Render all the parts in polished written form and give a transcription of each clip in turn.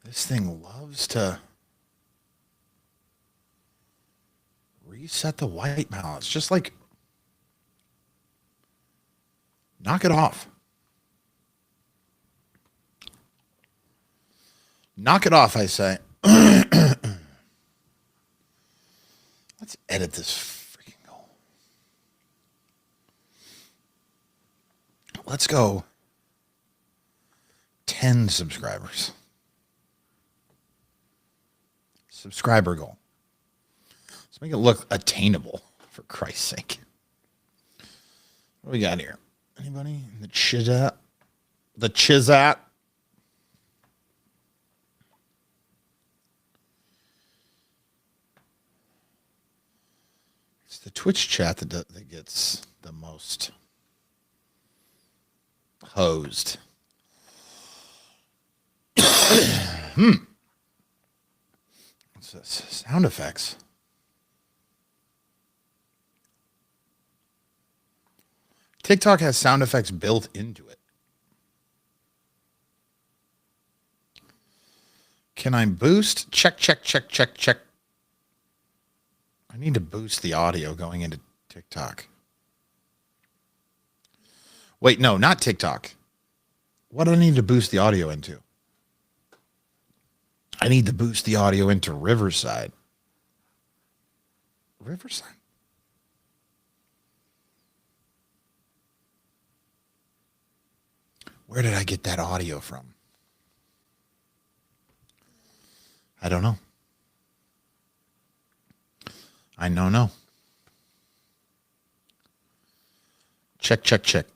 This thing loves to reset the white balance. Just like, knock it off. Knock it off, I say. Let's edit this freaking goal. Let's go 10 subscribers. Subscriber goal. Let's make it look attainable, for Christ's sake. What do we got here? Anybody? The Chizat? The Chizat? It's the Twitch chat that gets the most hosed. What's this? Sound effects. TikTok has sound effects built into it. Can I boost? Check. I need to boost the audio going into TikTok. Wait, no, not TikTok. What do I need to boost the audio into? I need to boost the audio into Riverside. Riverside? Where did I get that audio from? I don't know. I don't know. Check.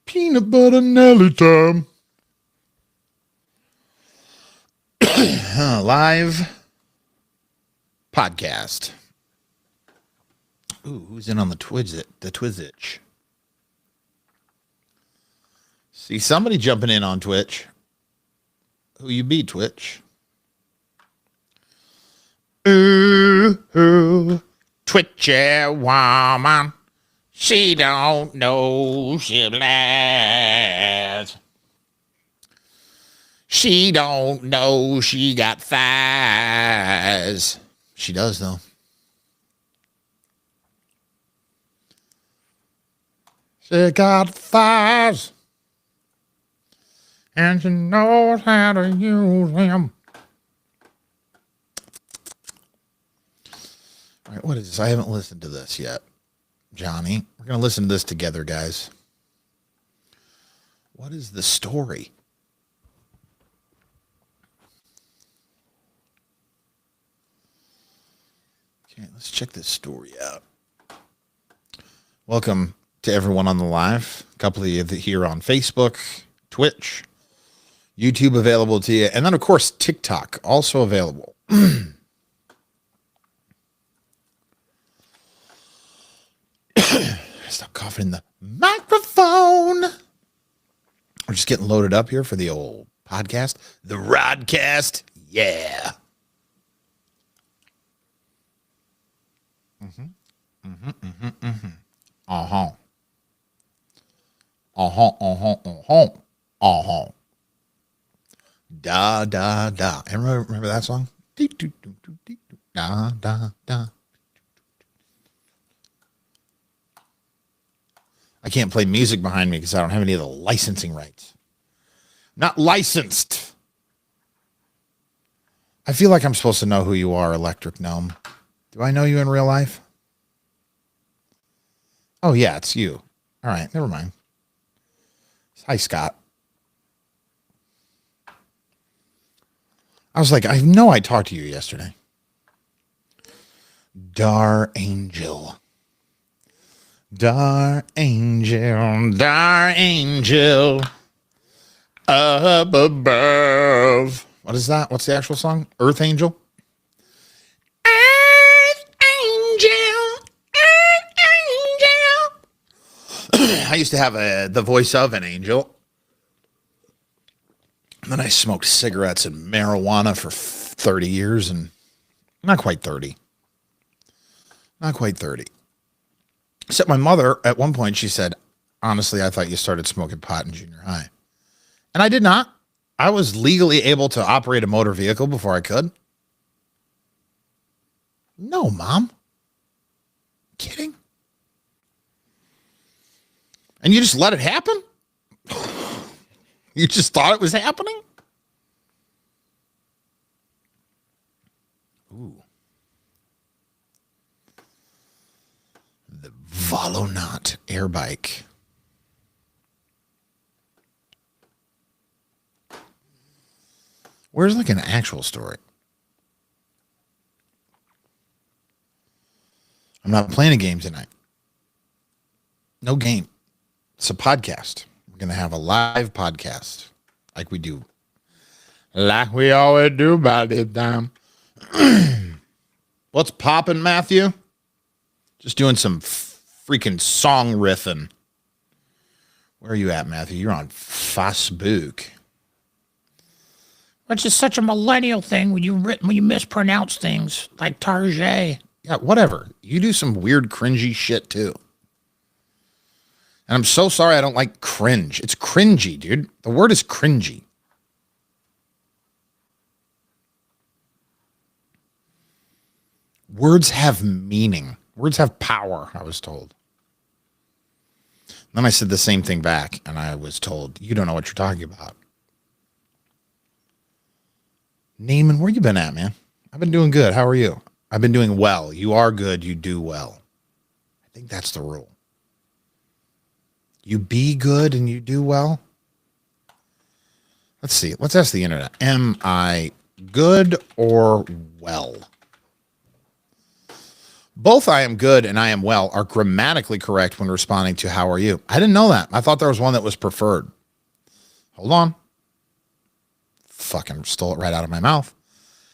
Peanut butter Nelly time. Live podcast. Ooh, who's in on the Twizzitch? See somebody jumping in on Twitch. Who you be, Twitch? Ooh, Twitchy woman. She don't know she lies. She don't know she got thighs. She does, though. She got thighs. And she knows how to use them. All right, what is this? I haven't listened to this yet. Johnny, we're going to listen to this together, guys. What is the story? Okay, let's check this story out. Welcome to everyone on the live. A couple of you here on Facebook, Twitch, YouTube available to you. And then, of course, TikTok also available. Stop coughing in the microphone. We're just getting loaded up here for the old podcast. The Rodcast. Yeah. Da, da, da. And remember that song? Da, da, da. I can't play music behind me because I don't have any of the licensing rights. Not licensed. I feel like I'm supposed to know who you are, Electric Gnome. Do I know you in real life? Oh, yeah, it's you. All right, never mind. Hi, Scott. I was like, I know I talked to you yesterday. Dar Angel. Dar angel up above. What is that? What's the actual song? Earth Angel? Earth Angel. I used to have the voice of an angel. And then I smoked cigarettes and marijuana for 30 years and not quite 30. Not quite 30. Except my mother, at one point, she said, honestly, I thought you started smoking pot in junior high. And I did not. I was legally able to operate a motor vehicle before I could. No, Mom. Kidding? And you just let it happen? You just thought it was happening? Ooh. The Volonaut air bike. Where's like an actual story? I'm not playing a game tonight. No game. It's a podcast. We're going to have a live podcast like we do. Like we always do by this time. What's poppin', Matthew? Just doing some freaking song riffing. Where are you at, Matthew? You're on Facebook. It's just such a millennial thing when you mispronounce things like Tarjay. Yeah, whatever. You do some weird cringy shit too. And I'm so sorry I don't like cringe. It's cringy, dude. The word is cringy. Words have meaning. Words have power, I was told. Then I said the same thing back, and I was told, you don't know what you're talking about. Neiman, where you been at, man? I've been doing good. How are you? I've been doing well. You are good. You do well. I think that's the rule. You be good and you do well. Let's see. Let's ask the internet. Am I good or well? Both I am good and I am well are grammatically correct when responding to how are you. I didn't know that. I thought there was one that was preferred. Hold on. Fucking stole it right out of my mouth.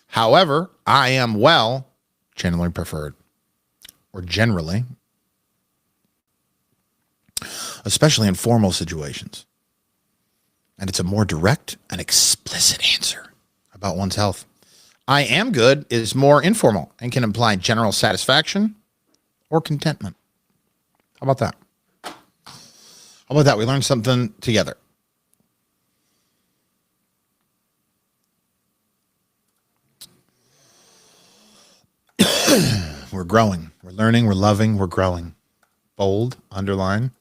However, I am well, generally preferred. Or generally. Especially in formal situations. And it's a more direct and explicit answer about one's health. I am good is more informal and can imply general satisfaction or contentment. How about that? How about that? We learned something together. We're growing. We're learning. We're loving. We're growing. Bold, underline,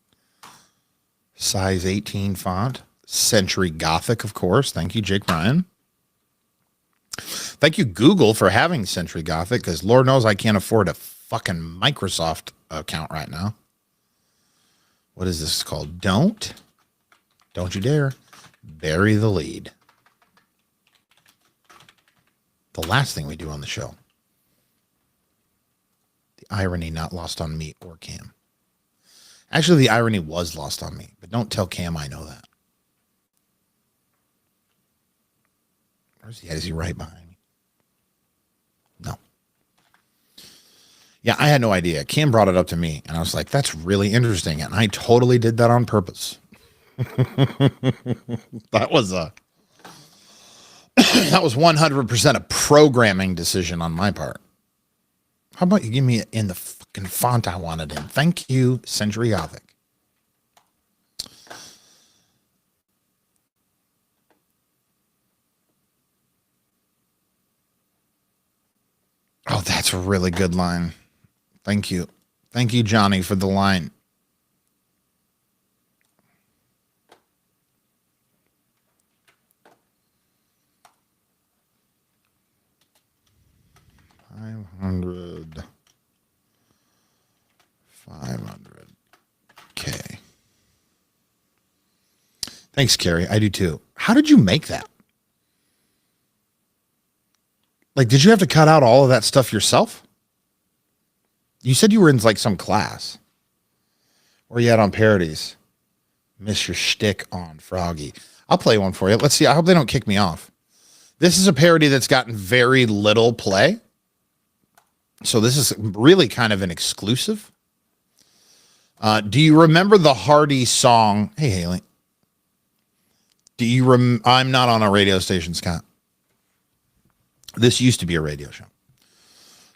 size 18 font, Century Gothic, of course. Thank you, Jake Ryan. Thank you, Google, for having Century Gothic, because Lord knows I can't afford a fucking Microsoft account right now. What is this called? Don't you dare bury the lead. The last thing we do on the show. The irony not lost on me or Cam. Actually, the irony was lost on me, but don't tell Cam I know that. Where's he at? Is he right behind me? No. Yeah, I had no idea. Cam brought it up to me, and I was like, that's really interesting. And I totally did that on purpose. That was 100% a programming decision on my part. How about you give me it in the fucking font I wanted in? Thank you, Century Gothic. Oh, that's a really good line. Thank you. Thank you, Johnny, for the line. $500K. Thanks, Carrie. I do too. How did you make that? Like, did you have to cut out all of that stuff yourself? You said you were in like some class. Where you at on parodies? Miss your shtick on Froggy. I'll play one for you. Let's see. I hope they don't kick me off. This is a parody that's gotten very little play. So this is really kind of an exclusive. Do you remember the Hardy song? Hey, Haley. I'm not on a radio station, Scott. This used to be a radio show.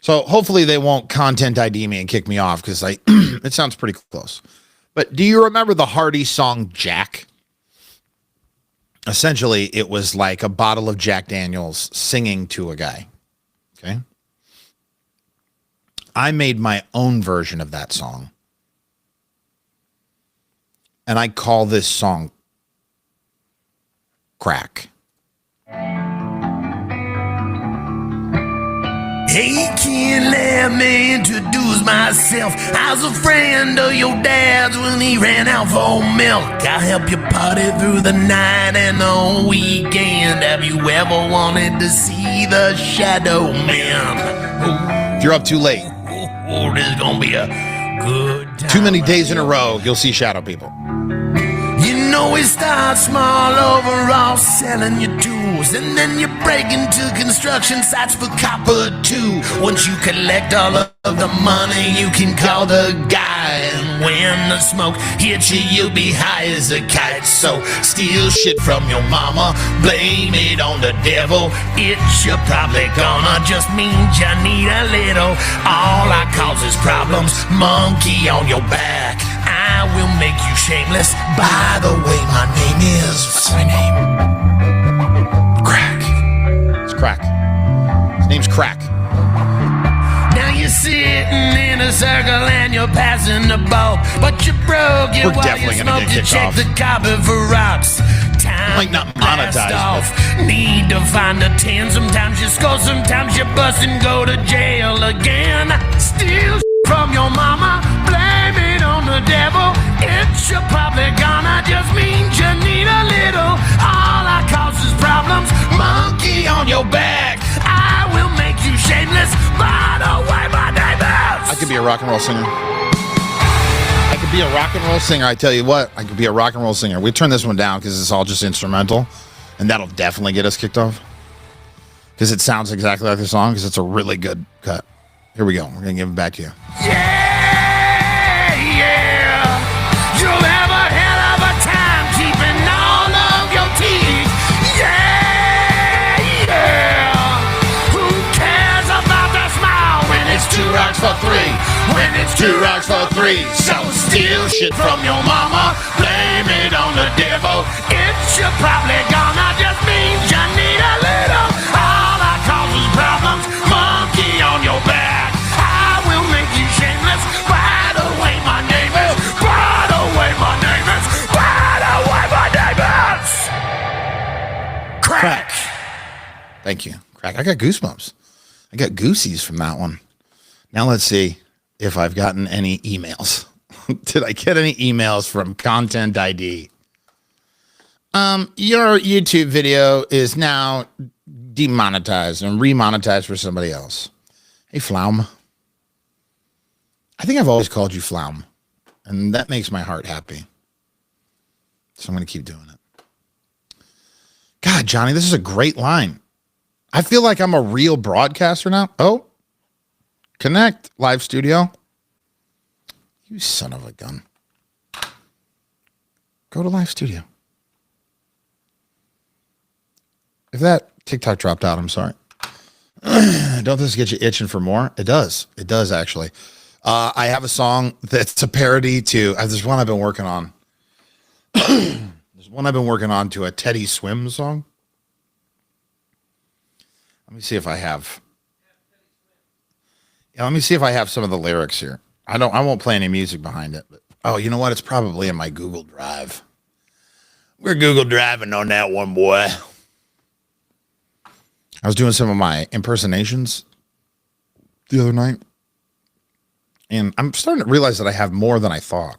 So hopefully they won't content ID me and kick me off because it sounds pretty close. But do you remember the Hardy song Jack? essentially it was like a bottle of Jack Daniels singing to a guy. Okay. I made my own version of that song. And I call this song Crack. Hey kid, let me introduce myself. I was a friend of your dad's when he ran out for milk. I help you party through the night and the weekend. Have you ever wanted to see the Shadow Man? If you're up too late, This is gonna be a good time. too many days in a row, you'll see shadow people. You know we start small overall, selling your tools, and then you break into construction sites for copper too. Once you collect all of the money, you can call the guy, and when the smoke hits you, you'll be high as a kite. So steal shit from your mama, blame it on the devil. It's you're probably gonna just means you need a little. All I cause is problems, monkey on your back. I will make you shameless. By the way, my name is... What's my name? Crack. It's Crack. His name's Crack. Now you're sitting in a circle and you're passing the ball, but you broke it We're while definitely you gonna smoke get to kicked check off. the copy for rocks. Time Might not blast monetize, off. Need to find a 10. Sometimes you score, sometimes you bust and go to jail again. Steal from your mama, blame it on the devil. It's you're probably gonna just means you need a little. All I cause is problems, monkey on your back. I will make you shameless. By the way, my name is... I could be a rock and roll singer. I could be a rock and roll singer. I tell you what, I could be a rock and roll singer. We turn this one down because it's all just instrumental, and that'll definitely get us kicked off. Because it sounds exactly like the song, because it's a really good cut. Here we go. We're going to give it back to you. Yeah, yeah. You'll have a hell of a time keeping all of your teeth. Yeah, yeah. Who cares about the smile when it's 2 rocks for 3? When it's 2 rocks for 3. So steal shit from your mama, blame it on the devil. It's you're probably gonna just means you need a little. All I cause is problems, monkey on your back. I will make you shameless. By the way, my name is. By the way, my name is. By the way, my name is. Crack. Thank you. Crack. I got goosebumps. I got goosies from that one. Now let's see if I've gotten any emails. Did I get any emails from Content ID? Your YouTube video is now demonetized and remonetized for somebody else. Hey, Flaum. I think I've always called you Flaum, and that makes my heart happy. So I'm going to keep doing it. God, Johnny, this is a great line. I feel like I'm a real broadcaster now. Oh, connect, live studio. You son of a gun. Go to live studio. If that TikTok dropped out, I'm sorry. Don't this get you itching for more? It does. It does, actually. I have a song that's a parody to, there's one I've been working on. There's one I've been working on to a Teddy Swim song. Let me see if I have. Yeah, let me see if I have some of the lyrics here. I won't play any music behind it. But, oh, you know what? It's probably in my Google Drive. We're Google Driving on that one, boy. I was doing some of my impersonations the other night, and I'm starting to realize that I have more than I thought.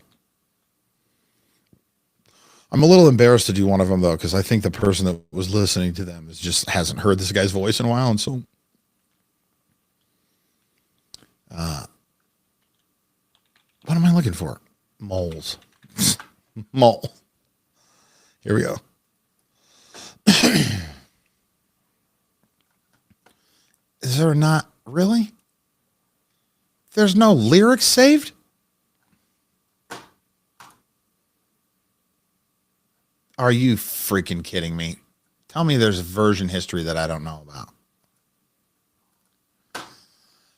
I'm a little embarrassed to do one of them, though, because I think the person that was listening to them just hasn't heard this guy's voice in a while, and so what am I looking for? Moles. Mole. Here we go. Is there not really? There's no lyrics saved? Are you freaking kidding me? Tell me there's version history that I don't know about.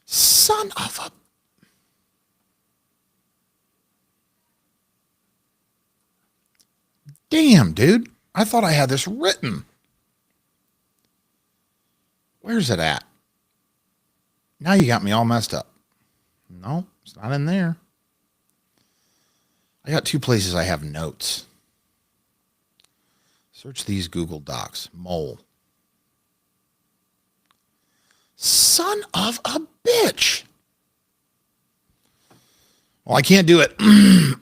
Son of a... Damn, dude. I thought I had this written. Where's it at? Now you got me all messed up. No, it's not in there. I got two places I have notes. Search these Google Docs. Mole. Son of a bitch. Well, I can't do it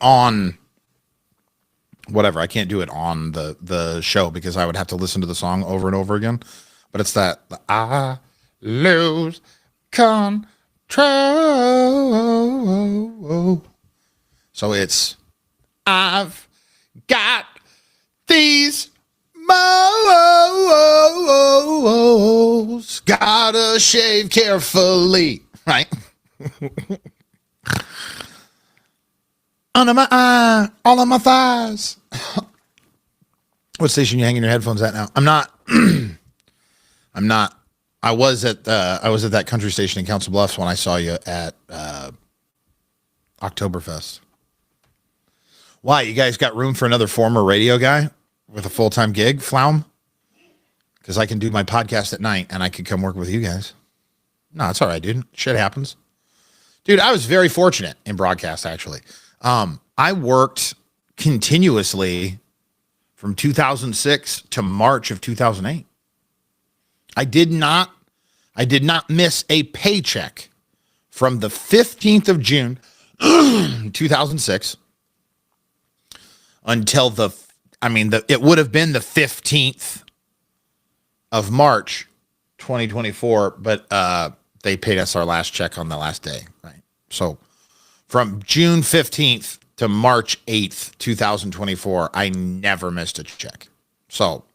on whatever. I can't do it on the show because I would have to listen to the song over and over again. But it's that I lose control. So it's I've got these moles, gotta shave carefully, right? Under my eye, all on my thighs. What station you hanging your headphones at now? I'm not. I'm not. I was at that country station in Council Bluffs when I saw you at Oktoberfest. Why? You guys got room for another former radio guy with a full-time gig, Flaum? Because I can do my podcast at night and I could come work with you guys. No, it's all right, dude. Shit happens. Dude, I was very fortunate in broadcast, actually. I worked continuously from 2006 to March of 2008. I did not miss a paycheck from the 15th of June, 2006 until it would have been the 15th of March, 2024, but they paid us our last check on the last day, right? So from June 15th to March 8th, 2024, I never missed a check. So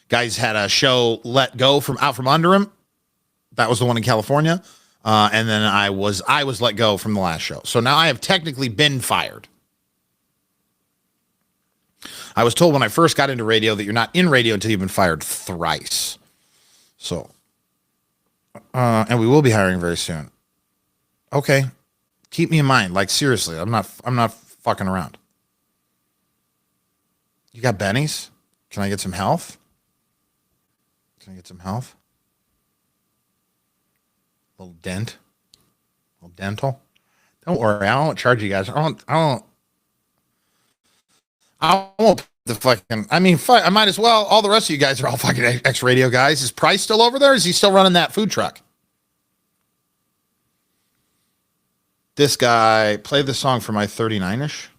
guys had a show let go from out from under him. That was the one in California. And then I was let go from the last show. So now I have technically been fired. I was told when I first got into radio that you're not in radio until you've been fired thrice. So, and we will be hiring very soon. Okay. Keep me in mind. Like, seriously, I'm not fucking around. You got bennies? Can I get some health? Can I get some health? A little dent? A little dental? Don't worry, I won't charge you guys. I won't put the fucking, I mean, fuck, I might as well. All the rest of you guys are all fucking ex-radio guys. Is Price still over there? Is he still running that food truck? This guy, play the song for my 39-ish.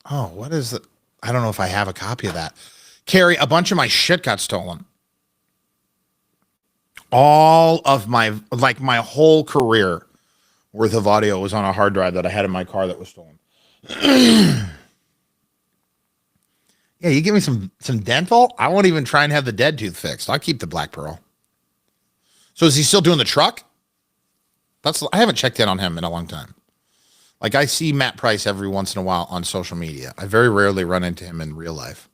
Oh, what is it? I don't know if I have a copy of that. Carrie, a bunch of my shit got stolen. All of my whole career worth of audio was on a hard drive that I had in my car that was stolen. Yeah, you give me some dental, I won't even try and have the dead tooth fixed. I'll keep the Black Pearl. So is he still doing the truck? I haven't checked in on him in a long time. Like, I see Matt Price every once in a while on social media. I very rarely run into him in real life,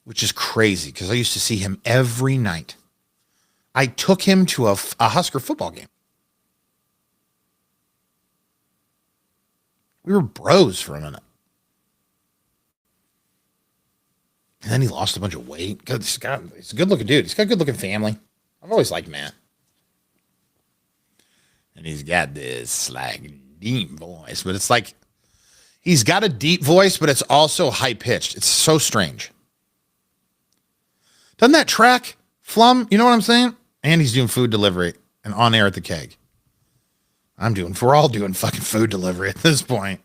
which is crazy because I used to see him every night. I took him to a Husker football game. We were bros for a minute. And then he lost a bunch of weight. He's a good-looking dude. He's got a good-looking family. I've always liked Matt. And he's got this, like, deep voice. But it's like, he's got a deep voice, but it's also high-pitched. It's so strange. Doesn't that track Flum? You know what I'm saying? And he's doing food delivery and on air at the Keg. We're all doing fucking food delivery at this point.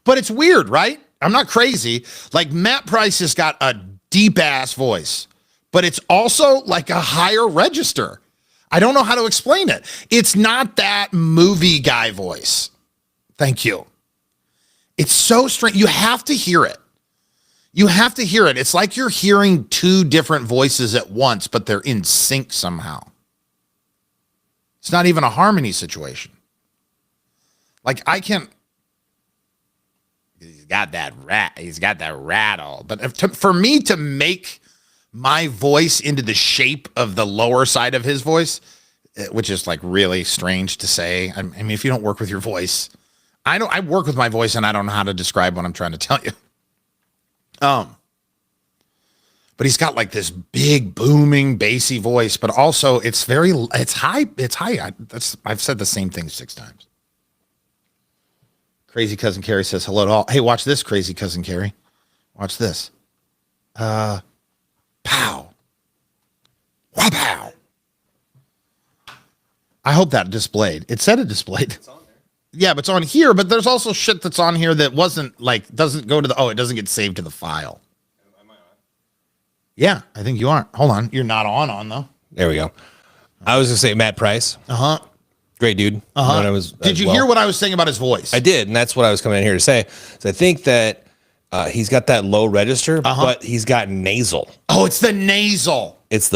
But it's weird, right? I'm not crazy. Like, Matt Price has got a deep ass voice, but it's also like a higher register. I don't know how to explain it. It's not that movie guy voice. Thank you. It's so strange. You have to hear it. You have to hear it. It's like you're hearing two different voices at once, but they're in sync somehow. It's not even a harmony situation. Like, he's got that rattle. But for me to make my voice into the shape of the lower side of his voice, which is like really strange to say. I mean, if you don't work with your voice, I work with my voice and I don't know how to describe what I'm trying to tell you. But he's got like this big booming bassy voice, but also it's high. It's high. I've said the same thing 6 times. Crazy Cousin Carrie says hello to all. Hey, watch this, Crazy Cousin Carrie. Watch this. Pow. Wow. I hope that displayed. It said it displayed. It's on there. Yeah, but it's on here, but there's also shit that's on here that doesn't go to it doesn't get saved to the file. Am I on? Yeah, I think you are. Hold on. You're not on though. There we go. I was going to say Matt Price. Uh-huh. Great dude. Did you hear what I was saying about his voice? I did, and that's what I was coming in here to say. So I think that he's got that low register, but he's got nasal. Oh, it's the nasal. It's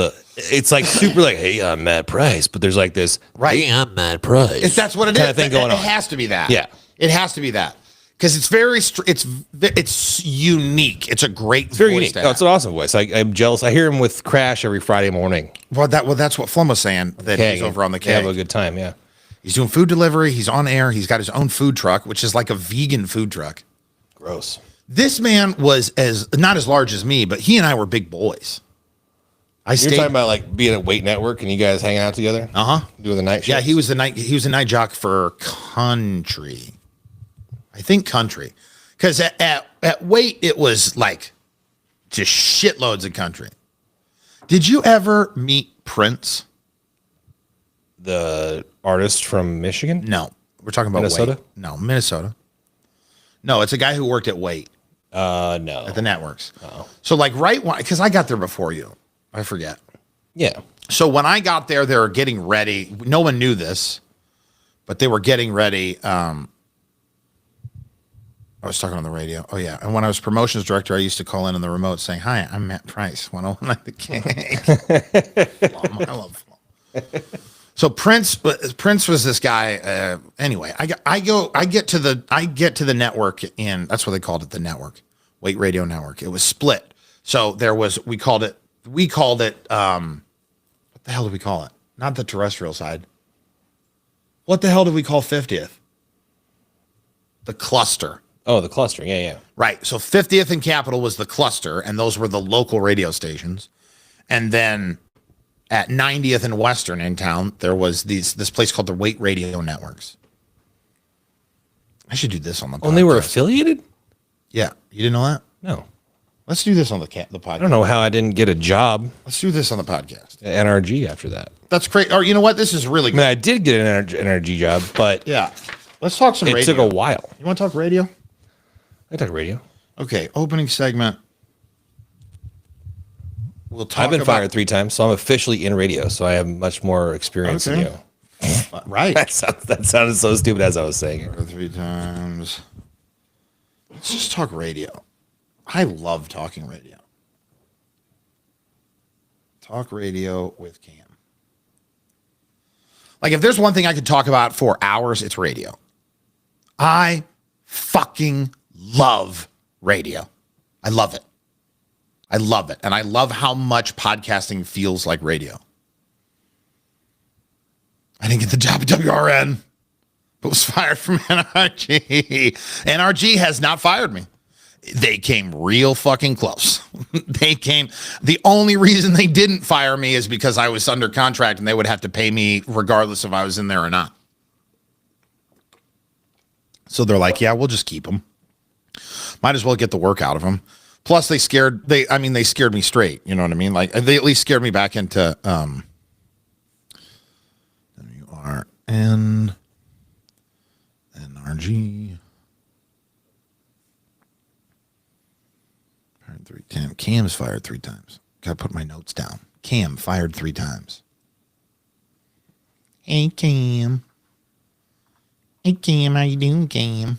like super like, hey, I'm Matt Price, but there's like this, right? Hey, I'm Matt Price. That's what it kind is. of thing going on. It has to be that. Yeah, it has to be that because it's very it's unique. It's a great very voice. Unique. Oh, it's an awesome voice. I'm jealous. I hear him with Crash every Friday morning. Well, that's what Flum was saying. That he's over on the Keg. Have a good time. Yeah. He's doing food delivery. He's on air. He's got his own food truck, which is like a vegan food truck. Gross. This man was not as large as me, but he and I were big boys. You're talking about like being at Weight Network and you guys hanging out together? Doing the night show? Yeah, he was a night jock for Country. I think Country. Because at Weight, it was like just shitloads of country. Did you ever meet Prince? The artist from Michigan? No. We're talking about Minnesota? Weight. No, Minnesota. No, it's a guy who worked at Weight. No. At the networks. Oh. So like because I got there before you. I forget. Yeah. So when I got there, they were getting ready. No one knew this, but they were getting ready. I was talking on the radio. Oh, yeah. And when I was promotions director, I used to call in on the remote saying, hi, I'm Matt Price, 101 at the King. I love Flum. So Prince was this guy. Anyway, I get to the network that's what they called it, the network, Weight Radio Network. It was split. So we called it, what the hell did we call it? Not the terrestrial side. What the hell did we call 50th? The cluster. Oh, the cluster. Yeah, yeah. Right. So 50th and Capitol was the cluster, and those were the local radio stations. And then at 90th and Western in town, there was this place called the Weight Radio Networks. I should do this on the podcast. Oh, and they were affiliated? Yeah. You didn't know that? No. Let's do this on the podcast. I don't know how I didn't get a job Let's do this on the podcast. at NRG after that. That's great. Or you know what? This is really I good. mean, I did get an NRG job, but Yeah. Let's talk some it radio. took a while. You want to talk radio? I talk radio. Okay. Opening segment. We'll talk I've been about, fired 3 times, so I'm officially in radio, so I have much more experience Okay. than you. Right. That sounded so stupid as I was saying it. 3 times. Let's just talk radio. I love talking radio. Talk radio with Cam. Like, if there's one thing I could talk about for hours, it's radio. I fucking love radio. I love it. I love it. And I love how much podcasting feels like radio. I didn't get the job at WRN, but was fired from NRG. NRG has not fired me. They came real fucking close. The only reason they didn't fire me is because I was under contract and they would have to pay me regardless if I was in there or not. So they're like, yeah, we'll just keep him. Might as well get the work out of him. Plus they scared me straight. You know what I mean? Like they at least scared me back into, WRN, NRG. 3 times. Cam's fired 3 times. Gotta put my notes down. Cam fired 3 times. Hey Cam. Hey Cam, how you doing, Cam?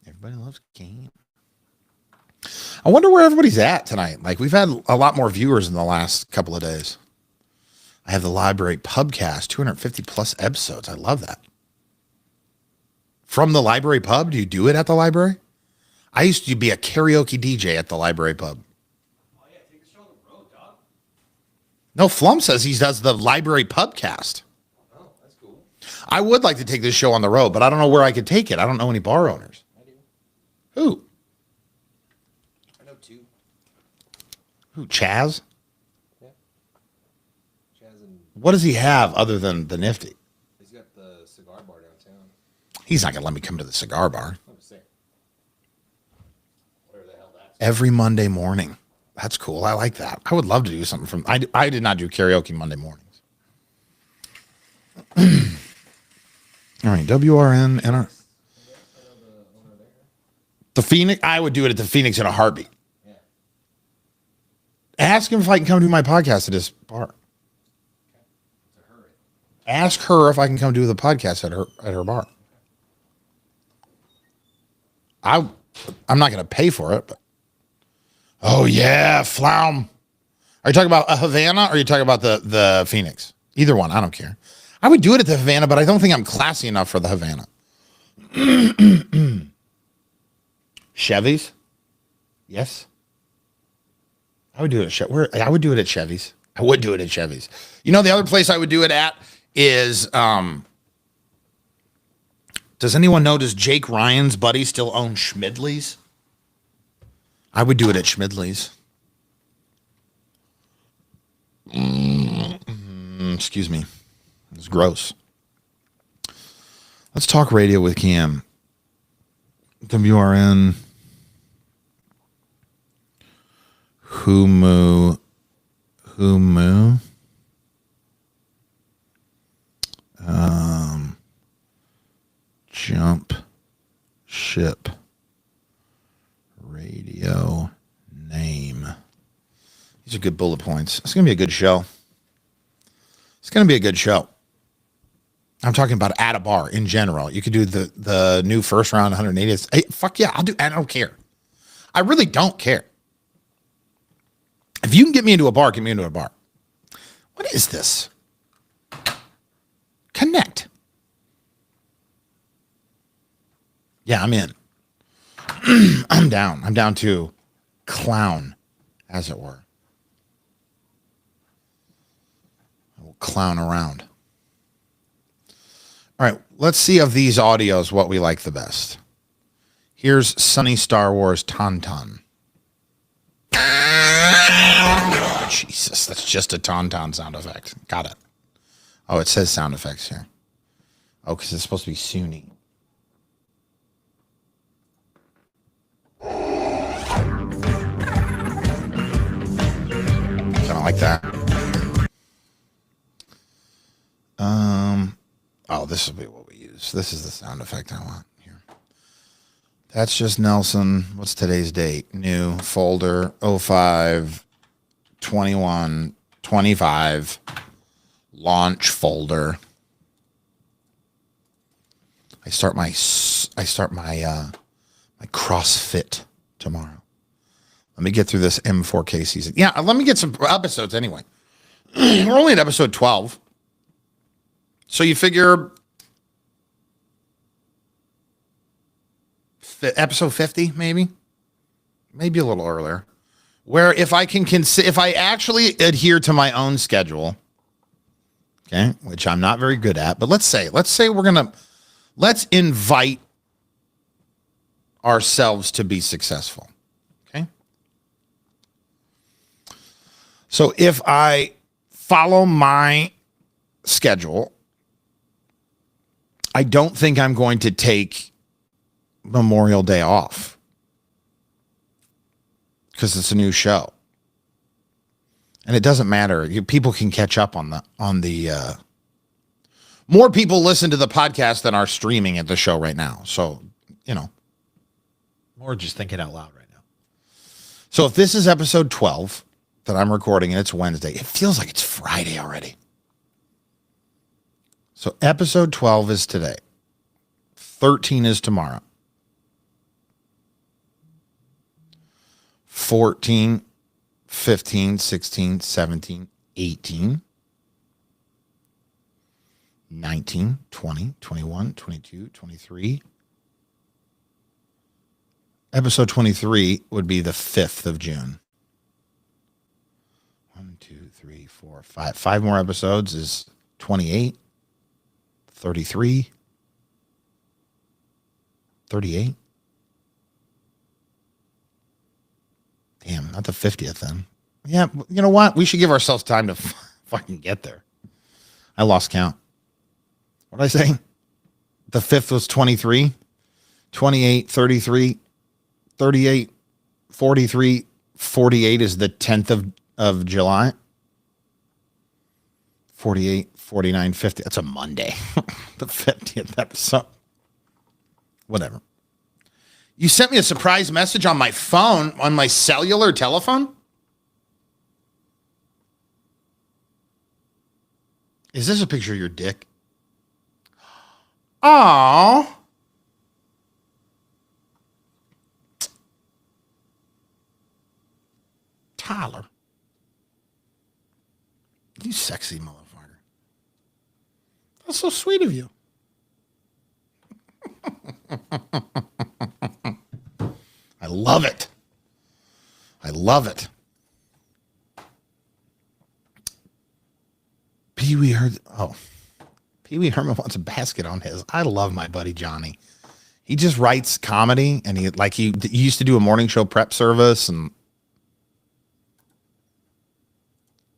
Everybody loves Cam. I wonder where everybody's at tonight. Like we've had a lot more viewers in the last couple of days. I have the Library Pubcast, 250 plus episodes. I love that. From the Library Pub, do you do it at the library? I used to be a karaoke DJ at the Library Pub. Oh, yeah, take the show on the road, dog. No, Flum says he does the Library Pubcast. Oh, that's cool. I would like to take this show on the road, but I don't know where I could take it. I don't know any bar owners. I do. Who? Who, Chaz? What does he have other than the Nifty? He's got the cigar bar downtown. He's not going to let me come to the cigar bar. Whatever the hell that's. Every Monday morning. That's cool. I like that. I would love to do something from. I did not do karaoke Monday mornings. All right, WRN and the Phoenix. I would do it at the Phoenix in a heartbeat. Yeah. Ask him if I can come do my podcast at his bar. Ask her if I can come do the podcast at her bar. I'm not going to pay for it, but oh yeah, Flaum. Are you talking about a Havana or are you talking about the Phoenix? Either one, I don't care. I would do it at the Havana, but I don't think I'm classy enough for the Havana. Chevy's? Yes. I would do it at I would do it at Chevy's. I would do it at Chevy's. You know, the other place I would do it at is, does anyone know, does Jake Ryan's buddy still own Schmidley's? I would do it at Schmidley's. Excuse me. It's gross. Let's talk radio with Cam. WRN. Humu. Jump ship radio name. These are good bullet points. It's going to be a good show. It's going to be a good show. I'm talking about at a bar in general. You could do the new first round 180th. Hey, fuck yeah, I don't care. I really don't care. If you can get me into a bar, get me into a bar. What is this? Connect. Yeah, I'm in. I'm down. I'm down to clown, as it were. I will clown around. All right, let's see of these audios what we like the best. Here's Sunny Star Wars Tauntaun. Oh, Jesus, that's just a Tauntaun sound effect. Got it. Oh, it says sound effects here. Oh, because it's supposed to be Sunni. Kind of like that. Oh, this will be what we use. This is the sound effect I want here. That's just Nelson. What's today's date? New folder 05 21 25 launch folder. I start my my CrossFit tomorrow. Let me get through this M4K season. Yeah, let me get some episodes anyway. We're only at episode 12. So you figure episode 50, maybe a little earlier, where if I can if I actually adhere to my own schedule, okay, which I'm not very good at, but let's say let's invite ourselves to be successful. Okay. So if I follow my schedule, I don't think I'm going to take Memorial Day off because it's a new show. And it doesn't matter. People can catch up on the more people listen to the podcast than are streaming at the show right now. So, more just thinking out loud right now. So if this is episode 12 that I'm recording and it's Wednesday, it feels like it's Friday already. So episode 12 is today. 13 is tomorrow. 14, 15, 16, 17, 18, 19, 20, 21, 22, 23. Episode 23 would be the 5th of June. 1, 2, 3, 4, 5. 5 more episodes is 28. 33, 38. Damn, not the 50th then. Yeah, you know what? We should give ourselves time to fucking get there. I lost count. What did I say? The 5th was 23, 28, 33, 38, 43, 48 is the 10th of July. 48, 49, 50. That's a Monday. The 50th episode. Whatever. You sent me a surprise message on my phone, on my cellular telephone? Is this a picture of your dick? Oh. Tyler. You sexy motherfucker. That's so sweet of you. I love it. I love it. Pee Wee Herman wants a basket on his. I love my buddy Johnny. He just writes comedy, and he used to do a morning show prep service, and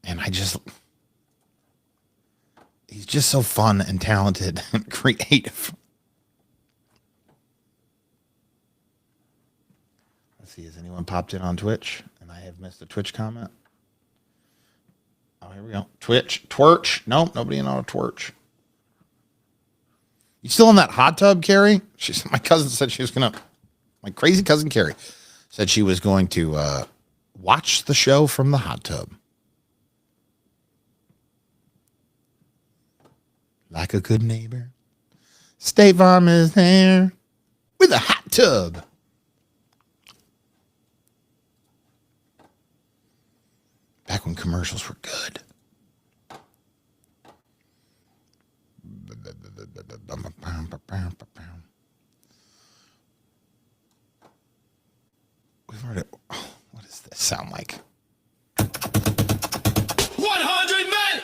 he's just so fun and talented and creative. Let's see, has anyone popped in on Twitch? And I have missed a Twitch comment. Oh, here we go. Twitch. Twerch. Nope, nobody in on a Twerch. You still in that hot tub, Carrie? My cousin said she was going to, my crazy cousin Carrie said she was going to watch the show from the hot tub. Like a good neighbor, State Farm is there with a hot tub. Back when commercials were good. We've already. Oh, what does this sound like? 100 men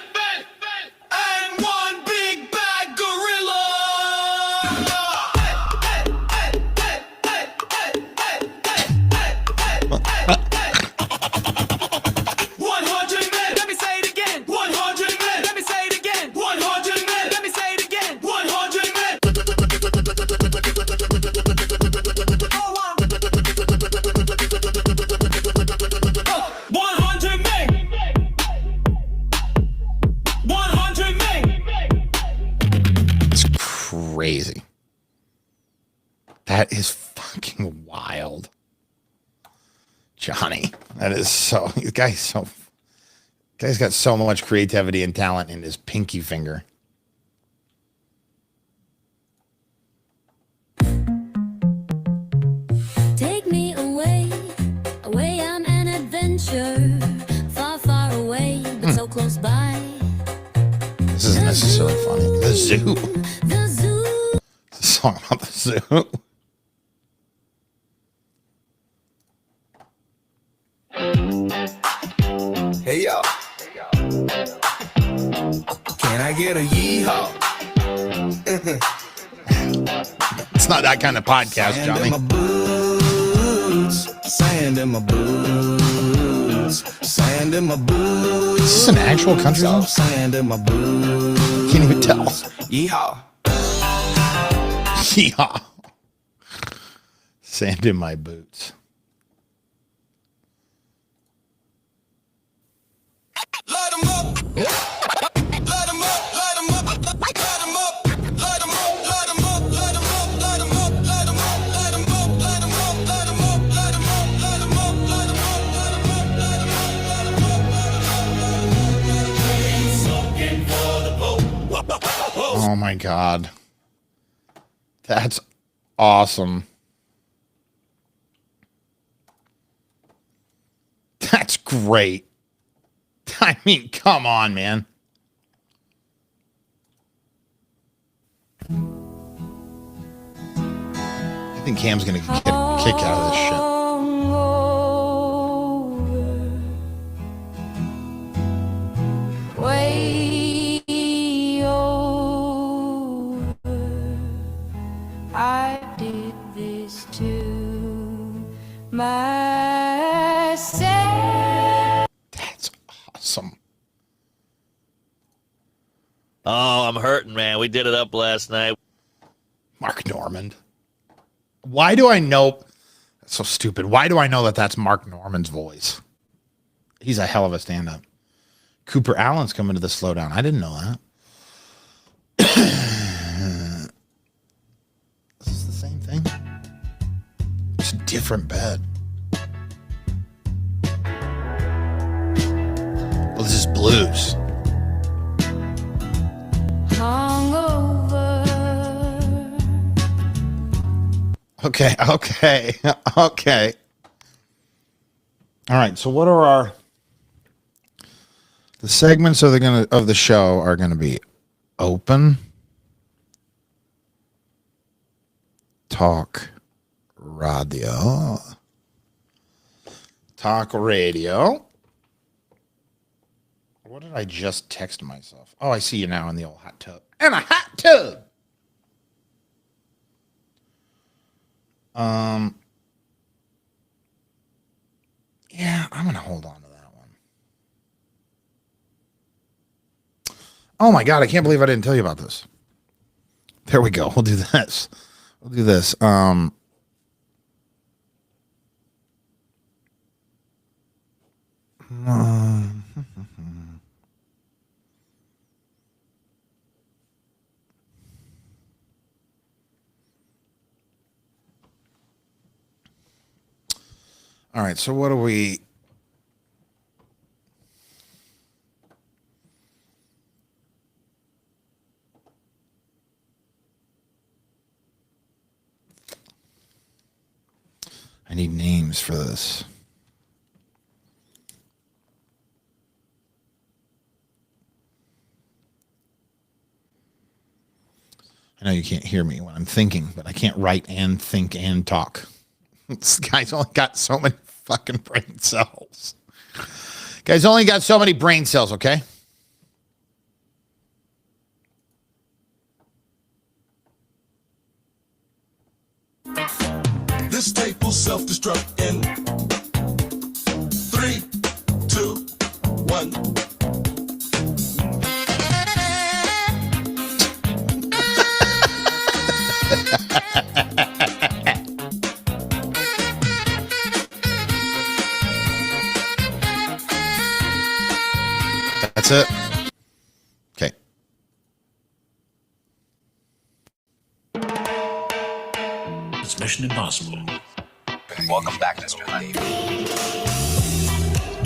and one big bad gorilla. 100 men. Let me say it again. 100 men. Let me say it again. 100 men. Let me say it again. 100 men. 100 men. 100 men. It's crazy. That is fucking wild. Johnny. That is so. Guy's got so much creativity and talent in his pinky finger. Take me away, away on an adventure, far, far away, but so close by. This isn't necessarily funny. The zoo. The zoo. It's a song about the zoo. Hey yo. Can I get a yeehaw? It's not that kind of podcast, Sand Johnny. in my boots. Sand in my boots. Sand in my boots. Is this an actual country song? Sand in my boots. Can't even tell. Yeehaw. Yeah. Sand in my boots. Light 'em up. Light 'em up. Light 'em up. Light 'em up. Light 'em up. Light 'em up. Light 'em up. Light 'em up. Light 'em up. Light 'em up. Light 'em up. Light 'em up. Light 'em up. Light 'em up. Light 'em up. Light 'em up. Light 'em up. Light 'em up. Light 'em up. Oh my God. That's awesome. That's great. I mean, come on, man. I think Cam's going to get a kick out of this shit. Way over. I did this to myself. man. We did it up last night. Mark Normand. Why do I know? That's so stupid. Why do I know that that's Mark Normand's voice? He's a hell of a stand-up. Cooper Allen's coming to the Slowdown. I didn't know that. This is the same thing. It's a different bed. Well, this is blues. Hungover. Okay. Okay. All right. So what are the segments of the show are gonna be open talk radio. Talk radio. What did I just text myself? Oh, I see you now in the old hot tub. In a hot tub. Yeah, I'm gonna hold on to that one. Oh my god, I can't believe I didn't tell you about this. There we go. We'll do this. All right, so what do we... I need names for this. I know you can't hear me when I'm thinking, but I can't write and think and talk. This guy's only got so many fucking brain cells. Guy's only got so many brain cells, okay? This tape will self-destruct in 3, 2, 1. That's it. Okay. It's Mission Impossible. Welcome back, Mr. Hunt.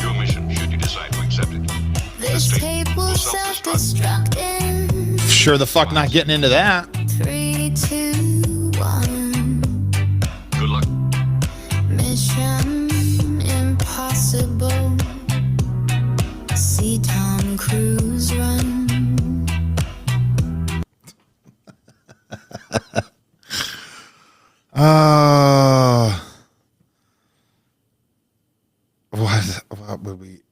Your mission, should you decide to accept it. This tape will self-destruct in Sure the fuck not getting into that. 3, 2, 1. Good luck. Mission impossible. See Tom Cruise run. What would we...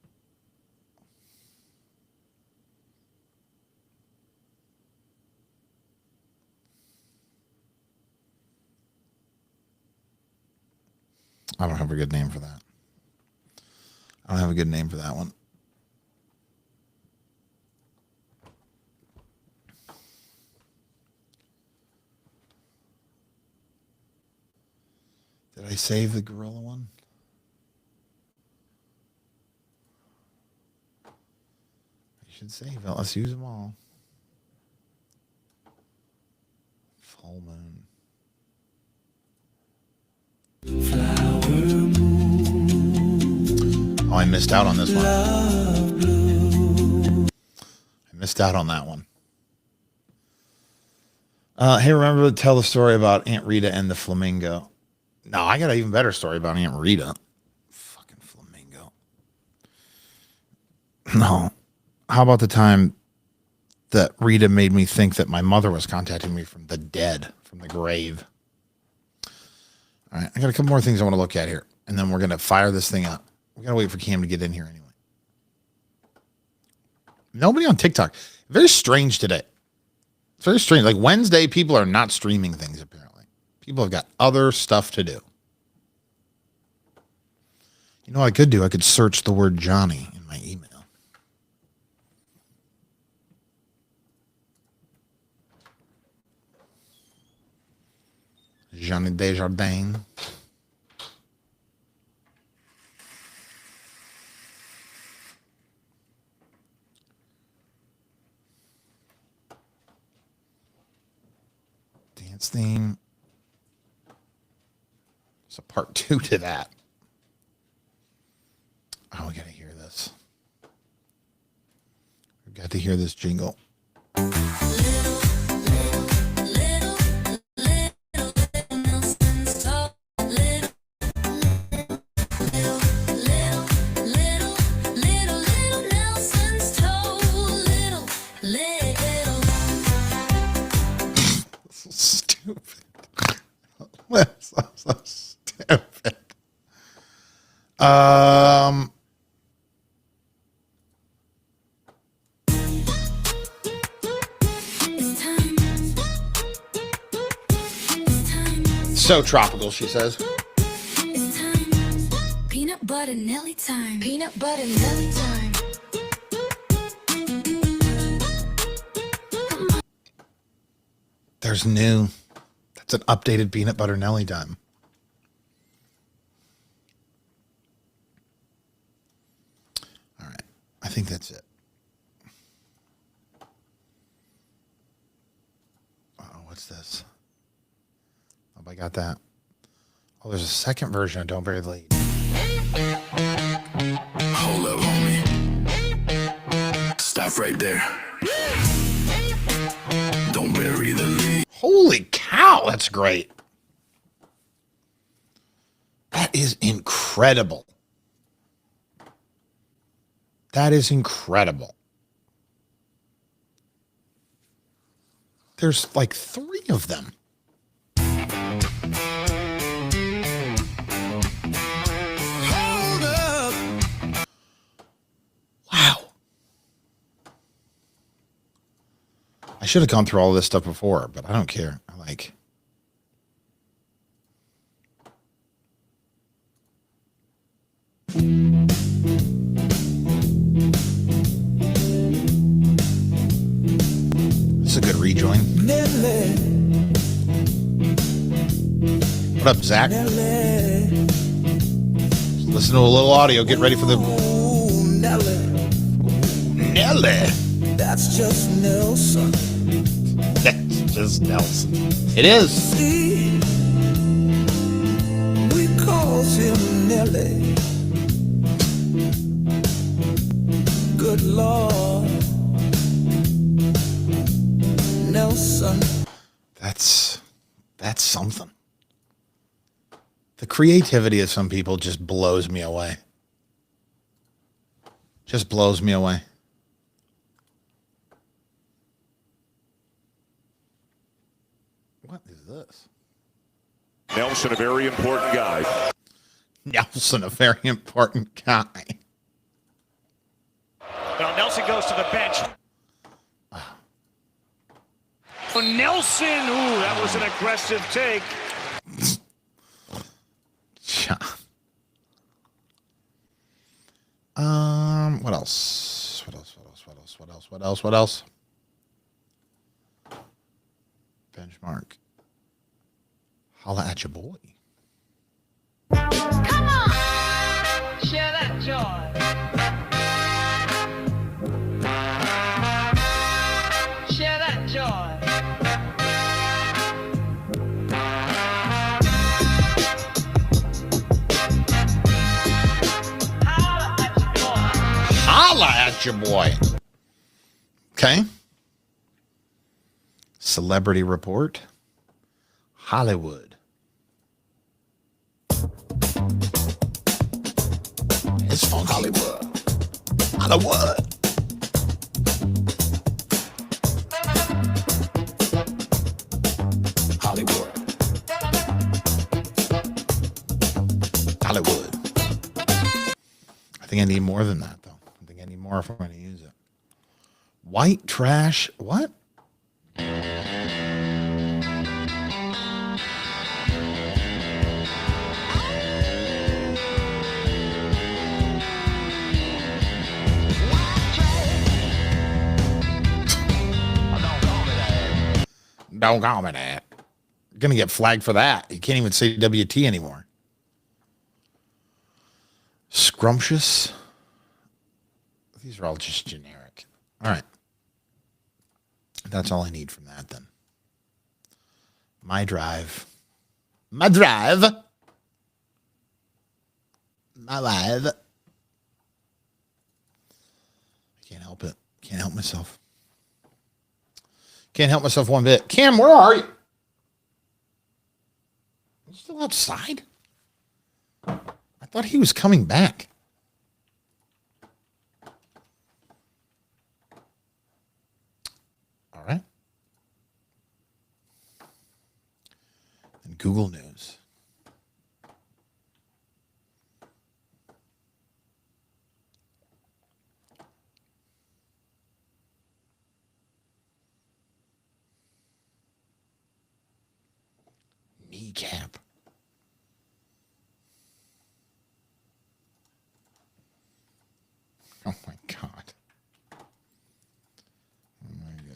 I don't have a good name for that. I don't have a good name for that one. Did I save the gorilla one? I should save it. Let's use them all. Full moon. Oh, I missed out on this one. I missed out on that one. Hey, remember to tell the story about Aunt Rita and the flamingo? No, I got an even better story about Aunt Rita. Fucking flamingo. No. How about the time that Rita made me think that my mother was contacting me from the dead, from the grave? All right, I got a couple more things I want to look at here, and then we're going to fire this thing up. We got to wait for Cam to get in here anyway. Nobody on TikTok. Very strange today. It's very strange. Like Wednesday, people are not streaming things, apparently. People have got other stuff to do. You know what I could do? I could search the word Johnny in my email. Johnny Desjardins. Dance theme. It's a part 2 to that. Oh, we gotta hear this. We've got to hear this jingle. Stupid. so stupid. So tropical, she says. It's time. Peanut butter Nelly time. Peanut butter Nelly time. There's new. That's an updated peanut butter Nelly time. All right. I think that's it. Oh, what's this? Oh, I got that. Oh, there's a second version of Don't Bury the Lead. Hold up, homie. Stop right there. Don't bury the lead. Holy cow, that's great. That is incredible. That is incredible. There's like 3 of them. Hold up. Wow. I should have gone through all this stuff before, but I don't care. I like. This is a good rejoin. What up, Zach? Listen to a little audio. Get ready for the Nelly. That's just Nelson. That's just Nelson. It is. We call him Nelly. Good Lord. Nelson. That's something. The creativity of some people just blows me away. Just blows me away. What is this? Nelson, a very important guy. Nelson, a very important guy. Now Nelson goes to the bench. Oh, Nelson, ooh, that was an aggressive take. What else? Benchmark. Holla at your boy. Come on! Share that joy. Share that joy. Holla at your boy. Okay. Celebrity Report. Hollywood. It's funky. Hollywood. Hollywood. I think I need more than that, though. I think I need more if I'm going to use it. White trash. What? Don't call me that. going to get flagged for that. You can't even say WT anymore. Scrumptious. These are all just generic. All right. That's all I need from that then. My drive. My drive. My live. I can't help it. Can't help myself. Can't help myself one bit. Cam, where are you? You still outside? I thought he was coming back. All right. And Google News. Kneecap. Oh my God. Oh my God.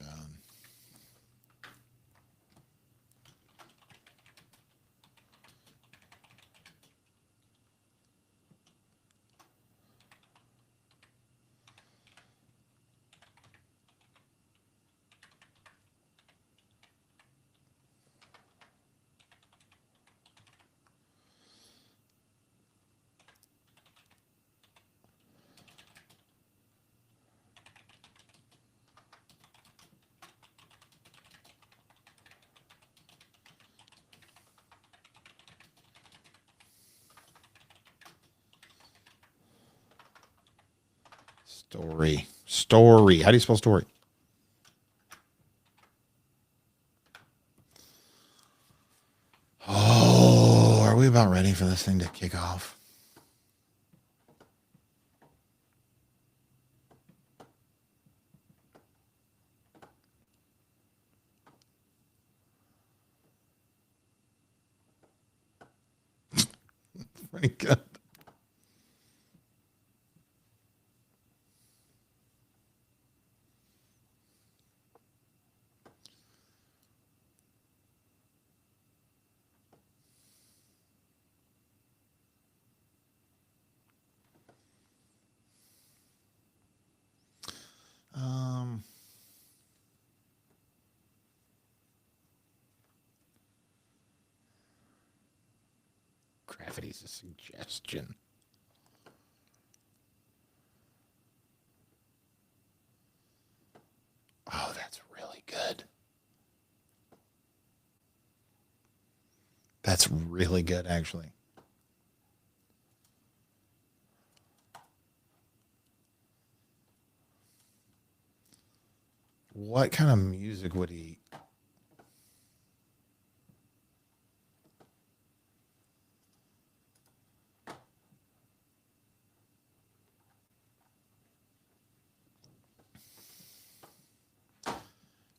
Story. Story. How do you spell story? Oh, are we about ready for this thing to kick off? Pretty good. Gravity's a suggestion. Oh, that's really good. That's really good, actually. What kind of music would he?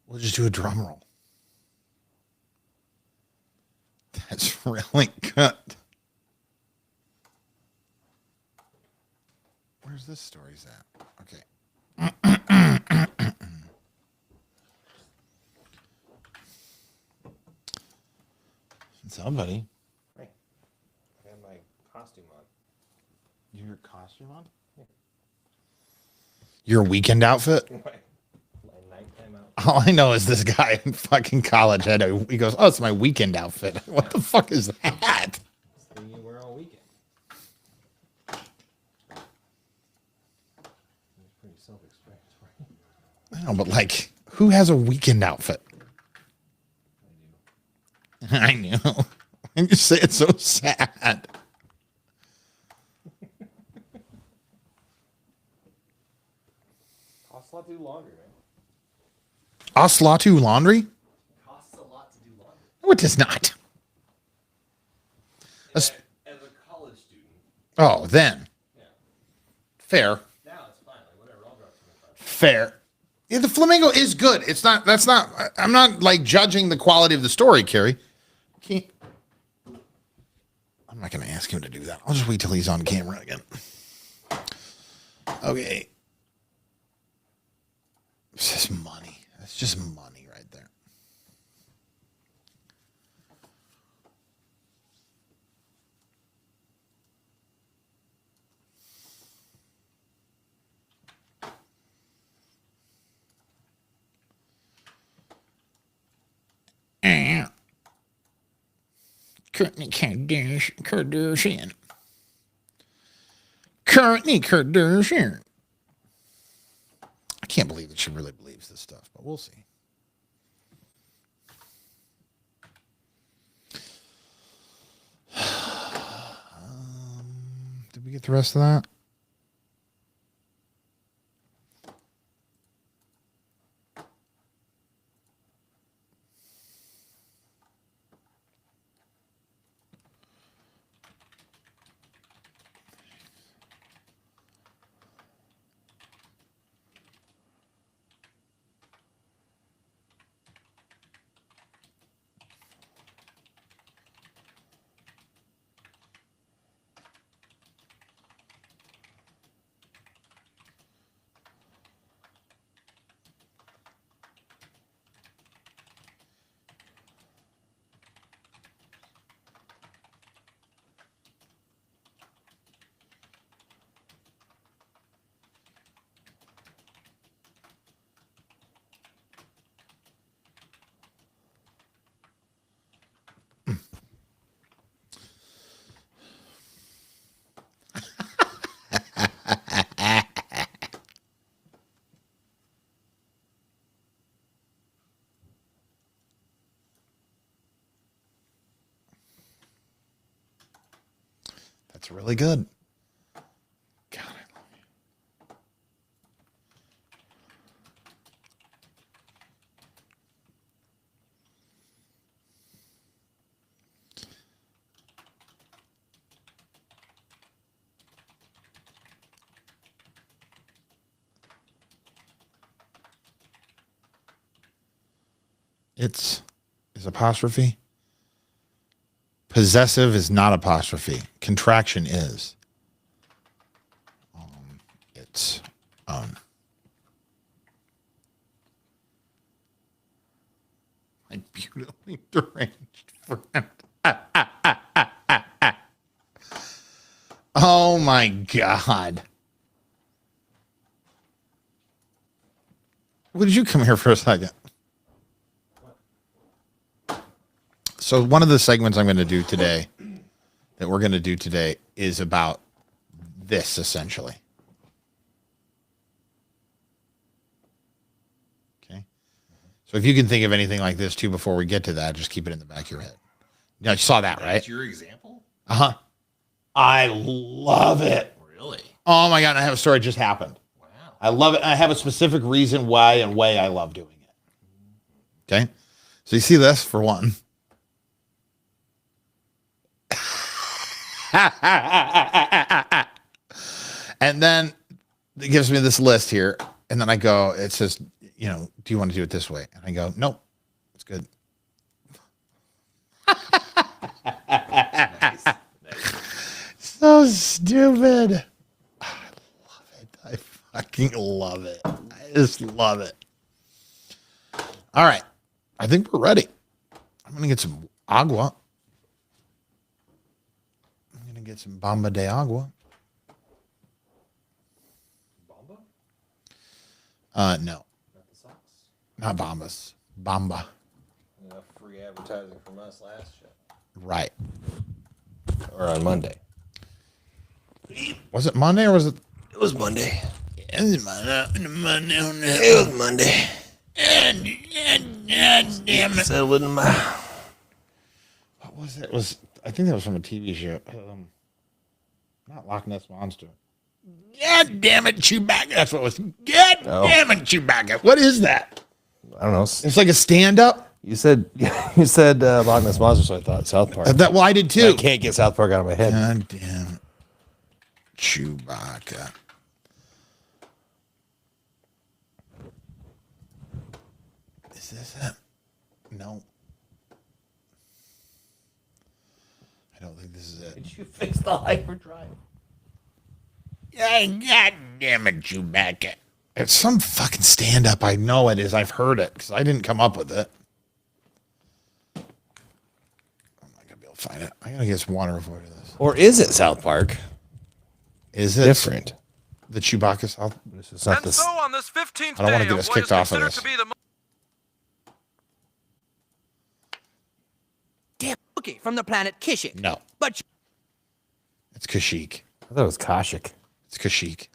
We'll just do a drum roll. That's really good. Where's this story's at? Okay. Somebody. Hey, I have my costume on. Your costume on? Yeah. Your weekend outfit? My nighttime outfit. All I know is this guy in fucking college he goes, oh, it's my weekend outfit. What the fuck is that? This thing you wear all weekend. It's pretty self-explanatory. I know, but like, who has a weekend outfit? I know. And you say it's so sad. Costs a lot to do laundry, man. Oslatu laundry? Costs a lot to do laundry. No, it does not. As a college student. Oh, then. Yeah. Fair. Now it's fine. Like, whatever. I'll drop 25. Fair. Yeah, the flamingo is good. It's not, that's not, I'm not like judging the quality of the story, Carrie. I'm not going to ask him to do that. I'll just wait till he's on camera again. Okay. It's just money. That's just money right there. Kourtney Kardashian. Kourtney Kardashian. I can't believe that she really believes this stuff, but we'll see. Did we get the rest of that? That's really good. God, I love you. It's is apostrophe. Possessive is not apostrophe. Contraction is. It's my beautifully deranged friend. Oh my God. Would you come here for a second? So one of the segments I'm going to do today, that we're going to do today, is about this, essentially. Okay? So if you can think of anything like this, too, before we get to that, just keep it in the back of your head. Yeah, you saw that, right? That's your example? Uh-huh. I love it. Really? Oh, my God. I have a story that just happened. Wow. I love it. I have a specific reason why and way I love doing it. Okay? So you see this, for one. And then it gives me this list here. And then I go, it says, you know, do you want to do it this way? And I go, nope, it's good. So stupid. I love it. I fucking love it. I just love it. All right. I think we're ready. I'm going to get some agua. Get some Bomba de Agua. Bomba? No. Not the socks? Not Bombas. Bomba. Enough free advertising from us last show. Right. Or on Monday. Was it Monday or was it? It was Monday. It was Monday. It was Monday. Damn it. Said it wasn't my... What was it? I think that was from a TV show. Not Loch Ness Monster. God damn it, Chewbacca. That's what it was. God damn it, Chewbacca. What is that? I don't know. It's like a stand-up? You said Loch Ness Monster, so I thought South Park. Well, I did too. I can't get South Park out of my head. God damn it. Chewbacca. Is this it? No. I don't think this is it. Did you fix the hyperdrive? God damn it, Chewbacca. It's some fucking stand-up. I know it is. I've heard it because I didn't come up with it. I'm not going to be able to find it. I got to get some water before I do this. Or is it South Park? Is it Different. the Chewbacca South? It's not this. on this 15th I don't want to get us kicked off of this. Damn, look Wookiee from the planet Kishik. No, But it's Kashyyyk. I thought it was Kashyyyk. It's Kashyyyk.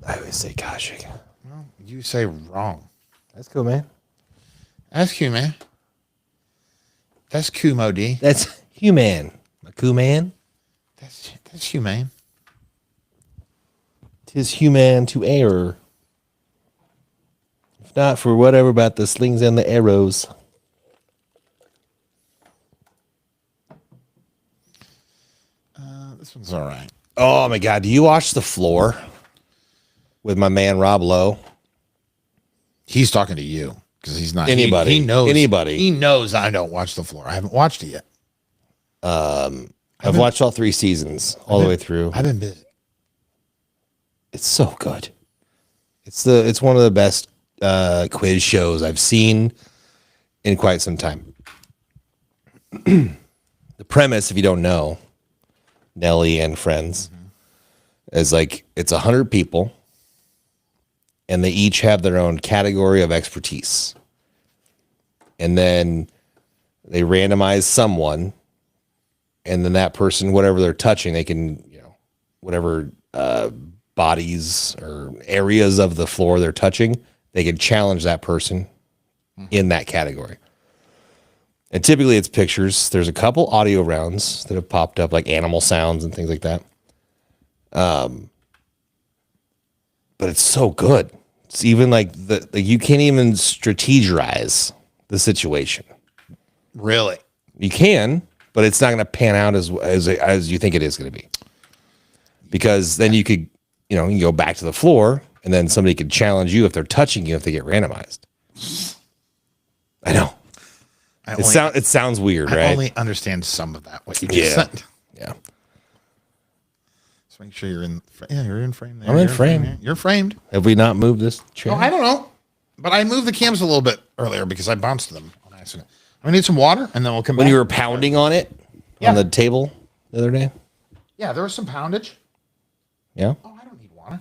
I always say Kashyyyk. Well, you say wrong. That's cool, man. That's cool, man. That's cool, Modi. That's human. A cool man. That's humane. 'Tis human to err. If not for whatever about the slings and the arrows. This one's all right. Oh my God. Do you watch The Floor with my man Rob Lowe? He's talking to you because he's not Anybody. He knows Anybody. He knows I don't watch The Floor. I haven't watched it yet. I've watched all 3 seasons all the way through. I've been busy. It's so good. It's one of the best quiz shows I've seen in quite some time. The premise, if you don't know, Nelly and Friends, is like it's 100 people, and they each have their own category of expertise, and then they randomize someone, and then that person, whatever they're touching, they can, whatever bodies or areas of the floor they're touching, they can challenge that person in that category. And typically it's pictures. There's a couple audio rounds that have popped up, like animal sounds and things like that. But it's so good. It's even like you can't even strategize the situation. Really? You can, but it's not going to pan out as you think it is going to be. Because then you could, you can go back to the floor, and then somebody could challenge you if they're touching you if they get randomized. I know. It sounds weird, right? I only understand some of that. What you just said. Yeah. Just make sure you're in. You're in frame. There. I'm in You're frame. There. You're framed. Have we not moved this chair? Oh, I don't know, but I moved the cams a little bit earlier because I bounced them on accident. I need some water, and then we'll come When back. you were pounding on it on the table the other day? Yeah, there was some poundage. Yeah. Oh, I don't need water.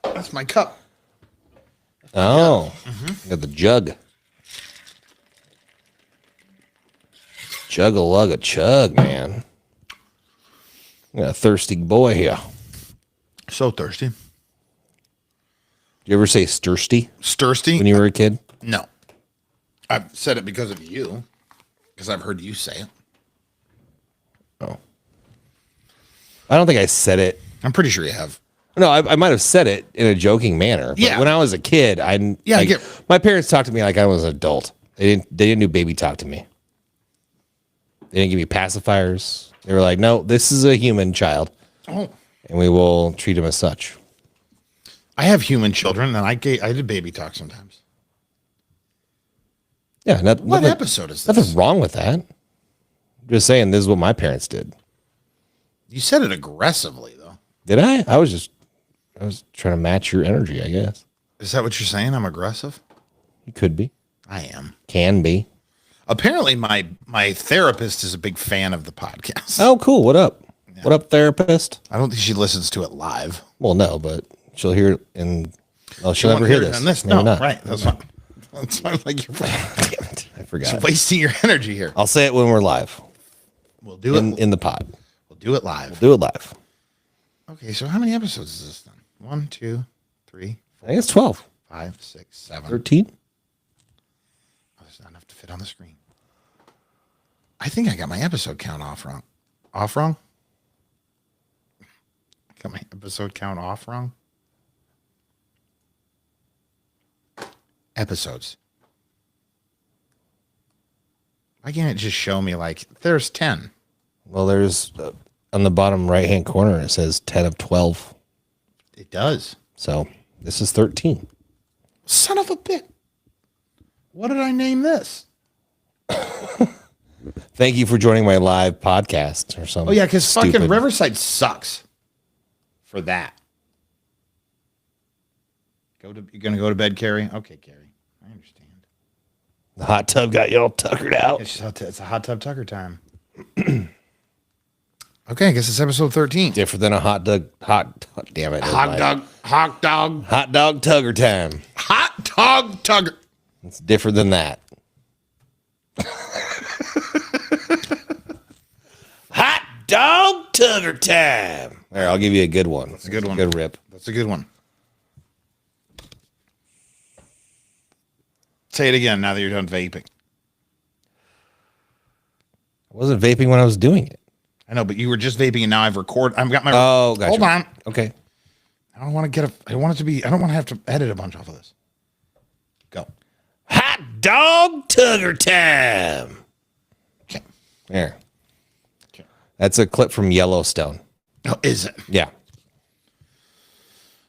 That's my cup. Oh, you got the jug. Jug-a-lug-a chug, man. You got a thirsty boy here. So thirsty. You ever say stirsty Stirsty? when you were a kid? No. I've said it because of you. Because I've heard you say it. Oh. I don't think I said it. I'm pretty sure you have. No, I might have said it in a joking manner. But Yeah. when I was a kid, my parents talked to me like I was an adult. They didn't do baby talk to me. They didn't give me pacifiers. They were like, no, this is a human child. Oh. And we will treat him as such. I have human children, and I did baby talk sometimes. Yeah. What episode is this? Nothing wrong with that. I'm just saying this is what my parents did. You said it aggressively, though. Did I? I was trying to match your energy, I guess. Is that what you're saying? I'm aggressive? You could be. I am. Can be. Apparently, my therapist is a big fan of the podcast. Oh, cool. What up? Yeah. What up, therapist? I don't think she listens to it live. Well, no, but she'll hear it and she'll never hear this. On this. Maybe No, not. right. That's not. That's not like you're Damn it. I forgot. just wasting your energy here. I'll say it when we're live. We'll do it in the pod. We'll do it live. Do it live. Okay, so how many episodes is this then? 1, 2, 3, I think it's 12. 5, 6, 7. 13. Oh, there's not enough to fit on the screen. I think I got my episode count off wrong. Off wrong? Got my episode count off wrong? Episodes. Why can't it just show me like there's 10? Well, there's on the bottom right-hand corner, it says 10 of 12. It does. So this is 13. Son of a bitch. What did I name this? Thank you for joining my live podcast or something. Oh, yeah, because fucking stupid. Riverside sucks for that. You're going to go to bed, Carrie? Okay, Carrie. I understand. The hot tub got you all tuckered out. It's a hot tub Tucker time. Okay, I guess it's episode 13. Different than a hot dog. Damn it. Hot dog Hot dog tugger time. Hot dog Tugger. It's different than that. Tugger time. All right, I'll give you a good one. That's a good one. Good rip. That's a good one. Say it again now that you're done vaping. I wasn't vaping when I was doing it. I know, but you were just vaping, and now I've recorded. I've got my. Oh, gotcha. Hold on. Okay. I don't want to get a. I want it to be. I don't want to have to edit a bunch off of this. Go. Hot dog Tugger time. Okay. There. Okay. That's a clip from Yellowstone. Oh, is it? Yeah.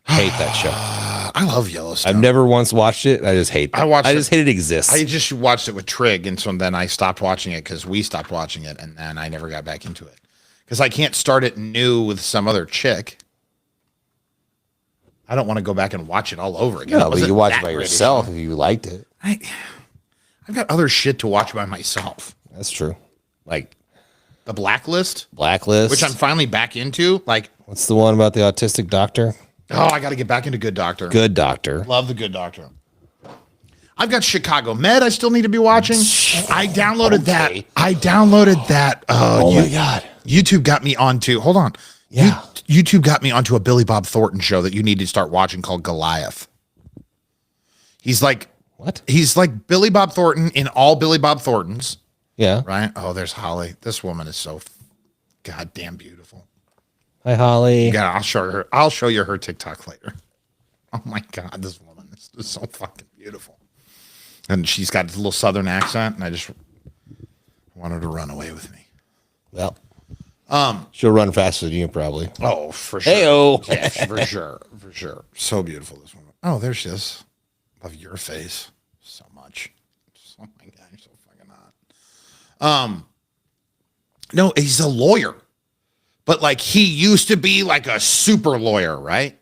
Hate that show. I love Yellowstone. I've never once watched it. I just hate. I just hate it exists. I just watched it with Trig, and so then I stopped watching it because we stopped watching it, and then I never got back into it because I can't start it new with some other chick. I don't want to go back and watch it all over again. No, but you can watch it by yourself if you liked it. I've got other shit to watch by myself. That's true. Like The Blacklist, Blacklist, which I'm finally back into. Like, what's the one about the autistic doctor? oh, I got to get back into Good Doctor. Good Doctor. Love the Good Doctor. I've got Chicago Med. I still need to be watching. I downloaded that. I downloaded that. Oh my God. YouTube got me onto. Hold on. Yeah. YouTube got me onto a Billy Bob Thornton show that you need to start watching called Goliath. He's like What? He's like Billy Bob Thornton in all Billy Bob Thorntons. Yeah. Right? Oh, there's Holly. This woman is so goddamn beautiful. Hi, Holly. Yeah, I'll show you her TikTok later. Oh my God, this woman is so fucking beautiful. And she's got this little Southern accent, and I just want her to run away with me. Well, she'll run faster than you probably. Oh, for sure. Heyo. Yeah, for sure. For sure. So beautiful, this woman. Oh, there she is. Love your face so much. Oh my God, you're so fucking hot. No, he's a lawyer. But like he used to be like a super lawyer, right?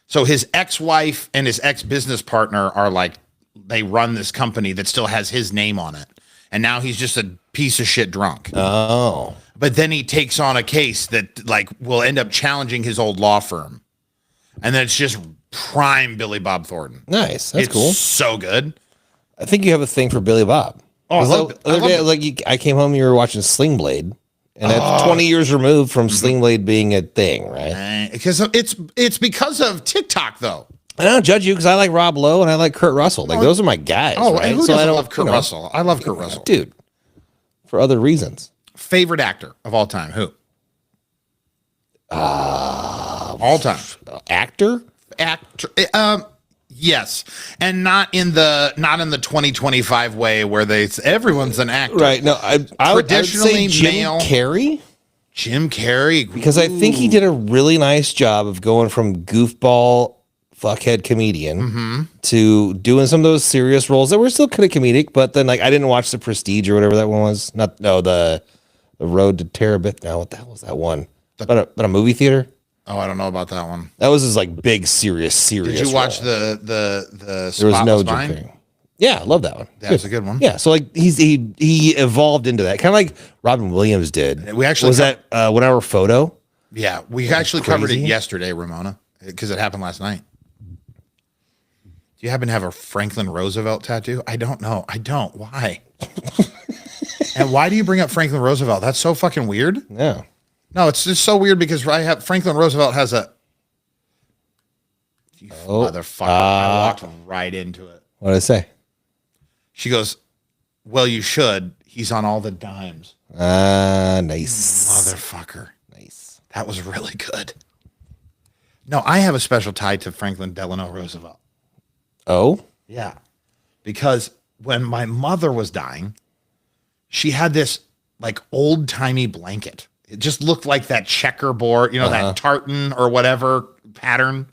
So his ex-wife and his ex-business partner are like, they run this company that still has his name on it. And now he's just a piece of shit drunk. Oh. But then he takes on a case that like will end up challenging his old law firm. And then it's just prime Billy Bob Thornton. Nice. That's It's cool. so good. I think you have a thing for Billy Bob. Oh, I 'Cause love the other day, it. like I came home, you were watching Sling Blade, and that's 20 years removed from Sling Blade being a thing, right? Because it's because of TikTok though. I don't judge you because I like Rob Lowe and I like Kurt Russell. Like those are my guys. Oh, right? who So I doesn't don't love Kurt Russell? I love Kurt Russell. dude. For other reasons. Favorite actor of all time? Who? All time. Actor? Actor. Yes, and not in the 2025 way where everyone's an actor. Right. No, I would say Traditionally Jim male. Carrey. Jim Carrey. Because I think he did a really nice job of going from goofball fuckhead comedian to doing some of those serious roles that were still kind of comedic, but then like I didn't watch The Prestige or whatever that one was. The Road to Terabith. Now what the hell was that one? About a movie theater? Oh, I don't know about that one. That was his like big serious. Did you watch role. the There was Spotless no Jim Mind? Carrey. Yeah, I love that one. That was a good one. Yeah, so like he evolved into that, kind of like Robin Williams did. We actually was that 1 Hour Photo. Yeah, we actually covered it crazy. yesterday, Ramona, because it happened last night. Do you happen to have a Franklin Roosevelt tattoo? I don't know. I don't. Why? And why do you bring up Franklin Roosevelt? That's so fucking weird. Yeah, No, it's just so weird because Franklin Roosevelt has a. You motherfucker! I walked right into it. what did I say? She goes, "Well, you should. He's on all the dimes." Nice, Motherfucker. nice. That was really good. No, I have a special tie to Franklin Delano Roosevelt. Oh, Yeah. Because when my mother was dying, she had this like old timey blanket. It just looked like that checkerboard, that tartan or whatever pattern.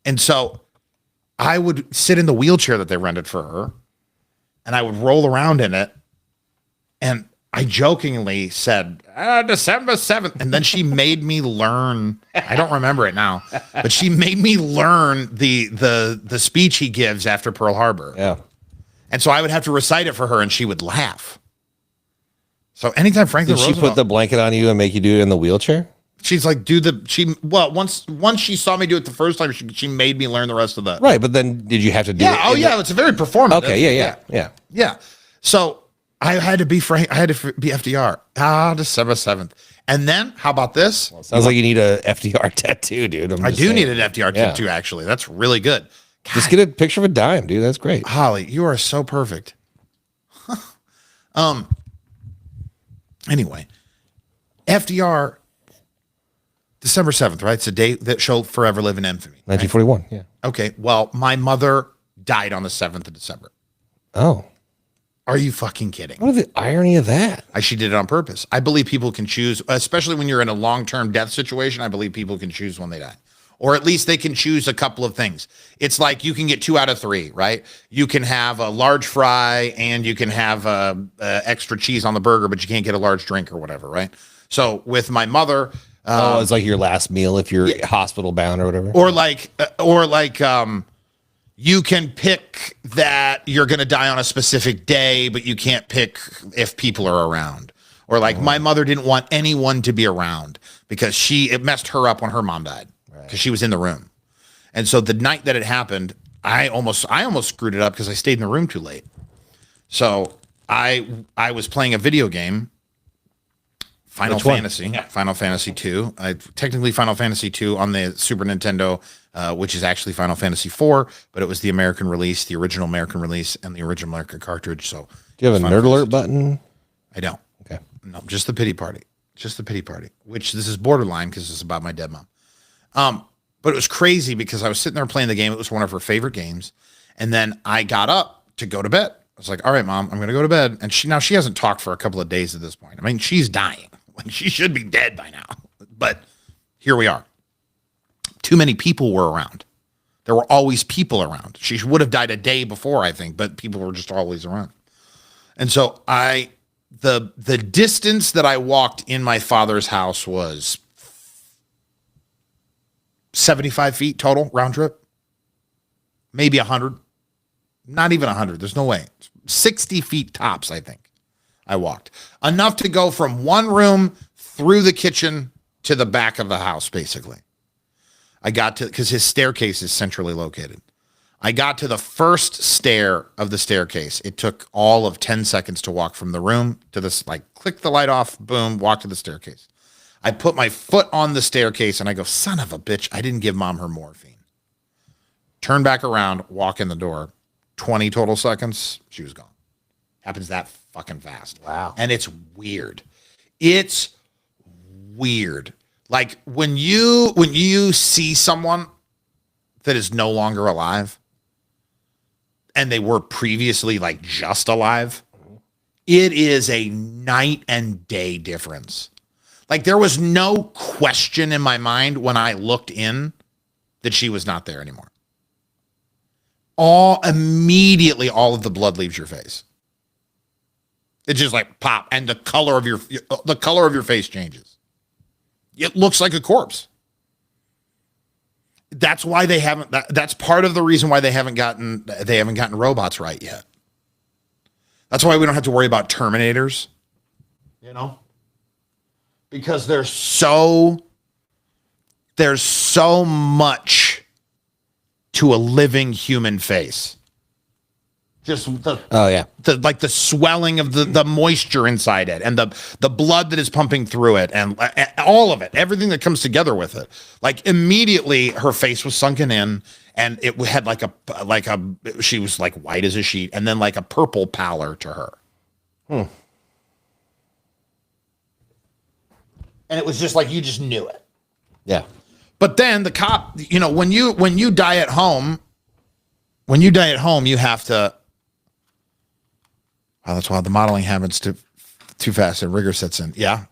And so I would sit in the wheelchair that they rented for her and I would roll around in it. And I jokingly said, December 7th. And then she made me learn. I don't remember it now, but she made me learn the speech he gives after Pearl Harbor. yeah. And so I would have to recite it for her and she would laugh. So anytime Franklin Did she Roosevelt, put the blanket on you and make you do it in the wheelchair? she's like, once she saw me do it the first time, she made me learn the rest of the. Right, but then did you have to do it? Yeah. Oh yeah. It's a very performative. Okay. Yeah. Yeah. So I had to be Frank. I had to be FDR. December 7th. And then, how about this? Sounds like you need a FDR tattoo, dude. I do need an FDR tattoo, actually. That's really good. Just get a picture of a dime, dude. That's great. Holly, you are so perfect. Anyway, FDR, December 7th, right? It's a date that shall forever live in infamy. Right? 1941. Yeah. Okay. Well, my mother died on the 7th of December. Oh. Are you fucking kidding? What is the irony of that? She did it on purpose. I believe people can choose, especially when you're in a long-term death situation. I believe people can choose when they die. Or at least they can choose a couple of things. It's like you can get 2 out of 3, right? You can have a large fry and you can have extra cheese on the burger, but you can't get a large drink or whatever, right? So with my mother, It's like your last meal if you're hospital bound or whatever. Or you can pick that you're going to die on a specific day, but you can't pick if people are around. Or like my mother didn't want anyone to be around because it messed her up when her mom died. Because she was in the room. And so the night that it happened, I almost screwed it up because I stayed in the room too late. So I was playing a video game, Final Fantasy 2. Technically Final Fantasy 2 on the Super Nintendo, which is actually Final Fantasy 4, but it was the American release, the original American release, and the original American cartridge. So do you have a nerd alert button? I don't. Okay. No, just the pity party. Just the pity party, which this is borderline because it's about my dead mom. But it was crazy because I was sitting there playing the game. It was one of her favorite games. And then I got up to go to bed. I was like, all right, Mom, I'm going to go to bed. And she hasn't talked for a couple of days at this point. I mean, she's dying. Like she should be dead by now, but here we are. Too many people were around. There were always people around. She would have died a day before, I think, but people were just always around. And so the distance that I walked in my father's house was 75 feet total round trip, maybe 100, not even 100. There's no way. 60 feet tops, I think I walked enough to go from one room through the kitchen to the back of the house. Basically I got to, cause his staircase is centrally located. I got to the first stair of the staircase. It took all of 10 seconds to walk from the room to this, like click the light off, boom, walk to the staircase. I put my foot on the staircase and I go, son of a bitch, I didn't give Mom her morphine. Turn back around, walk in the door. 20 total seconds, she was gone. Happens that fucking fast. Wow. And it's weird. It's weird. Like when you see someone that is no longer alive and they were previously like just alive, it is a night and day difference. Like there was no question in my mind when I looked in that she was not there anymore. Immediately all of the blood leaves your face. It's just like pop, and the color of your face changes. It looks like a corpse. That's why they haven't. That's part of the reason why they haven't gotten robots right yet. That's why we don't have to worry about Terminators. You know. Because there's so much to a living human face. Just the swelling of the moisture inside it and the blood that is pumping through it and all of it, everything that comes together with it. Like immediately her face was sunken in and it had she was like white as a sheet and then like a purple pallor to her. And it was just like, you just knew it. Yeah. But then the cop, when you die at home, you have to, that's why the modeling happens too fast and rigor sets in. Yeah.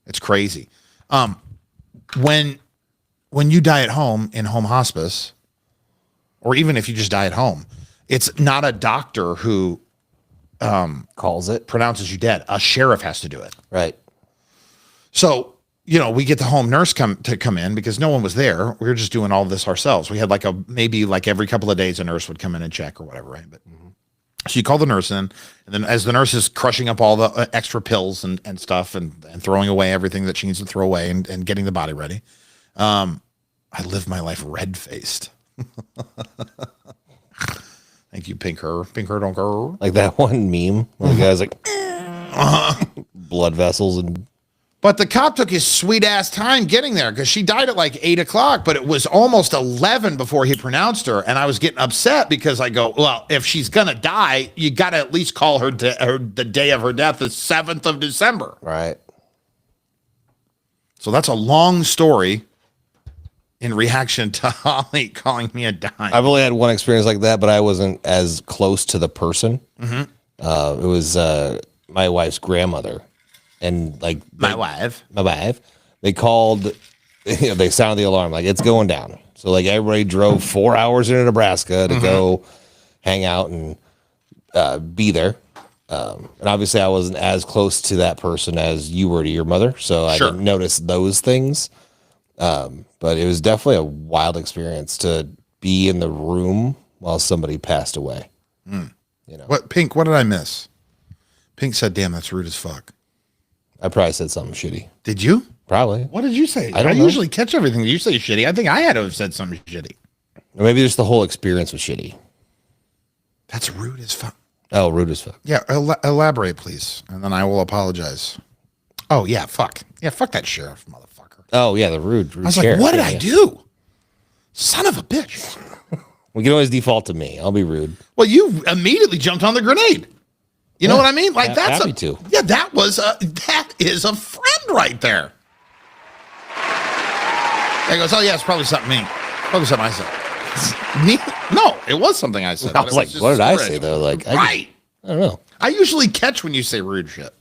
It's crazy. When you die at home in home hospice, or even if you just die at home, it's not a doctor who calls it, pronounces you dead. A sheriff has to do it. Right. So, we get the home nurse come in because no one was there. We were just doing all of this ourselves. We had maybe every couple of days a nurse would come in and check or whatever, right? But so you call the nurse in, and then as the nurse is crushing up all the extra pills and stuff and throwing away everything that she needs to throw away and getting the body ready, I live my life red-faced. Thank you, Pink Her. Pink Her don't go. Like that one meme where the guy's like blood vessels and But the cop took his sweet ass time getting there because she died at like 8 o'clock, but it was almost 11 before he pronounced her. And I was getting upset because I go, well, if she's going to die, you got to at least call her, the day of her death, the 7th of December. right. So that's a long story in reaction to Holly calling me a dime. I've only had one experience like that, but I wasn't as close to the person. It was my wife's grandmother, and like My wife. they called, they sounded the alarm like it's going down. So like everybody drove 4 hours into Nebraska to go hang out and be there. And obviously I wasn't as close to that person as you were to your mother, so I Sure. didn't notice those things. But it was definitely a wild experience to be in the room while somebody passed away. What, Pink, what did I miss? Pink said, damn, that's rude as fuck. I probably said something shitty. Did you? Probably. What did you say? I don't know. usually catch everything. You say shitty. I think I had to have said something shitty. Or maybe just the whole experience was shitty. That's rude as fuck. Oh, rude as fuck. Yeah, elaborate, please, and then I will apologize. Oh, yeah, fuck. Yeah, fuck that sheriff, motherfucker. Oh, yeah, the rude I was sheriff. like, what did Yeah, I yeah. do? Son of a bitch. We can always default to me. I'll be rude. Well, you immediately jumped on the grenade. You know Yeah, what I mean? Like, that's happy to. Yeah, that is a friend right there. He goes, oh, yeah, it's probably something me. Probably something I said. Me? No, it was something I said. I but was it like, just what did I storage. say, though? Like, Right. I don't know. I usually catch when you say rude shit.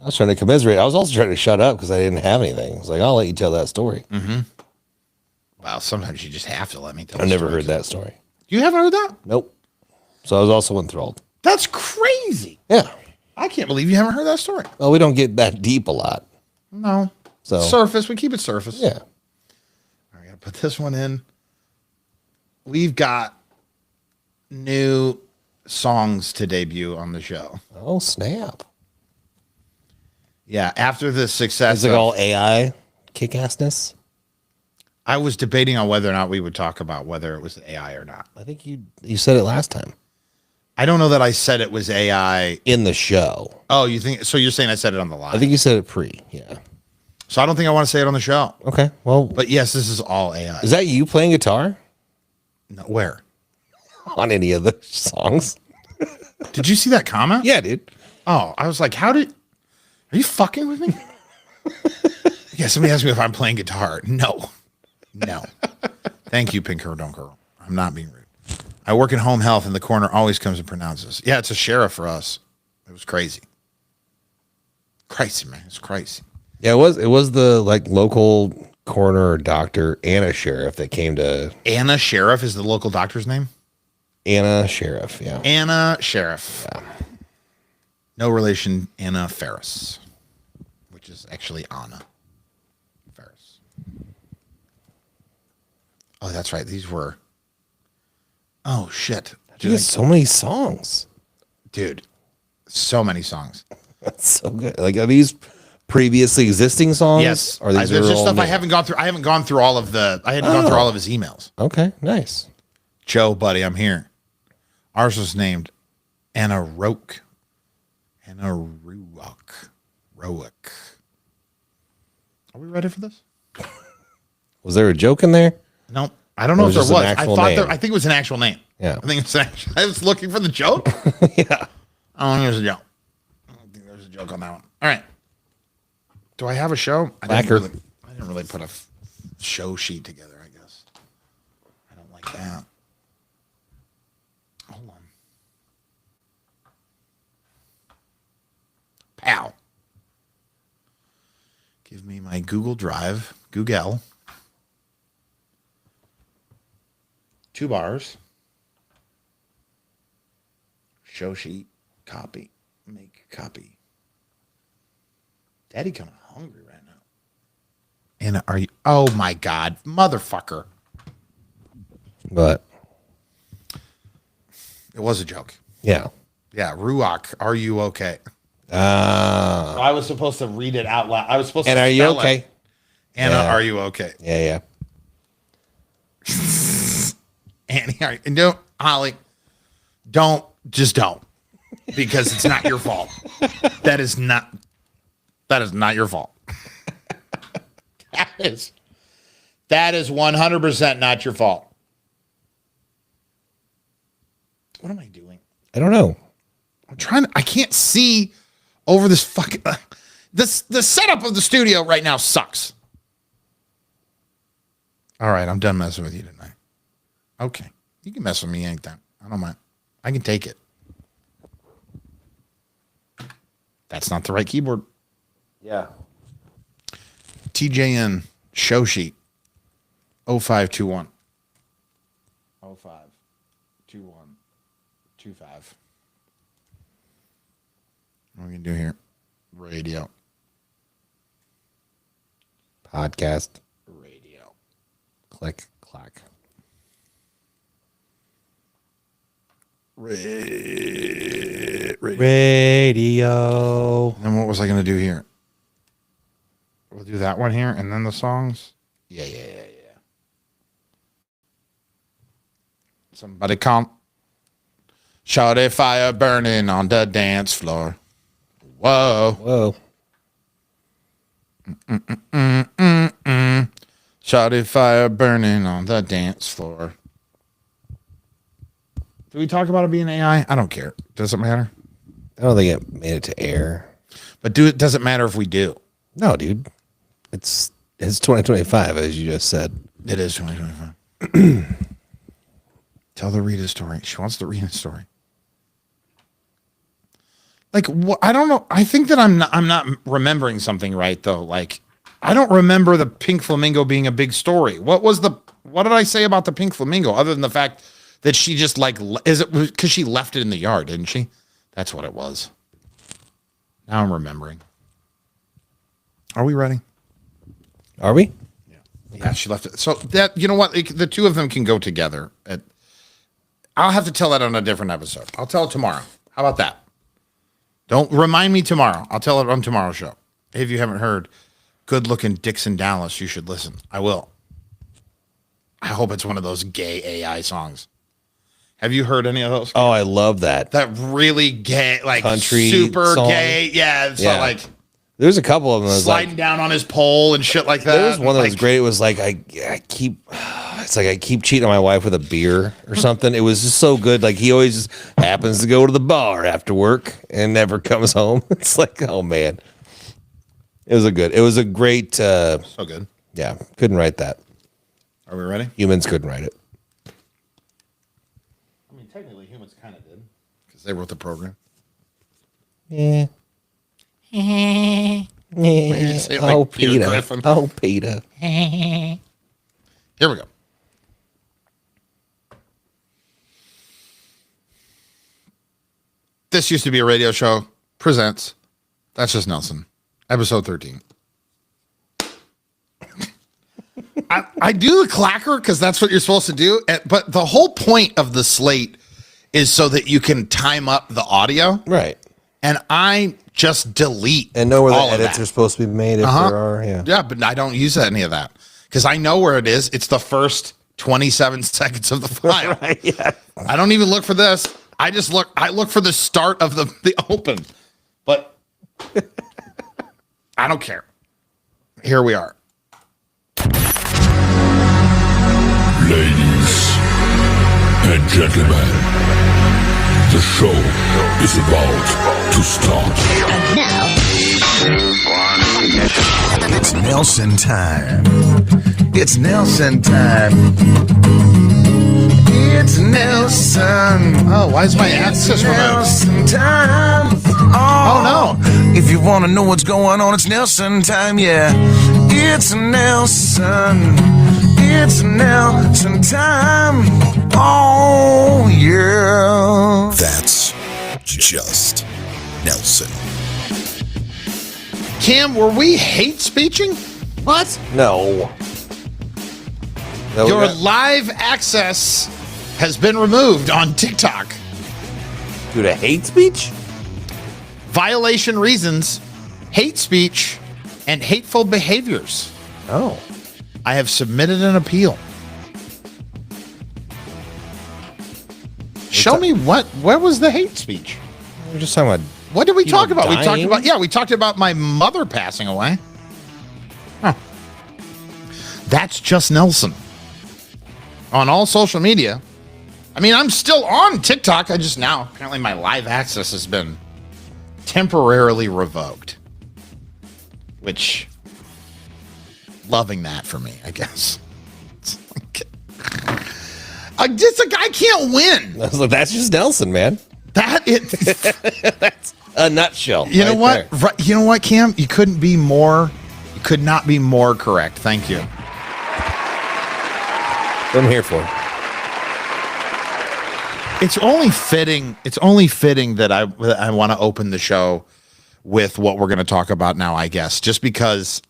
I was trying to commiserate. I was also trying to shut up because I didn't have anything. I was like, I'll let you tell that story. Well, sometimes you just have to let me tell I've never stories. heard that story. You haven't heard that? Nope. So I was also enthralled. That's crazy. Yeah. I can't believe you haven't heard that story. Well, we don't get that deep a lot. No. So Surface. We keep it surface. yeah. I gotta put this one in. We've got new songs to debut on the show. Oh, snap. Yeah, after the success Is it of- all AI kick-assness? I was debating on whether or not we would talk about whether it was AI or not. I think you said it last time. I don't know that I said it was AI. In the show. Oh, you think so? You're saying I said it on the live. I think you said it pre. Yeah. So I don't think I want to say it on the show. Okay. Well, But yes, this is all AI. is that you playing guitar No, where? on any of the songs? Did you see that comment? Yeah, dude. Oh, I was like, are you fucking with me? Yeah, somebody asked me if I'm playing guitar. No. Thank you, Pink Her Don't Girl. I'm not being rude. I work in home health and the coroner always comes and pronounces. Yeah, it's a sheriff for us. It was crazy. Crazy, man. It's crazy. Yeah, it was the like local coroner or doctor and a sheriff that came to Anna Sheriff is the local doctor's name? Anna Sheriff. Yeah. Anna Sheriff. No relation, Anna Ferris, which is actually Anna Ferris. Oh, that's right. These were. Oh, shit. You get so many songs. Dude, so many songs. That's so good. Like, are these previously existing songs? Yes. Or these There's are just all stuff I new? haven't gone through. I haven't gone through all of the. I hadn't gone through all of his emails. Okay, nice. Joe, buddy, I'm here. Ours was named Anna Roke. Anna Ruok. Rook. Are we ready for this? Was there a joke in there? No, I don't know Or if was there it just was. an I actual thought name? I think it was an actual name. Yeah. I think it's actually. I was looking for the joke. Yeah. Oh, here's a joke. I don't think there's a joke on that one. All right. Do I have a show? I Lacquer. didn't really put a show sheet together, I guess. I don't like that. Hold on. Pow. Give me my Google Drive. Google. 2 bars. Show sheet. Copy. Make copy. Daddy kind of hungry right now. And are you? Oh my God, motherfucker! But It was a joke. yeah. Yeah, Ruach, are you okay? Uh, I was supposed to read it out loud. I was supposed and to. are you spell okay? it. Anna, Yeah. are you okay? Yeah, yeah. Annie, are you? No, Holly. just don't, because it's not your fault. That is not your fault. That is 100% not your fault. What am I doing? I don't know. I can't see over this fucking. The setup of the studio right now sucks. All right, I'm done messing with you tonight. Okay, you can mess with me anytime. I don't mind. I can take it. That's not the right keyboard. Yeah. TJN show sheet 0521 052125. What are we gonna do here? Radio. Podcast. Radio. Click, clack. Radio. Then what was I gonna do here? We'll do that one here and then the songs. Yeah. Somebody come. Shout a fire burning on the dance floor. Whoa. Whoa. Shout a fire burning on the dance floor. Do we talk about it being AI? I don't care. Does it matter? I don't think it made it to air. But does it matter if we do? No, dude. It's 2025, as you just said. It is 2025. Tell the Rita story. She wants to read a story. Like, I don't know. I think that I'm not remembering something right though. Like, I don't remember the pink flamingo being a big story. What did I say about the pink flamingo other than the fact that she just is it because she left it in the yard, didn't she? That's what it was. Now I'm remembering. Are we ready? Are we? Yeah, she left it. So that, you know what? The two of them can go together. I'll have to tell that on a different episode. I'll tell it tomorrow. How about that? Don't remind me tomorrow. I'll tell it on tomorrow's show. If you haven't heard Good Looking Dixon Dallas, you should listen. I will. I hope it's one of those gay AI songs. Have you heard any of those? Oh, I love that. That really gay, like Country super song. gay. Yeah, it's not like there's a couple of them that was sliding down on his pole and shit like that. There was one that was great. It was like I keep cheating on my wife with a beer or something. It was just so good. Like he always just happens to go to the bar after work and never comes home. It's like, oh man. It was a great so good. Yeah, couldn't write that. Are we ready? Humans couldn't write it. I mean, technically humans kind of did because they wrote the program. Yeah. Say it like Oh, Peter Peter. Griffin. Oh, Peter. Here we go. This Used to Be a Radio Show presents That's Just Nelson, episode 13. I do the clacker because that's what you're supposed to do. But the whole point of the slate is so that you can time up the audio. Right. And I just delete And know where the all of edits that. are supposed to be made if there are. Yeah. Yeah, but I don't use any of that because I know where it is. It's the first 27 seconds of the file. Right, yeah. I don't even look for this. I look for the start of the open. But I don't care. Here we are. Ladies and gentlemen, the show is about to start. It's Nelson time. It's Nelson time. It's Nelson. Oh, why is my access removed? Nelson time. Oh, no. If you want to know what's going on, it's Nelson time, yeah. It's Nelson. It's Nelson time. Oh, yeah. That's just Nelson. Cam, were we hate speeching? What? No. No, Your live access has been removed on TikTok. due to hate speech? Violation reasons, hate speech, and hateful behaviors. Oh. I have submitted an appeal. Show me where was the hate speech? We're just talking about. What did we People talk about? dying? We talked about my mother passing away. Huh. That's just Nelson. On all social media. I mean, I'm still on TikTok. Apparently my live access has been temporarily revoked. Which, loving that for me, I guess. I can't win. I was like, that's just Nelson, man. That's a nutshell. You know right what? there. Right, you know what, Cam? You could not be more correct. Thank you. What I'm here for. It's only fitting that I want to open the show with what we're going to talk about now, I guess. Just because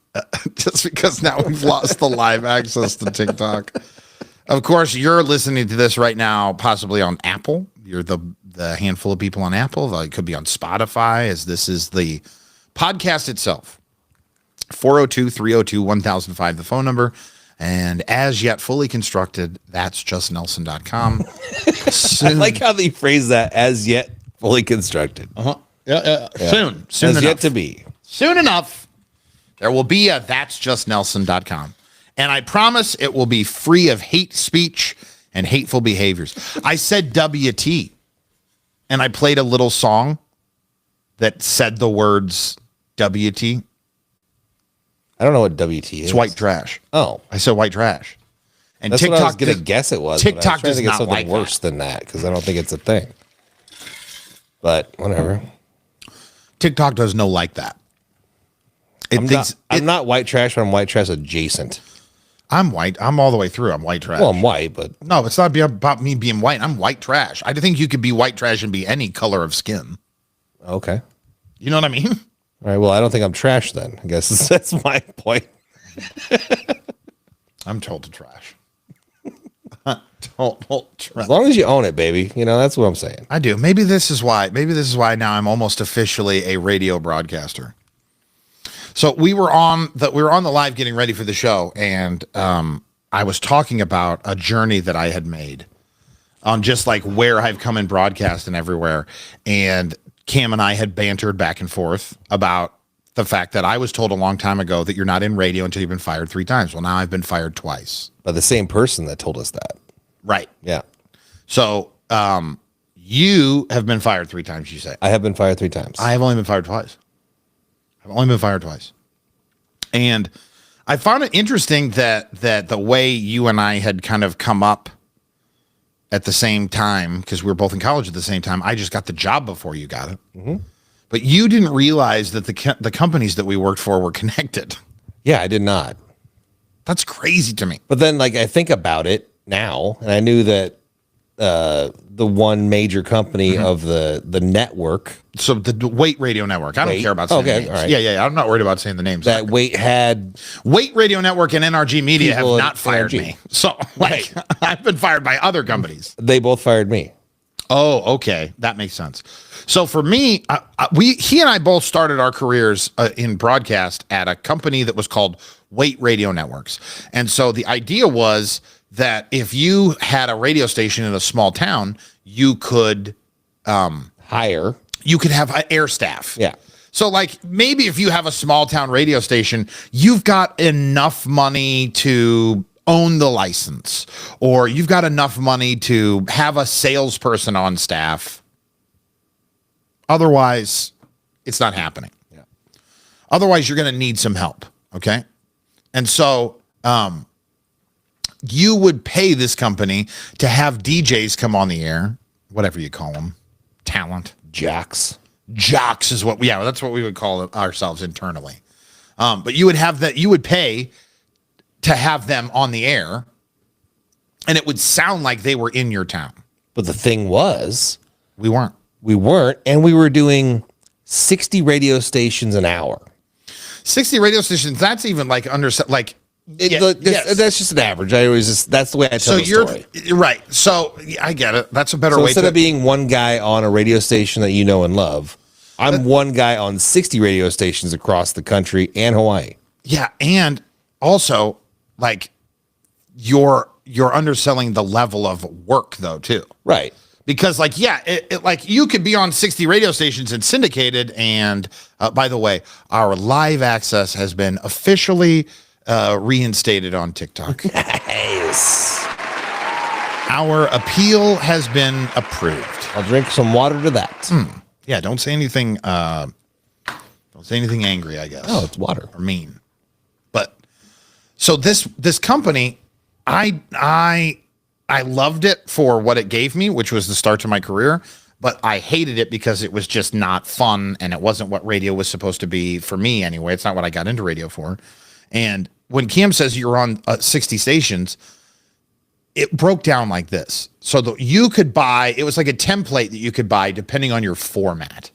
now we've lost the live access to TikTok. Of course, you're listening to this right now, possibly on Apple. You're the handful of people on Apple. It could be on Spotify, as this is the podcast itself. 402-302-1005, the phone number. And as yet fully constructed, that's justnelson.com. I like how they phrase that, as yet fully constructed. Uh-huh. Yeah. Soon As enough. yet to be. Soon enough, there will be a that'sjustnelson.com. And I promise it will be free of hate speech and hateful behaviors. I said WT, and I played a little song that said the words WT. I don't know what WT is. It's white trash. Oh. I said white trash. And That's TikTok, what I was going to guess it was. TikTok but I was trying does to get not something like worse than that because I don't think it's a thing. But whatever. TikTok does no like that. I'm not white trash, but I'm white trash adjacent. I'm white. I'm all the way through. I'm white trash. Well, I'm white, but no, it's not about me being white. I'm white trash. I think you could be white trash and be any color of skin. okay. You know what I mean? All right. Well, I don't think I'm trash then. I guess that's my point. I'm told to trash. Told trash. As long as you own it, baby. You know, that's what I'm saying. I do. Maybe this is why now I'm almost officially a radio broadcaster. So we were on the live getting ready for the show, and I was talking about a journey that I had made on just like where I've come in broadcast and everywhere. And Cam and I had bantered back and forth about the fact that I was told a long time ago that you're not in radio until you've been fired 3 times. Well, now I've been fired twice. By the same person that told us that. Right. Yeah. So you have been fired 3 times, you say. I have been fired 3 times. I have only been fired twice. And I found it interesting that the way you and I had kind of come up at the same time, because we were both in college at the same time. I just got the job before you got it. Mm-hmm. But you didn't realize that the companies that we worked for were connected. Yeah, I did not. That's crazy to me. But then, like, I think about it now, and I knew that the one major company of the network. So the Wait Radio Network. I don't care about saying the names. All right. Yeah. I'm not worried about saying the names. That Wait had. Wait Radio Network and NRG Media have People not at fired NRG. me. So, like, I've been fired by other companies. They both fired me. Oh, okay. That makes sense. So for me, he and I both started our careers in broadcast at a company that was called Wait Radio Networks. And so the idea was that if you had a radio station in a small town, you could Hire. you could have air staff. Yeah. So like maybe if you have a small town radio station, you've got enough money to own the license, or you've got enough money to have a salesperson on staff. Otherwise, it's not happening. Yeah. Otherwise, you're going to need some help. Okay. And so, you would pay this company to have DJs come on the air, whatever you call them, talent. Jocks. Jocks is what, that's what we would call ourselves internally. But you would have that, you would pay to have them on the air, and it would sound like they were in your town. But the thing was, We weren't. and we were doing 60 radio stations an hour. 60 radio stations, that's even like That's just an average. That's the way I tell the story. Right. So I get it. That's a better So way instead of being one guy on a radio station that you know and love, I'm one guy on 60 radio stations across the country and Hawaii. Yeah, and also like you're underselling the level of work though too. Right. Because like, yeah, like you could be on 60 radio stations and syndicated. And by the way, our live access has been officially reinstated on TikTok. Nice. Our appeal has been approved. I'll drink some water to that. Yeah, don't say anything. Don't say anything angry, I guess. Oh, it's water. Or mean. But so this company, I loved it for what it gave me, which was the start to my career. But I hated it because it was just not fun, and it wasn't what radio was supposed to be for me anyway. It's not what I got into radio for. And when Cam says you're on 60 stations, it broke down like this. So you could buy, it was like a template that you could buy depending on your format.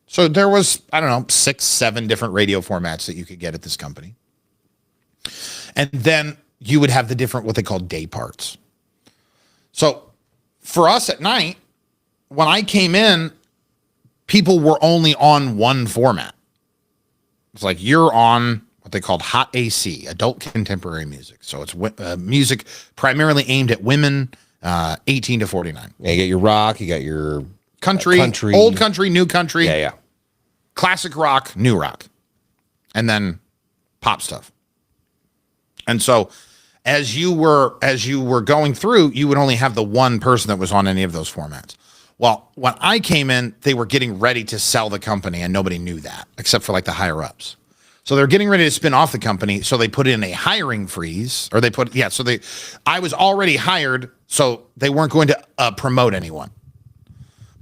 So there was, I don't know, 6, 7 different radio formats that you could get at this company. And then you would have the different, what they call day parts. So for us at night, when I came in, people were only on one format. It's like you're on what they called hot AC, adult contemporary music. So it's music primarily aimed at women 18 to 49. Yeah, you got your rock, you got your country, old country, new country. Yeah. Classic rock, new rock. And then pop stuff. And so as you were going through, you would only have the one person that was on any of those formats. Well, when I came in, they were getting ready to sell the company, and nobody knew that except for like the higher ups. So they're getting ready to spin off the company. So they put in a hiring freeze, or I was already hired, so they weren't going to promote anyone.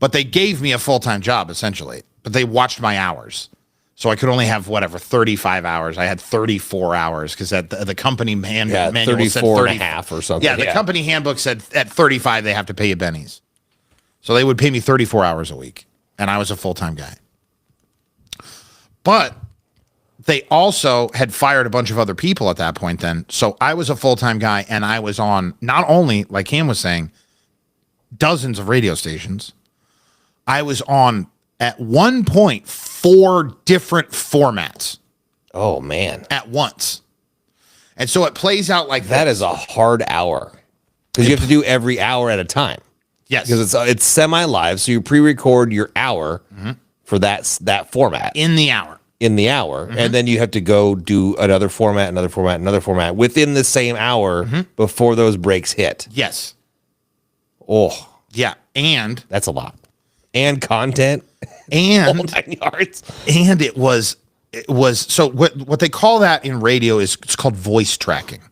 But they gave me a full-time job essentially, but they watched my hours. So I could only have 35 hours. I had 34 hours because the company manual 34 said 30 and a half or something. Yeah, the company handbook said at 35 they have to pay you bennies. So they would pay me 34 hours a week, and I was a full-time guy. But they also had fired a bunch of other people at that point then. So I was a full-time guy, and I was on not only, like Cam was saying, dozens of radio stations. I was on, at one point, 4 different formats. Oh, man. At once. And so it plays out like that is a hard hour. Because you have to do every hour at a time. Yes. Because it's semi-live, so you pre-record your hour for that format. In the hour. And then you have to go do another format within the same hour before those breaks hit. Yes. Oh. Yeah. And that's a lot. And content. And all 9 yards. And it was so what they call that in radio is it's called voice tracking.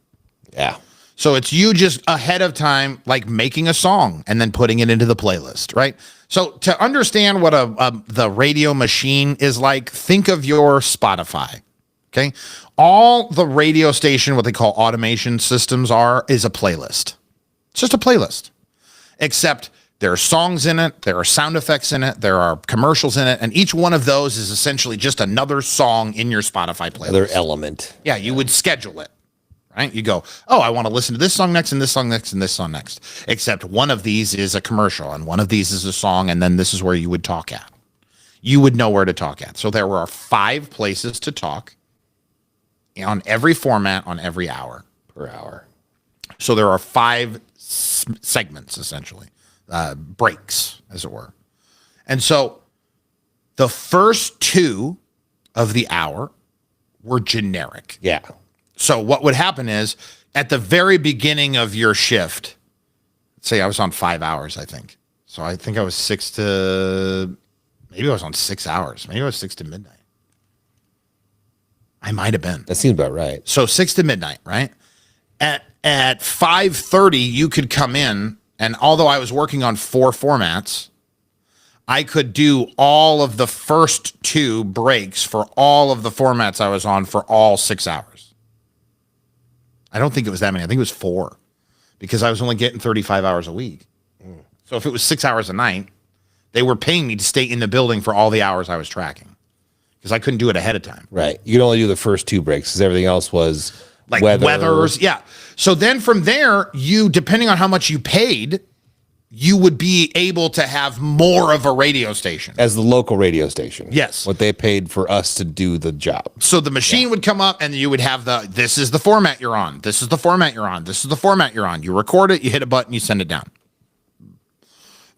Yeah. So it's you just ahead of time, like making a song and then putting it into the playlist, right? So to understand what the radio machine is like, think of your Spotify, okay? All the radio station, what they call automation systems is a playlist. It's just a playlist, except there are songs in it, there are sound effects in it, there are commercials in it, and each one of those is essentially just another song in your Spotify playlist. Another element. Yeah, you would schedule it. Right? You go, oh, I want to listen to this song next and this song next and this song next. Except one of these is a commercial and one of these is a song, and then this is where you would talk at. You would know where to talk at. So there were 5 places to talk on every format on every hour. Per hour. So there are 5 segments, essentially. Breaks, as it were. And so the first 2 of the hour were generic. Yeah. So what would happen is at the very beginning of your shift, say I was on 5 hours, I think. So I think I was 6 to, maybe I was on 6 hours. Maybe I was 6 to midnight. I might have been. That seems about right. So 6 to midnight, right? At 5:30, you could come in, and although I was working on 4 formats, I could do all of the first 2 breaks for all of the formats I was on for all 6 hours. I don't think it was that many. I think it was 4 because I was only getting 35 hours a week. So if it was 6 hours a night, they were paying me to stay in the building for all the hours I was tracking because I couldn't do it ahead of time. Right. You could only do the first 2 breaks because everything else was like weathers. Yeah. So then from there, depending on how much you paid, you would be able to have more of a radio station. As the local radio station. Yes. What they paid for us to do the job. So the machine would come up and you would have this is the format you're on. This is the format you're on. This is the format you're on. You record it, you hit a button, you send it down.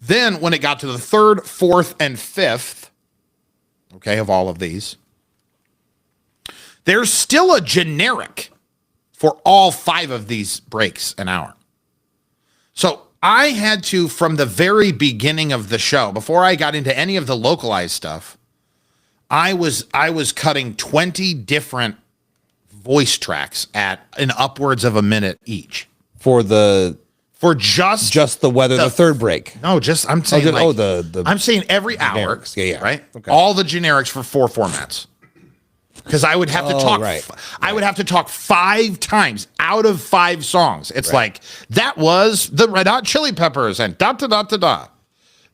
Then when it got to the third, fourth, and fifth, okay, of all of these, there's still a generic for all 5 of these breaks an hour. So I had to, from the very beginning of the show, before I got into any of the localized stuff, I was cutting 20 different voice tracks at an upwards of a minute each. For just the weather, the third break. No, I'm saying I'm saying every hour. Generics. Yeah. Right? Okay. All the generics for 4 formats. Because I would have to talk. Right. I would have to talk 5 times out of 5 songs. It's like that was the Red Hot Chili Peppers and da da da da da.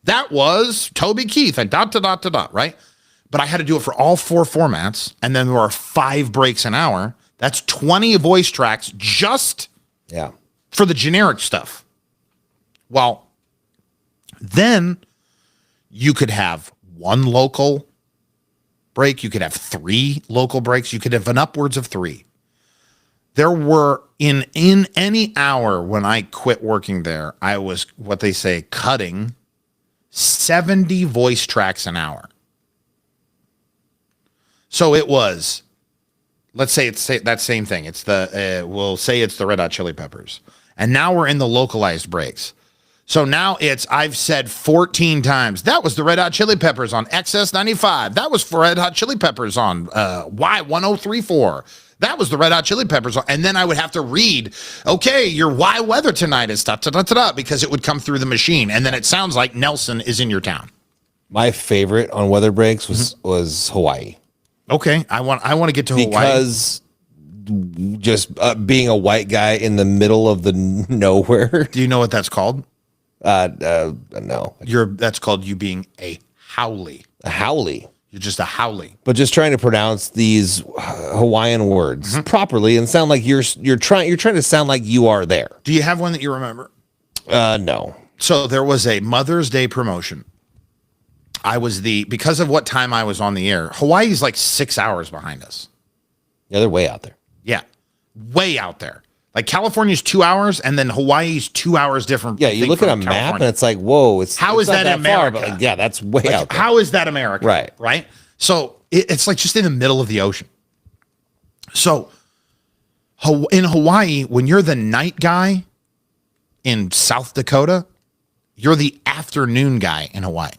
That was Toby Keith and da da da da da. Right, but I had to do it for all 4 formats, and then there are 5 breaks an hour. That's 20 voice tracks just for the generic stuff. Well, then you could have 1 local break, you could have 3 local breaks, you could have an upwards of 3. There were in any hour when I quit working there, I was what they say cutting 70 voice tracks an hour. So it was, let's say it's that same thing. It's we'll say it's the Red Hot Chili Peppers, and now we're in the localized breaks. So now I've said 14 times, that was the Red Hot Chili Peppers on XS95. That was for Red Hot Chili Peppers on Y1034. That was the Red Hot Chili Peppers. And then I would have to read, okay, your Y weather tonight is da-da-da-da-da, because it would come through the machine. And then it sounds like Nelson is in your town. My favorite on weather breaks was Hawaii. Okay, I want to get to Hawaii. Because just being a white guy in the middle of the nowhere. Do you know what that's called? No. That's called you being a howley. A howley. You're just a howley. But just trying to pronounce these Hawaiian words properly and sound like you're trying to sound like you are there. Do you have one that you remember? No. So there was a Mother's Day promotion. Because of what time I was on the air, Hawaii's like 6 hours behind us. Yeah, they're way out there. Yeah. Way out there. Like California's 2 hours, and then Hawaii's 2 hours different. Yeah, you look at a map and it's like, whoa, how is that America? Far, but yeah, that's way out there. How is that America? Right. Right. So it's like just in the middle of the ocean. So in Hawaii, when you're the night guy in South Dakota, you're the afternoon guy in Hawaii.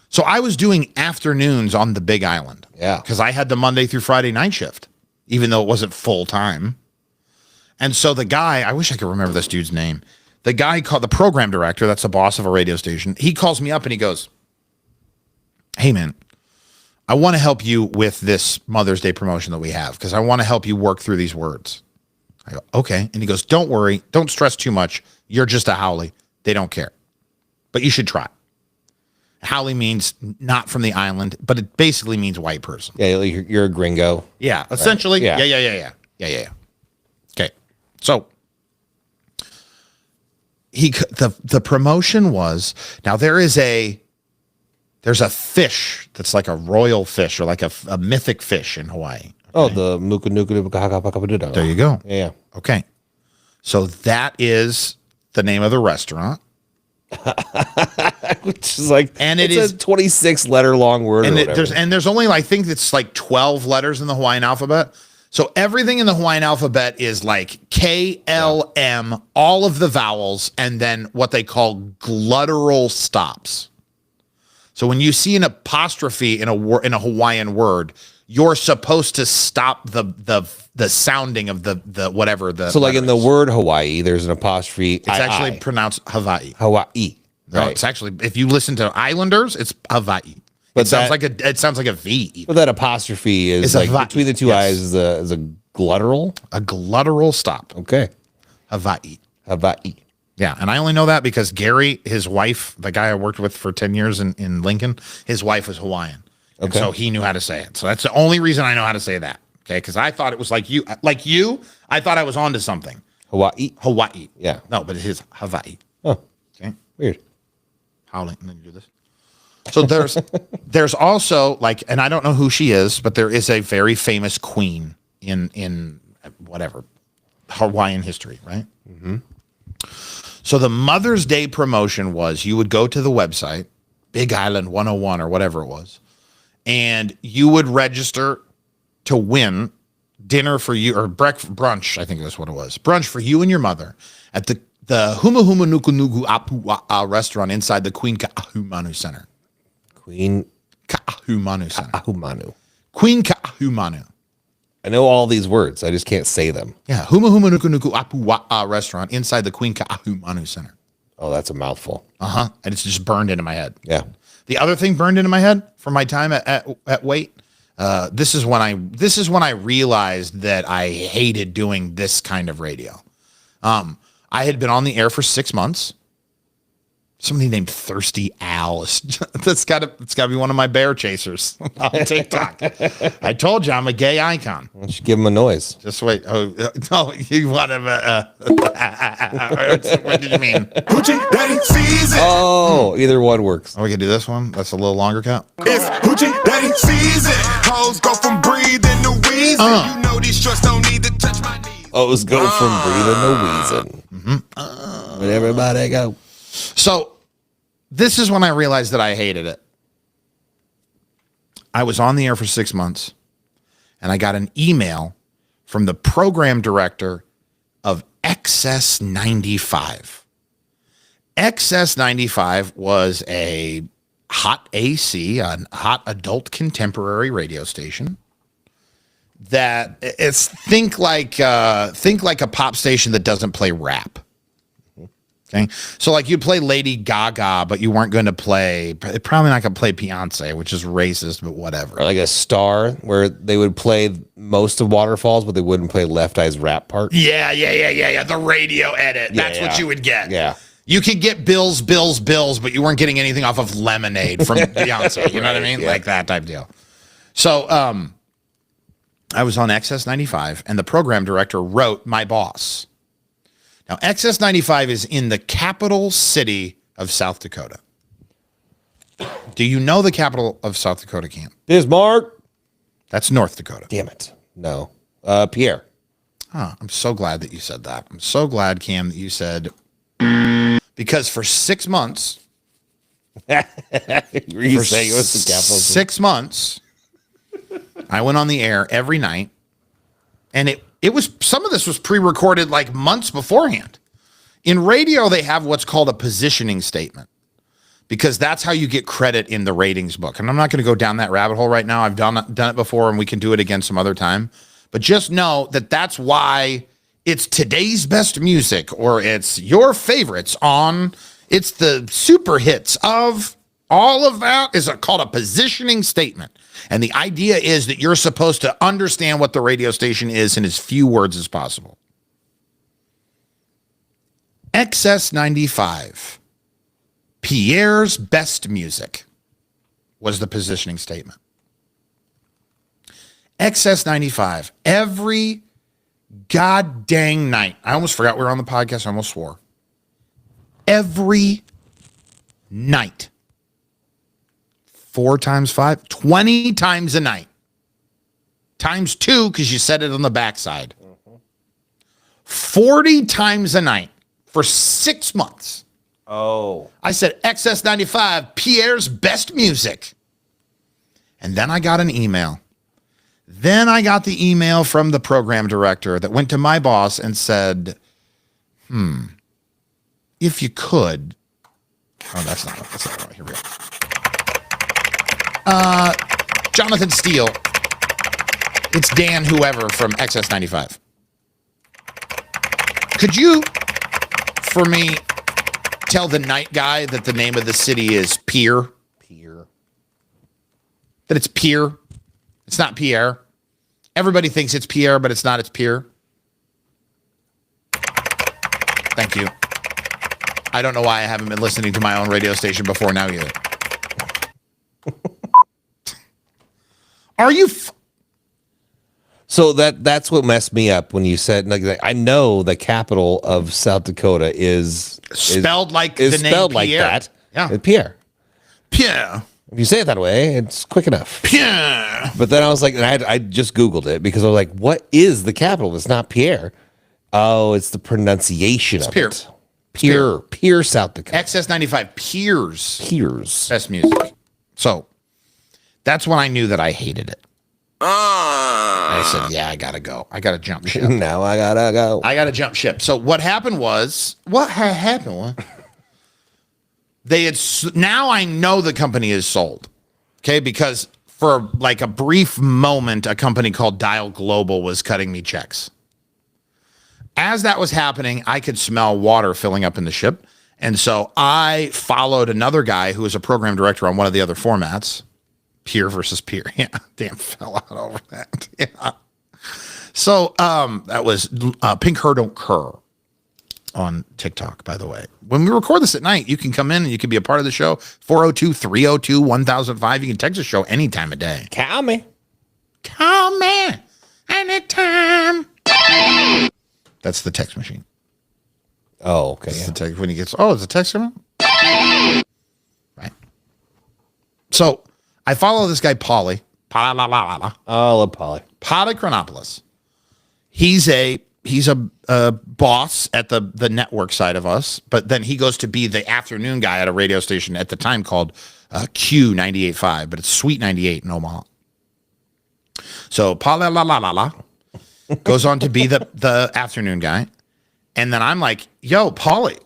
So I was doing afternoons on the Big Island. Yeah. Because I had the Monday through Friday night shift, even though it wasn't full time. And so the guy, I wish I could remember this dude's name. The guy called the program director, that's the boss of a radio station. He calls me up and he goes, hey man, I want to help you with this Mother's Day promotion that we have because I want to help you work through these words. I go, okay. And he goes, don't worry. Don't stress too much. You're just a howley. They don't care. But you should try. Howley means not from the island, but it basically means white person. Yeah, you're a gringo. Yeah, essentially. Right. Yeah. Okay. So the promotion was, now there's a fish that's like a royal fish or like a mythic fish in Hawaii. Okay? Oh, the mukunuku. There you go. Yeah. Okay. So that is the name of the restaurant. Which is like, and it's a 26 letter long word. And or whatever. there's only, I think it's like 12 letters in the Hawaiian alphabet. So everything in the Hawaiian alphabet is like KLM, all of the vowels, and then what they call glottal stops. So when you see an apostrophe in a Hawaiian word, you're supposed to stop the sounding of the whatever the. So like in the word Hawaii, there's an apostrophe. It's actually pronounced Hawaii. Hawaii. No, it's actually, if you listen to Islanders, it's Hawaii. But it sounds like a V. Even. But that apostrophe is like between the two eyes is a glottal. A glottal stop. Okay. Hawaii. Yeah, and I only know that because Gary, his wife, the guy I worked with for 10 years in Lincoln, his wife was Hawaiian. And so he knew how to say it. So that's the only reason I know how to say that. Okay, because I thought it was like you, I thought I was onto something. Hawaii. Yeah. No, but it is Hawaii. Oh. Okay. Weird. Howling, and then you do this. So there's also like, and I don't know who she is, but there is a very famous queen in whatever Hawaiian history, right? Mm-hmm. So the Mother's Day promotion was you would go to the website, Big Island 101 or whatever it was, and you would register to win dinner for you, or brunch, I think that's what it was. Brunch for you and your mother at the Huma Huma Nuku Nuku Apu restaurant inside the Queen Ka'ahumanu Center. Queen Ka'ahumanu Center. Ahumanu. Queen Ka'ahumanu. I know all these words. I just can't say them. Yeah, Huma Huma Nuku Nuku Apu restaurant inside the Queen Ka'ahumanu Center. Oh, that's a mouthful. Uh-huh. And it's just burned into my head. Yeah. The other thing burned into my head from my time at Wait, this is when I realized that I hated doing this kind of radio. I had been on the air for 6 months. Somebody named Thirsty Al. It's got to be one of my bear chasers on TikTok. I told you I'm a gay icon. Why don't you give him a noise? Just wait. Oh, no, you want to? What did you mean? Hoochie Daddy season. Oh, either one works. Oh, we can do this one. That's a little longer cut. It's Hoochie Daddy season. Hoes go from breathing to wheezing. You know these shorts don't need to touch my knees. O's go from breathing to wheezing. But everybody go. So this is when I realized that I hated it. I was on the air for 6 months, and I got an email from the program director of XS95. XS95 was a hot AC, a hot adult contemporary radio station. That it's think like a pop station that doesn't play rap. Okay, so like you'd play Lady Gaga, but you weren't going to play, probably not going to play Beyonce, which is racist, but whatever. Or like a Star, where they would play most of Waterfalls, but they wouldn't play Left Eye's rap part. Yeah. The radio edit. That's what you would get. Yeah. You could get Bills, but you weren't getting anything off of Lemonade from Beyonce. You know what I mean? Yeah. Like that type deal. So I was on XS95, and the program director wrote my boss. Now, XS95 is in the capital city of South Dakota. Do you know the capital of South Dakota, Cam? Bismarck. That's North Dakota. Damn it. No. Pierre. Oh, I'm so glad that you said that. I'm so glad, Cam, that you said, because for 6 months, Were you saying it was the capital? 6 months, I went on the air every night, and it was, some of this was pre-recorded like months beforehand. In radio, they have what's called a positioning statement, because that's how you get credit in the ratings book. And I'm not going to go down that rabbit hole right now. I've done it before, and we can do it again some other time. But just know that that's why it's today's best music, or it's your favorites on, it's the super hits of all of that is called a positioning statement. And the idea is that you're supposed to understand what the radio station is in as few words as possible. XS95, Pierre's best music, was the positioning statement. XS95, every god dang night. I almost forgot we were on the podcast. I almost swore. Every night. 4 times 5, 20 times a night. Times 2, because you said it on the backside. 40 times a night for 6 months. Oh. I said XS95, Pierre's best music. And then I got an email. Then I got the email from the program director that went to my boss and said, if you could. Oh, that's not right. Here we go. Jonathan Steele. It's Dan whoever from XS95. Could you, for me, tell the night guy that the name of the city is Pierre? Pierre. That it's Pierre. It's not Pierre. Everybody thinks it's Pierre, but it's not. It's Pierre. Thank you. I don't know why I haven't been listening to my own radio station before now either. Are you... So that's what messed me up when you said, like I know the capital of South Dakota is spelled like the name spelled like Pierre. that. Yeah. Pierre. Pierre. If you say it that way, it's quick enough. Pierre. But then I was like, and I just Googled it because I was like, what is the capital? It's not Pierre. Oh, it's the pronunciation of Pierre. it. Pierre, South Dakota. XS95 Piers. Piers. Best music. So that's when I knew that I hated it. I said, yeah, I got to go. I got to jump ship. Now I gotta go. I got to jump ship. So what happened was, now I know the company is sold. Okay. Because for like a brief moment, a company called Dial Global was cutting me checks. As that was happening, I could smell water filling up in the ship. And so I followed another guy who was a program director on one of the other formats. Peer versus peer. Yeah, damn, fell out over that. Yeah. So that was Pink Her Don't Cur on TikTok, by the way. When we record this at night, you can come in and you can be a part of the show. 402-302-1005. You can text the show any time of day. Call me. Call me anytime. That's the text machine. Oh, okay. That's the text when he gets, it's a text coming? Right. So I follow this guy, Pauly. Oh, I love Polly. Pauly Chronopoulos. He's a boss at the network side of us, but then he goes to be the afternoon guy at a radio station at the time called Q 98.5, but it's Sweet 98 in Omaha. So Pauly goes on to be the afternoon guy. And then I'm like, yo, Pauly,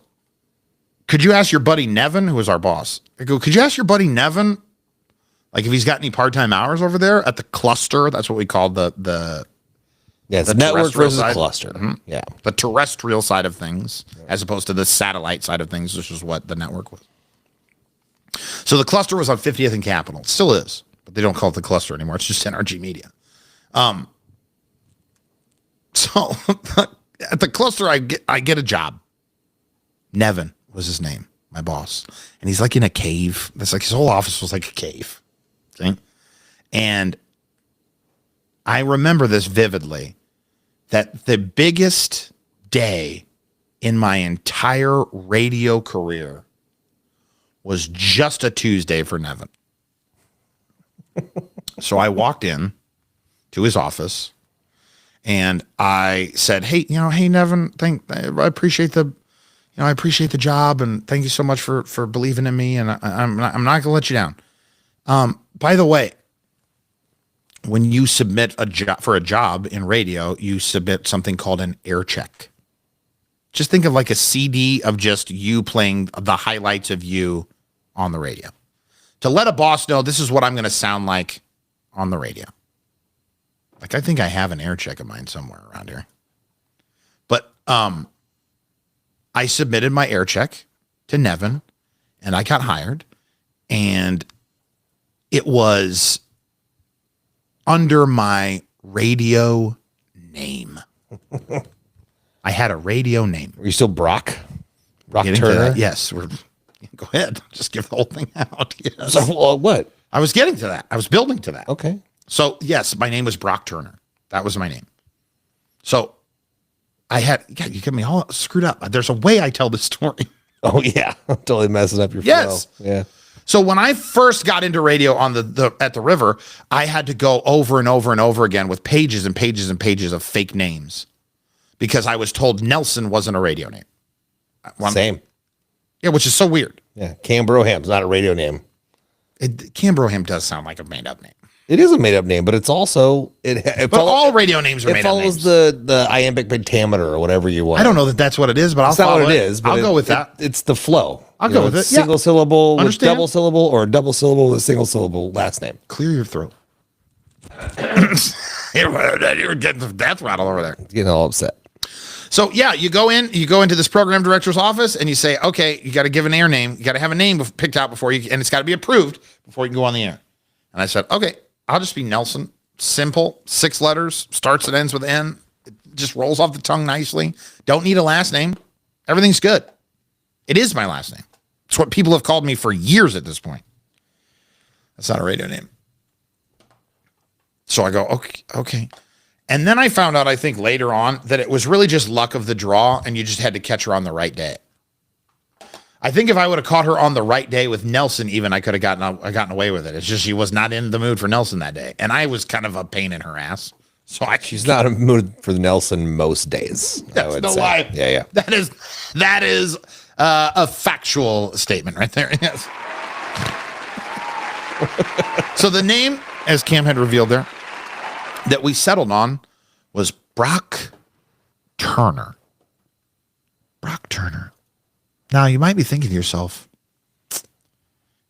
could you ask your buddy Nevin, who was our boss? I go, could you ask your buddy Nevin, like if he's got any part-time hours over there at the cluster? That's what we call the it's the network versus side. cluster. Mm-hmm. Yeah. The terrestrial side of things, as opposed to the satellite side of things, which is what the network was. So the cluster was on 50th and Capitol. It still is, but they don't call it the cluster anymore. It's just NRG Media. So at the cluster, I get a job. Nevin was his name, my boss. And he's like in a cave. That's like his whole office was like a cave. See? And I remember this vividly, that the biggest day in my entire radio career was just a Tuesday for Nevin. So I walked in to his office and I said, hey Nevin, I appreciate the job and thank you so much for believing in me, and I'm not going to let you down. By the way, when you submit for a job in radio, you submit something called an air check. Just think of like a CD of just you playing the highlights of you on the radio to let a boss know this is what I'm going to sound like on the radio. Like, I think I have an air check of mine somewhere around here. But I submitted my air check to Nevin and I got hired, and it was under my radio name. I had a radio name. Were you still Brock? Brock Getting Turner? Yes. Go ahead. Just give the whole thing out. Yes. So, what? I was getting to that. I was building to that. Okay. So, yes, my name was Brock Turner. That was my name. So you get me all screwed up. There's a way I tell this story. Oh, yeah. I'm totally messing up your Yes. flow. Yeah. So when I first got into radio on at the river, I had to go over and over and over again with pages and pages and pages of fake names because I was told Nelson wasn't a radio name. Same. Yeah, which is so weird. Yeah. Cam Broham's not a radio name. Cam Broham does sound like a made-up name. It is a made-up name, but it's also all radio names are made-up names. It follows the iambic pentameter or whatever you want. I don't know that that's what it is, but It's not what it is. But I'll go with that. It's the flow. I'll go with it. Yeah. Single syllable with Understand. double syllable, or a double syllable with a single syllable last name. Clear your throat. You're getting the death rattle over there. Getting all upset. So yeah, you go into this program director's office and you say, okay, you got to give an air name. You got to have a name picked out before and it's got to be approved before you can go on the air. And I said, okay, I'll just be Nelson. Simple, 6 letters, starts and ends with N. It just rolls off the tongue nicely. Don't need a last name. Everything's good. It is my last name. It's what people have called me for years at this point. That's not a radio name. So I go, okay. And then I found out, I think later on, that it was really just luck of the draw and you just had to catch her on the right day. I think if I would have caught her on the right day with Nelson, even I could have gotten away with it. It's just she was not in the mood for Nelson that day. And I was kind of a pain in her ass So She's not in the mood for Nelson most days. That's no lie. Yeah. That is a factual statement right there. Yes. So the name, as Cam had revealed there, that we settled on was Brock Turner. Brock Turner. Now you might be thinking to yourself,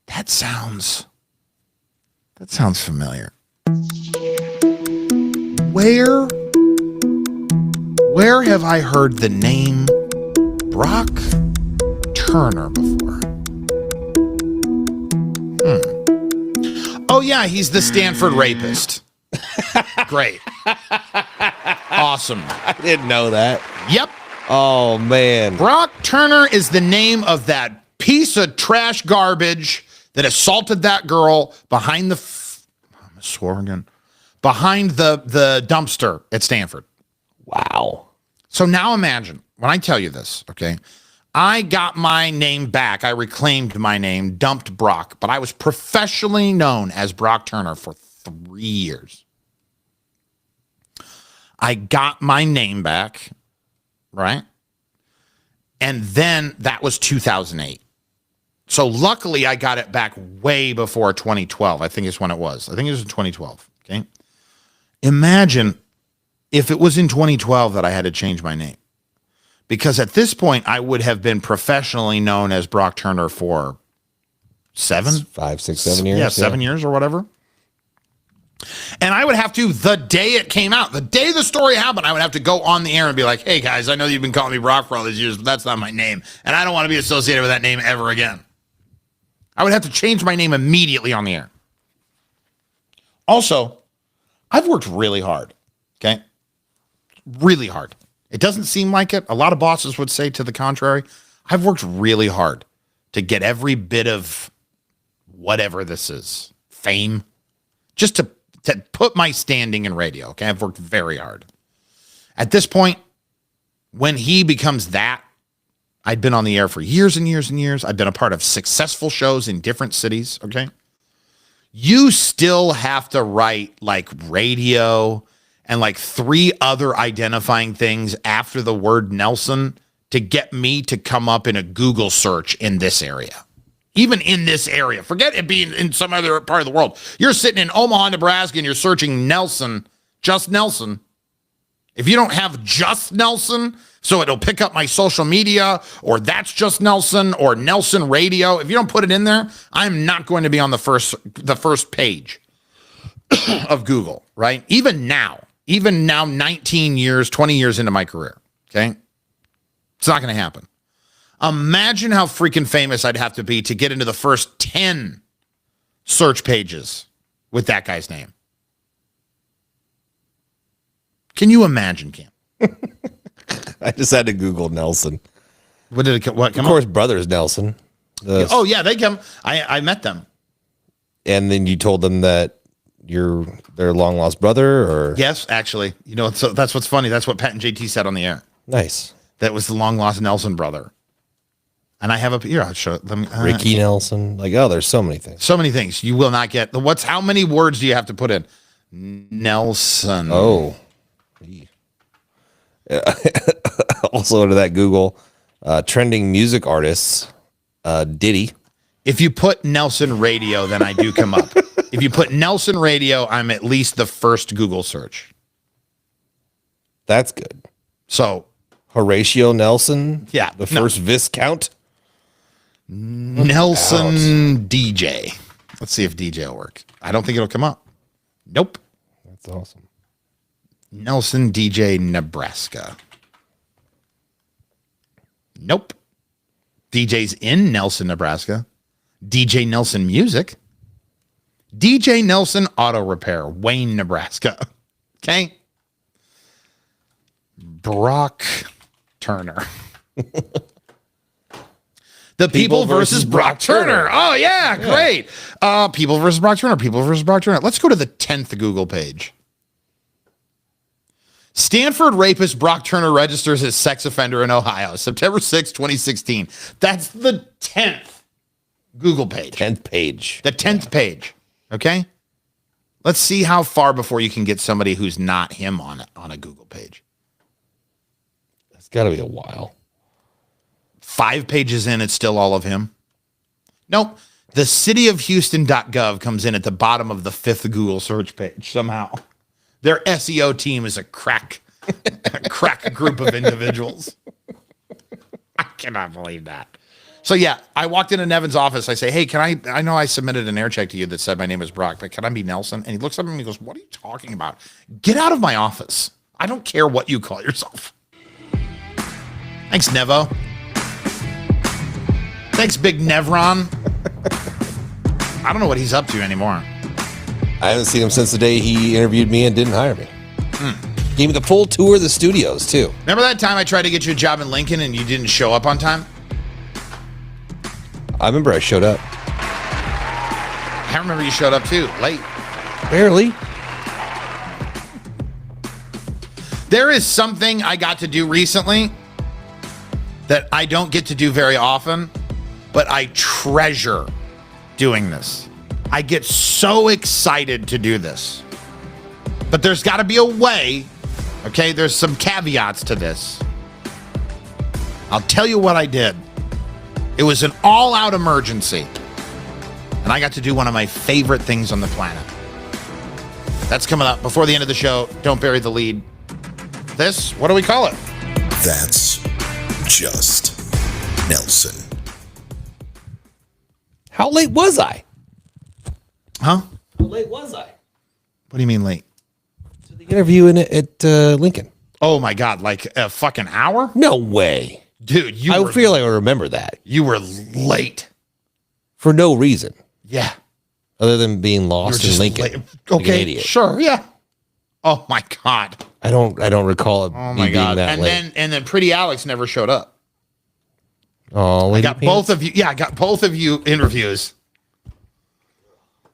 that sounds familiar. Where have I heard the name Brock Turner before? Oh yeah, he's the Stanford rapist. Great. Awesome. I didn't know that. Yep. Oh, man. Brock Turner is the name of that piece of trash garbage that assaulted that girl behind behind the dumpster at Stanford. Wow. So now imagine when I tell you this, okay? I got my name back. I reclaimed my name, dumped Brock, but I was professionally known as Brock Turner for 3 years. I got my name back, right? And then that was 2008. So luckily I got it back way before 2012. I think is when it was. I think it was in 2012, okay? Imagine if it was in 2012 that I had to change my name. Because at this point, I would have been professionally known as Brock Turner for 5, 6, 7 years. Yeah, 7 years or whatever. And I would have to, the day it came out, the day the story happened, I would have to go on the air and be like, hey guys, I know you've been calling me Brock for all these years, but that's not my name. And I don't want to be associated with that name ever again. I would have to change my name immediately on the air. Also, I've worked really hard, okay? Really hard. It doesn't seem like it. A lot of bosses would say to the contrary. I've worked really hard to get every bit of whatever this is, fame, just to put my standing in radio, okay? I've worked very hard. At this point, when he becomes that, I'd been on the air for years and years and years. I've been a part of successful shows in different cities, okay? You still have to write like radio and like 3 other identifying things after the word Nelson to get me to come up in a Google search in this area. Even in this area. Forget it being in some other part of the world. You're sitting in Omaha, Nebraska, and you're searching Nelson, just Nelson. If you don't have just Nelson, so it'll pick up my social media, or that's just Nelson, or Nelson Radio. If you don't put it in there, I'm not going to be on the first page of Google, right? Even now, 19 years, 20 years into my career, okay? It's not going to happen. Imagine how freaking famous I'd have to be to get into the first 10 search pages with that guy's name. Can you imagine, Cam? I just had to Google Nelson. What did it come? Of course, Brothers Nelson. Oh yeah, they come. I met them. And then you told them that you're their long lost brother, or yes, actually, you know, so that's what's funny. That's what Pat and JT said on the air. Nice. That was the long lost Nelson brother. And I have a here. I'll show it. Let me, Ricky Nelson. Like, oh, there's so many things. So many things. You will not get the how many words do you have to put in? Nelson. Oh. Also under that Google, trending music artists, Diddy. If you put Nelson Radio, then I do come up. If you put Nelson Radio, I'm at least the first Google search. That's good. So Horatio Nelson. Yeah. The first Viscount. Nelson DJ. Let's see if DJ will work. I don't think it'll come up. Nope. That's awesome. Nelson DJ Nebraska. Nope. DJ's in Nelson, Nebraska. DJ Nelson Music. DJ Nelson Auto Repair, Wayne, Nebraska. Okay. Brock Turner. The People versus Brock Turner. Oh, yeah, great. People versus Brock Turner. People versus Brock Turner. Let's go to the 10th Google page. Stanford rapist Brock Turner registers as sex offender in Ohio, September 6, 2016. That's the 10th Google page. 10th page. The 10th page. Okay? Let's see how far before you can get somebody who's not him on a Google page. It's got to be a while. 5 pages in, it's still all of him. Nope. The cityofhouston.gov comes in at the bottom of the 5th Google search page somehow. Their SEO team is a crack group of individuals. I cannot believe that. So yeah, I walked into Nevin's office. I say, hey, I know I submitted an air check to you that said my name is Brock, but can I be Nelson? And he looks up at me and he goes, what are you talking about? Get out of my office. I don't care what you call yourself. Thanks, Nevo. Thanks, Big Nevron. I don't know what he's up to anymore. I haven't seen him since the day he interviewed me and didn't hire me. Gave me the full tour of the studios, too. Remember that time I tried to get you a job in Lincoln and you didn't show up on time? I remember I showed up. I remember you showed up too, late. Barely. There is something I got to do recently that I don't get to do very often, but I treasure doing this. I get so excited to do this. But there's got to be a way, okay? There's some caveats to this. I'll tell you what I did. It was an all-out emergency. And I got to do one of my favorite things on the planet. That's coming up before the end of the show. Don't bury the lead. This, what do we call it? That's just Nelson. How late was I? Huh? How late was I? What do you mean late? To the interview at Lincoln. Oh my God, like a fucking hour? No way. Dude, I feel like I remember that. You were late. For no reason. Yeah. Other than being lost in Lincoln. Late. Like Okay, an idiot. sure, yeah. Oh my God. I don't recall it Oh me my being God. that And late. then Pretty Alex never showed up. Oh, I got both of you. Yeah, I got both of you interviews.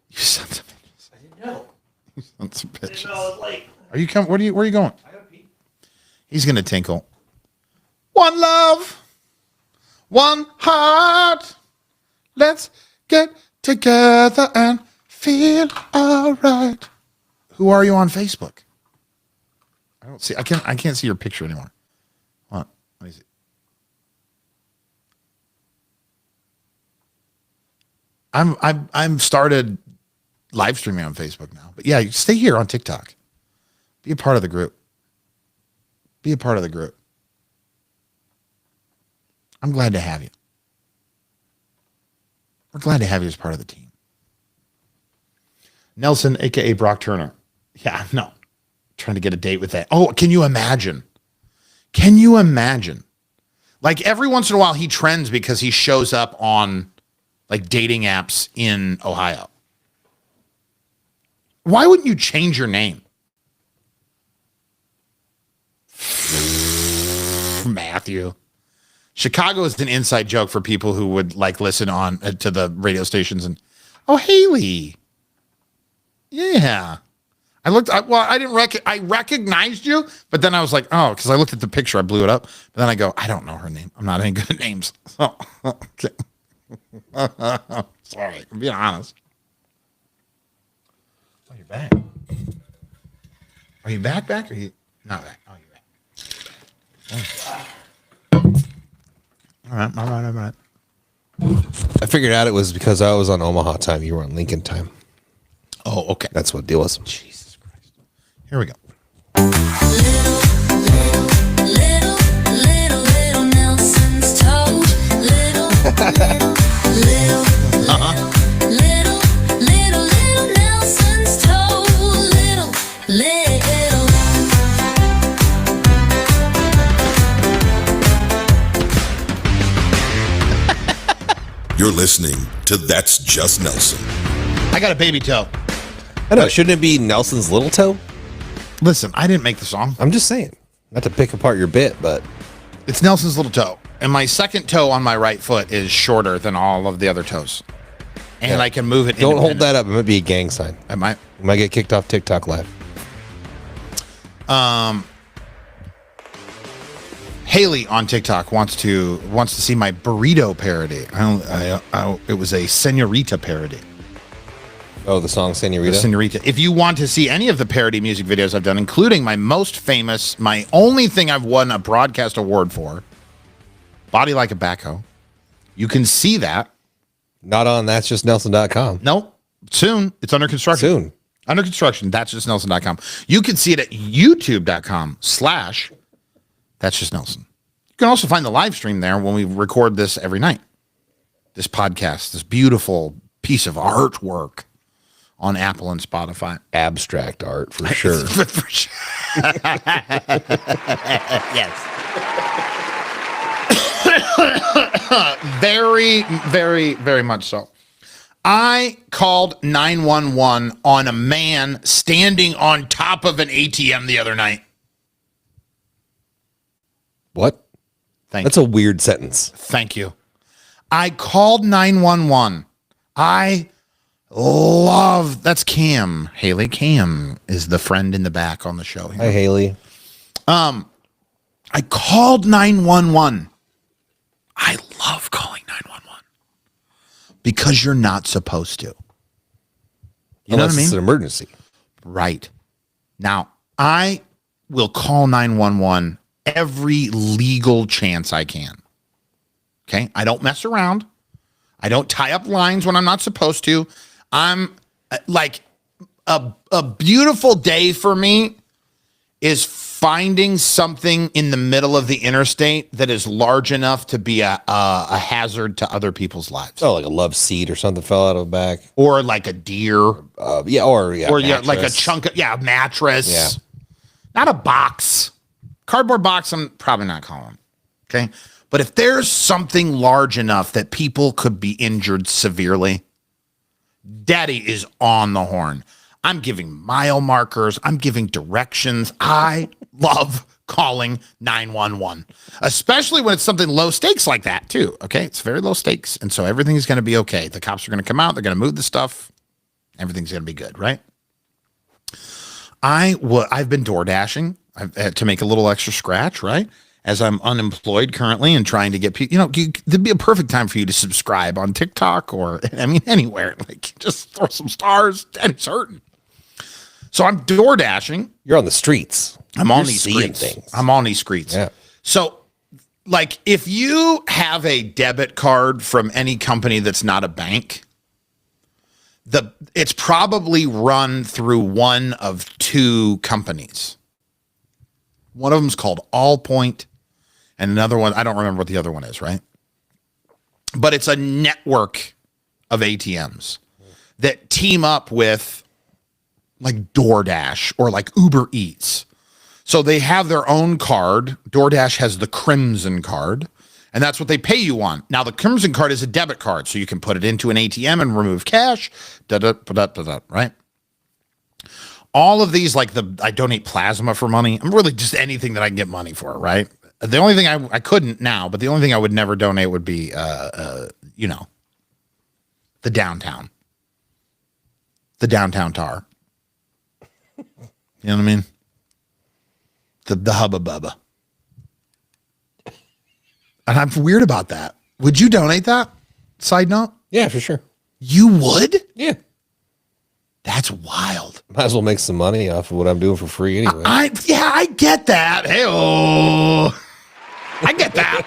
You sons of bitches. I didn't know. You sons of bitches. I was late. Are you coming? Where are you going? I gotta pee. He's gonna tinkle. One love, one heart. Let's get together and feel all right. Who are you on Facebook? I don't see. I can't see your picture anymore. What? Let me see. I'm started live streaming on Facebook now. But yeah, stay here on TikTok. Be a part of the group. Be a part of the group. I'm glad to have you. We're glad to have you as part of the team. Nelson, aka Brock Turner. Yeah, no. Trying to get a date with that. Oh, can you imagine? Can you imagine? Like every once in a while he trends because he shows up on like dating apps in Ohio. Why wouldn't you change your name? Matthew. Chicago is an inside joke for people who would like listen on to the radio stations and, oh, Haley. Yeah. I recognized you, but then I was like, oh, because I looked at the picture, I blew it up. But then I go, I don't know her name. I'm not any good at names. So, okay. Sorry, I'm being honest. Oh, you're back. Are you back? Or are you not back? Oh, you're back. All right. I figured out it was because I was on Omaha time. You were on Lincoln time. Oh, okay. That's what the deal was. Jesus Christ. Here we go. Little Nelson's toad. Little Nelson's toad. Little. You're listening to That's Just Nelson. I got a baby toe. I know. Shouldn't it be Nelson's little toe? Listen, I didn't make the song. I'm just saying. Not to pick apart your bit, but It's Nelson's little toe. And my second toe on my right foot is shorter than all of the other toes. And Yeah. I can move it. don't hold that up. It might be a gang sign. I might. You might get kicked off TikTok live. Haley on TikTok wants to see my burrito parody. It was a senorita parody. Oh, the song Senorita? The Senorita. If you want to see any of the parody music videos I've done, including my most famous, my only thing I've won a broadcast award for, Body Like a Backhoe, you can see that. Not on That's Just Nelson.com. Nope. Soon. It's under construction. Soon. Under construction. That's just Nelson.com. You can see it at youtube.com/ That's Just Nelson. You can also find the live stream there when we record this every night. This podcast, this beautiful piece of artwork on Apple and Spotify. Abstract art, for sure. For sure. Yes. Very, very, very much so. I called 911 on a man standing on top of an ATM the other night. What? That's a weird sentence. Thank you. I called 911. I love, that's Cam. Haley Cam is the friend in the back on the show here. Hi, Haley. I called 911. I love calling 911 because you're not supposed to. You know what I mean? It's an emergency. Right. Now, I will call 911 every legal chance I can. Okay? I don't mess around. I don't tie up lines when I'm not supposed to. I'm like a beautiful day for me is finding something in the middle of the interstate that is large enough to be a hazard to other people's lives. Oh, like a love seat or something fell out of the back. Or like a deer. Or like a chunk of, a mattress. Yeah. Not a box. Cardboard box, I'm probably not calling. Okay. But if there's something large enough that people could be injured severely, Daddy is on the horn. I'm giving mile markers. I'm giving directions. I love calling 911, especially when it's something low stakes like that too. Okay. It's very low stakes. And so everything's going to be okay. The cops are going to come out. They're going to move the stuff. Everything's going to be good. Right. I've been door dashing to make a little extra scratch. Right. As I'm unemployed currently and trying to get people, there'd be a perfect time for you to subscribe on TikTok or, anywhere. Like, just throw some stars. Daddy's hurting. So I'm door dashing. You're on the streets. I'm on these streets. I'm on these streets. Yeah. So, like, if you have a debit card from any company that's not a bank, it's probably run through one of two companies. One of them's called Allpoint, and another one, I don't remember what the other one is, right? But it's a network of ATMs that team up with like DoorDash or like Uber Eats. So they have their own card. DoorDash has the Crimson card, and that's what they pay you on. Now, the Crimson card is a debit card, so you can put it into an ATM and remove cash, right? All of these, like I donate plasma for money. I'm really just anything that I can get money for, right? The only thing I couldn't now, but the only thing I would never donate would be, the downtown tar. You know what I mean? The Hubba Bubba. And I'm weird about that. Would you donate that? Side note? Yeah, for sure. You would? Yeah. That's wild. Might as well make some money off of what I'm doing for free anyway. I get that. Hey-oh. I get that.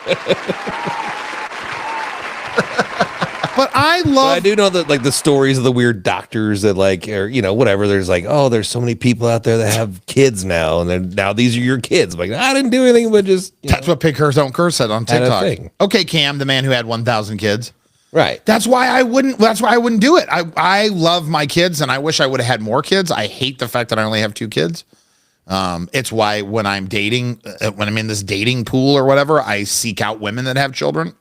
But I love. I do know that, like, the stories of the weird doctors that, like, or whatever. There's like, oh, there's so many people out there that have kids now, and then now these are your kids. I'm like, I didn't do anything but just. That's what Pig Curse Don't Curse said on TikTok. Okay, Cam, the man who had 1,000 kids. Right. That's why I wouldn't do it. I love my kids, and I wish I would have had more kids. I hate the fact that I only have 2 kids. It's why when I'm dating, when I'm in this dating pool or whatever, I seek out women that have children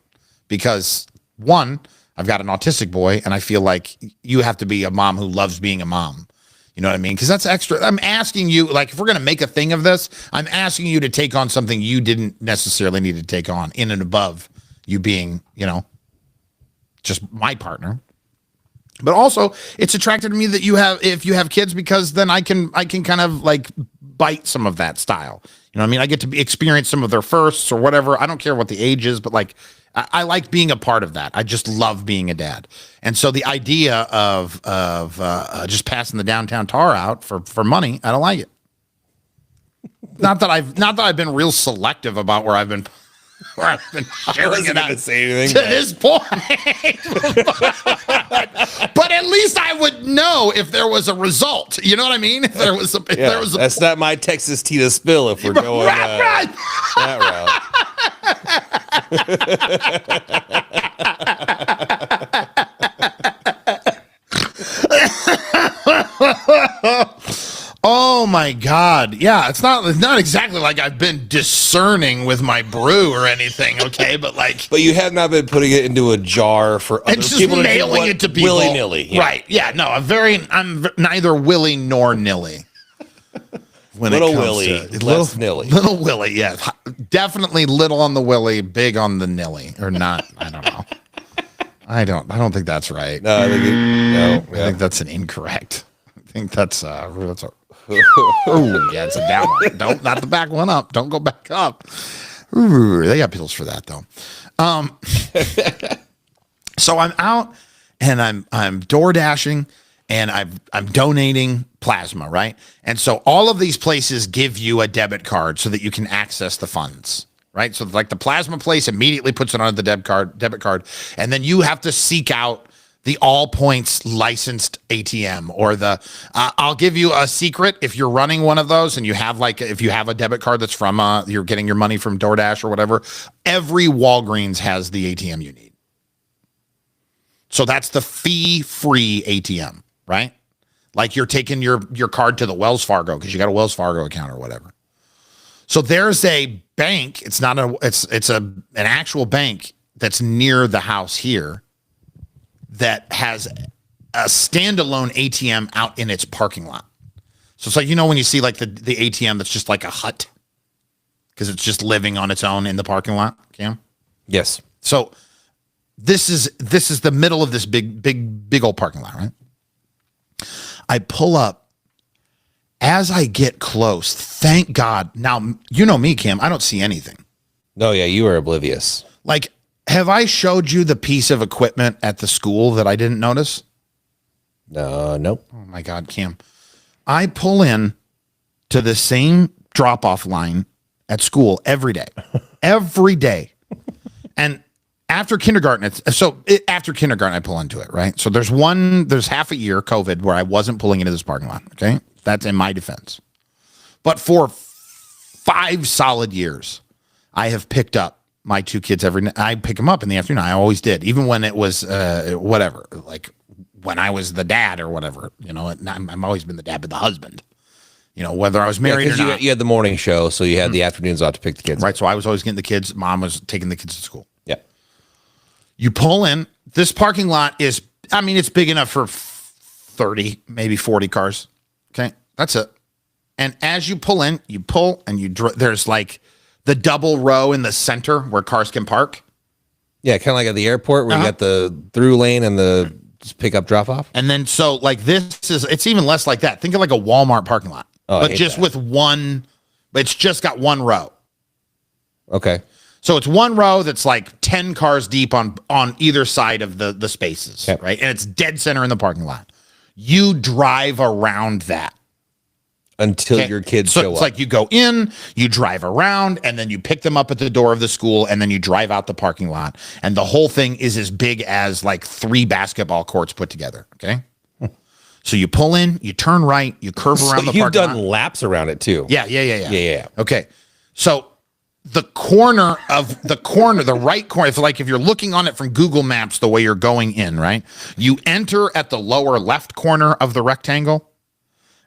because, one, I've got an autistic boy, and I feel like you have to be a mom who loves being a mom. You know what I mean? Because that's extra. I'm asking you, like, if we're going to make a thing of this, I'm asking you to take on something you didn't necessarily need to take on in and above you being, just my partner. But also, it's attracted to me that if you have kids, because then I can kind of like bite some of that style. You know what I mean? I get to experience some of their firsts or whatever. I don't care what the age is, but like I like being a part of that. I just love being a dad. And so the idea of just passing the downtown tar out for money, I don't like it. Not that I've been real selective about where I've been sharing it out say anything, to this point. But at least I would know if there was a result. You know what I mean? If there was a that's not my Texas tea to spill if we're going right. that route. Oh my God. Yeah, it's not exactly like I've been discerning with my brew or anything, okay? But like But you have not been putting it into a jar for other and just people to mailing it to people. willy-nilly. Yeah. Right. Yeah, no, I'm neither willy nor nilly. When Little it comes Willy, to less nilly. Little Willy, yeah. Definitely little on the willy, big on the nilly. Or not, I don't know. I don't think that's right. No, I think I think that's an incorrect. I think that's a oh, yeah, it's a down one. Not the back one up. Don't go back up. Ooh, they got pills for that though. So I'm out and I'm door dashing and I'm donating plasma, right? And so all of these places give you a debit card so that you can access the funds, right? So like the plasma place immediately puts it on the debit card, and then you have to seek out the all points licensed ATM or the I'll give you a secret. If you're running one of those and you have if you have a debit card that's from you're getting your money from DoorDash or whatever, every Walgreens has the ATM you need. So that's the fee-free ATM, right? Like you're taking your card to the Wells Fargo because you got a Wells Fargo account or whatever. So there's a bank. It's not an actual bank that's near the house here that has a standalone ATM out in its parking lot. So it's like, when you see like the ATM that's just like a hut because it's just living on its own in the parking lot, Cam? Yes. So this is the middle of this big old parking lot, right? I pull up. As I get close, thank God. Now, you know me, Cam, I don't see anything. No, yeah, you were oblivious. Like, have I showed you the piece of equipment at the school that I didn't notice? Nope. Oh my God, Cam. I pull in to the same drop-off line at school every day. Every day. And after kindergarten, after kindergarten, I pull into it, right? So there's half a year, COVID, where I wasn't pulling into this parking lot, okay? That's in my defense. But for 5 solid years, I have picked up my 2 kids every night. I pick them up in the afternoon. I always did, even when it was whatever, like when I was the dad or whatever. I've always been the dad, but the husband. Whether I was married or not. You had the morning show, so you had the afternoons off to pick the kids. Right, so I was always getting the kids. Mom was taking the kids to school. Yeah. You pull in. This parking lot it's big enough for 30, maybe 40 cars. Okay, that's it. And as you pull in, you pull and there's like the double row in the center where cars can park. Yeah, kind of like at the airport where you got the through lane and the pick up drop off. And then so like it's even less like that. Think of like a Walmart parking lot, but just with one. It's just got one row. Okay. So it's one row that's like 10 cars deep on either side of the spaces, right? And it's dead center in the parking lot. You drive around that. Until your kids show up. It's like you go in, you drive around, and then you pick them up at the door of the school, and then you drive out the parking lot. And the whole thing is as big as like 3 basketball courts put together, okay? So you pull in, you turn right, you curve around the parking lot. You've done laps around it too. Yeah. Okay. So the right corner, if you're looking on it from Google Maps the way you're going in, right? You enter at the lower left corner of the rectangle.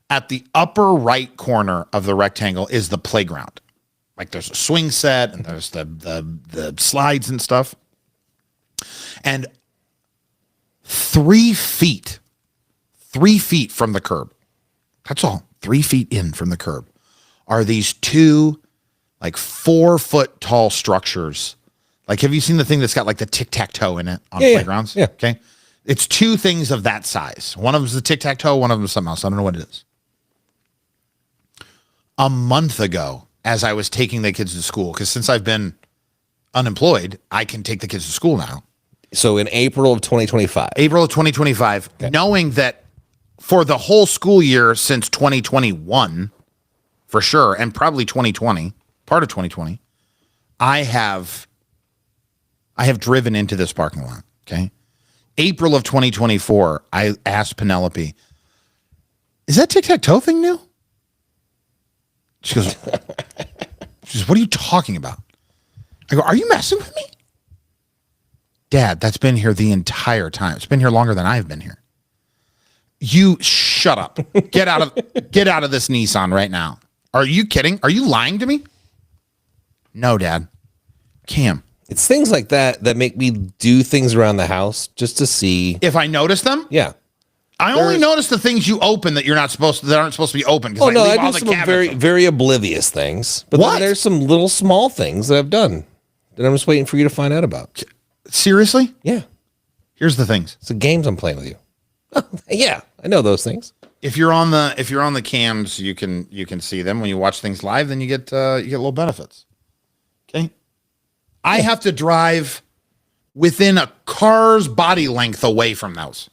At the upper right corner of the rectangle is the playground. Like there's a swing set and there's the slides and stuff. And 3 feet from the curb, that's all, 3 feet in from the curb, are these 2 like 4-foot tall structures. Like, have you seen the thing that's got like the tic-tac-toe in it on playgrounds? Yeah. Okay. It's 2 things of that size. One of them is the tic-tac-toe, one of them is something else. I don't know what it is. a month ago as I was taking the kids to school. Because since I've been unemployed, I can take the kids to school now. So in April of 2025. April of 2025, knowing that for the whole school year since 2021, for sure, and probably 2020, part of 2020, I have driven into this parking lot, okay? April of 2024, I asked Penelope, is that tic-tac-toe thing new? She goes, what are you talking about? I go, are you messing with me? Dad, that's been here the entire time. It's been here longer than I've been here. You shut up. Get out of this Nissan right now. Are you kidding? Are you lying to me? No, Dad. Cam. It's things like that that make me do things around the house just to see If I notice them? Yeah. I only notice the things you open that you're not supposed to, that aren't supposed to be open. Oh no, leave I all do the some cabinets very, open. very oblivious things. But What? then there's some little small things that I've done that I'm just waiting for you to find out about. Seriously? Yeah. Here's the things. It's the games I'm playing with you. Yeah, I know those things. If you're on the cams, you can see them. When you watch things live, then you get little benefits. Okay? I have to drive within a car's body length away from those.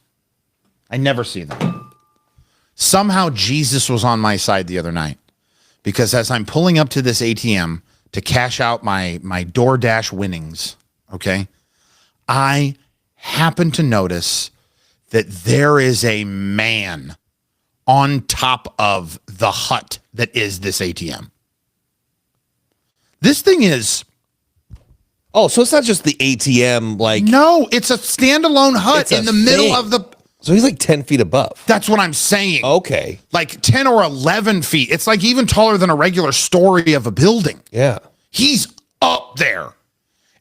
I never see them. Somehow Jesus was on my side the other night, because as I'm pulling up to this ATM to cash out my DoorDash winnings, okay, I happen to notice that there is a man on top of the hut that is this ATM. This thing is... Oh, so it's not just the ATM, like... No, it's a standalone hut It's a in the middle thing. of the... So he's like 10 feet above. That's what I'm saying. Okay. Like 10 or 11 feet. It's like even taller than a regular story of a building. Yeah. He's up there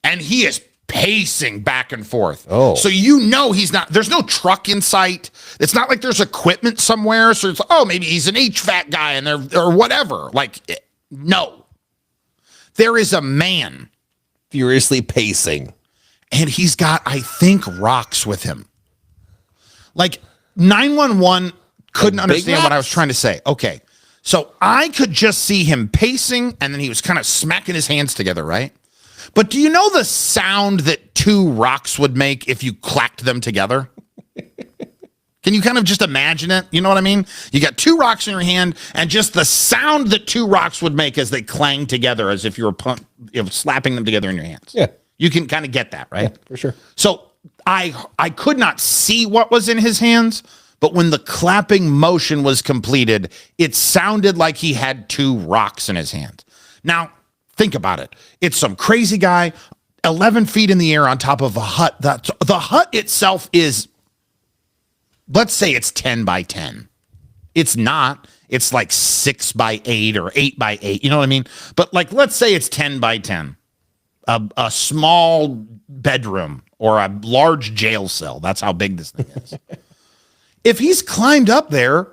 and he is pacing back and forth. Oh. So he's not, there's no truck in sight. It's not like there's equipment somewhere. So it's, maybe he's an HVAC guy and or whatever. Like, no. There is a man. Furiously pacing. And he's got, I think, rocks with him. Like 911 couldn't Like big understand what I was rocks? trying to say. Okay. So I could just see him pacing and then he was kind of smacking his hands together, right? But do you know the sound that two rocks would make if you clacked them together? Can you kind of just imagine it? You know what I mean? You got two rocks in your hand and just the sound that two rocks would make as they clang together, as if you were slapping them together in your hands. Yeah. You can kind of get that, right? Yeah, for sure. So I could not see what was in his hands, but when the clapping motion was completed, it sounded like he had two rocks in his hand. Now, think about it. It's some crazy guy, 11 feet in the air on top of a hut. The hut itself is, let's say it's 10 by 10. It's not. It's like 6 by 8 or 8 by 8. You know what I mean? But like, let's say it's 10 by 10. A small bedroom or a large jail cell. That's how big this thing is. If he's climbed up there,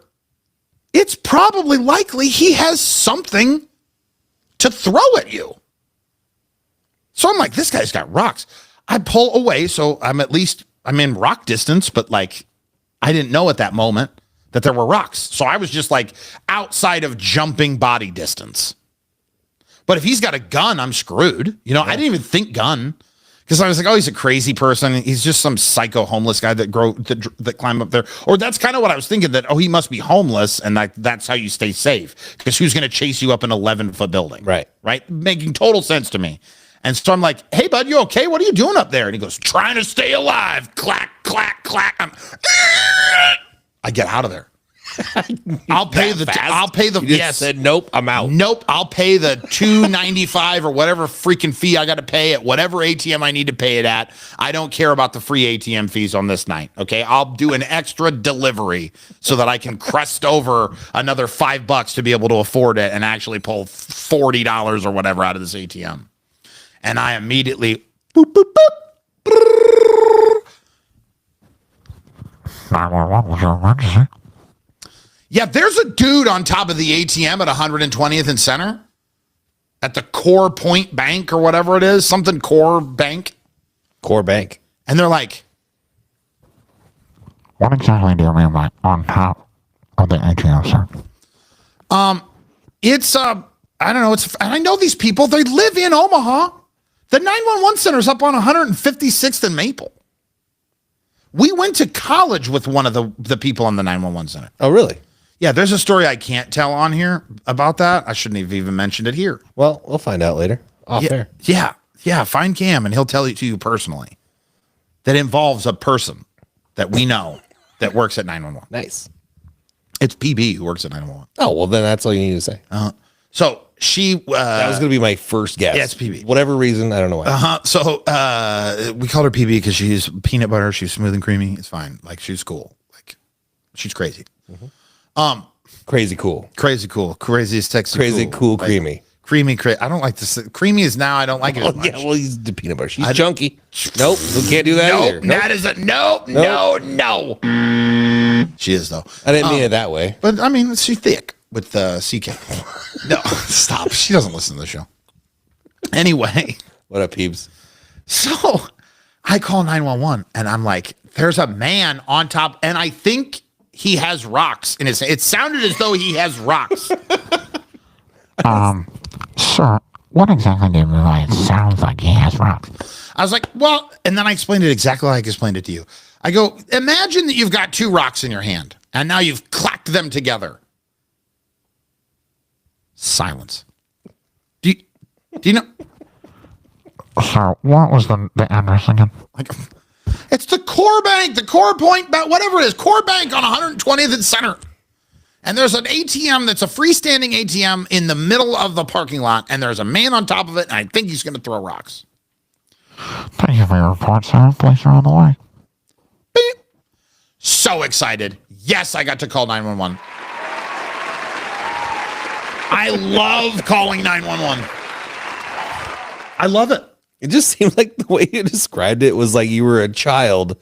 it's probably likely he has something to throw at you. So I'm like, this guy's got rocks. I pull away, so I'm in rock distance, but like, I didn't know at that moment that there were rocks. So I was just like outside of jumping body distance. But if he's got a gun, I'm screwed. You know, I didn't even think gun, because I was like, oh, he's a crazy person. He's just some psycho homeless guy that climb up there. Or that's kind of what I was thinking, that, he must be homeless, and that's how you stay safe, because who's going to chase you up an 11-foot building? Right. Making total sense to me. And so I'm like, hey, bud, you okay? What are you doing up there? And he goes, trying to stay alive. Clack, clack, clack. I get out of there. I'll pay the You just said, nope, I'm out. Nope, I'll pay the $2.95 or whatever freaking fee I got to pay at whatever ATM I need to pay it at. I don't care about the free ATM fees on this night. Okay, I'll do an extra delivery so that I can crest over another $5 to be able to afford it and actually pull $40 or whatever out of this ATM. And I immediately boop boop boop. Yeah, there's a dude on top of the ATM at 120th and Center at the Core Point Bank or whatever it is, something Core Bank. Core Bank. And they're like, What exactly do you mean by on top of the ATM, sir? It's I don't know. I know these people. They live in Omaha. The 911 center's up on 156th and Maple. We went to college with one of the people on the 911 center. Oh, really? Yeah, there's a story I can't tell on here about that. I shouldn't have even mentioned it here. Well, we'll find out later. Off air. Yeah. Find Cam and he'll tell it to you personally. That involves a person that we know that works at 911. Nice. It's PB who works at 911. Oh, well, then that's all you need to say. So she that was going to be my first guess. Yeah, it's PB. Whatever reason, I don't know why. So we called her PB because she's peanut butter. She's smooth and creamy. It's fine. Like, she's cool. Like, she's crazy. Crazy cool. Crazy cool. Crazy sexy. Crazy cool, Like, creamy. Creamy. I don't like this. Creamy is now. I don't like it as much. Yeah, well, he's the peanut butter. She's chunky. Nope, we can't do that either. Nope. That is a no. She is though. I didn't mean it that way. But I mean, she's thick with CK. No, stop. She doesn't listen to the show. Anyway, What up, peeps? so I call 911 and I'm like, there's a man on top, and I think he has rocks in his. It sounded as though he has rocks. Sir, what exactly do you mean by it sounds like he has rocks? I was like, well, and then I explained it exactly like I explained it to you. I go, imagine that you've got two rocks in your hand, and now you've clacked them together. Silence. Do you know? Sir, what was the address again? Like, it's the core bank, the core point, whatever it is, core bank on 120th and Center. And there's an ATM that's a freestanding ATM in the middle of the parking lot, and there's a man on top of it, and I think he's going to throw rocks. Thank you for your report, sir. Please are on the way. Beep. So excited. Yes, I got to call 911. I love calling 911. I love it. It just seemed like the way you described it was like you were a child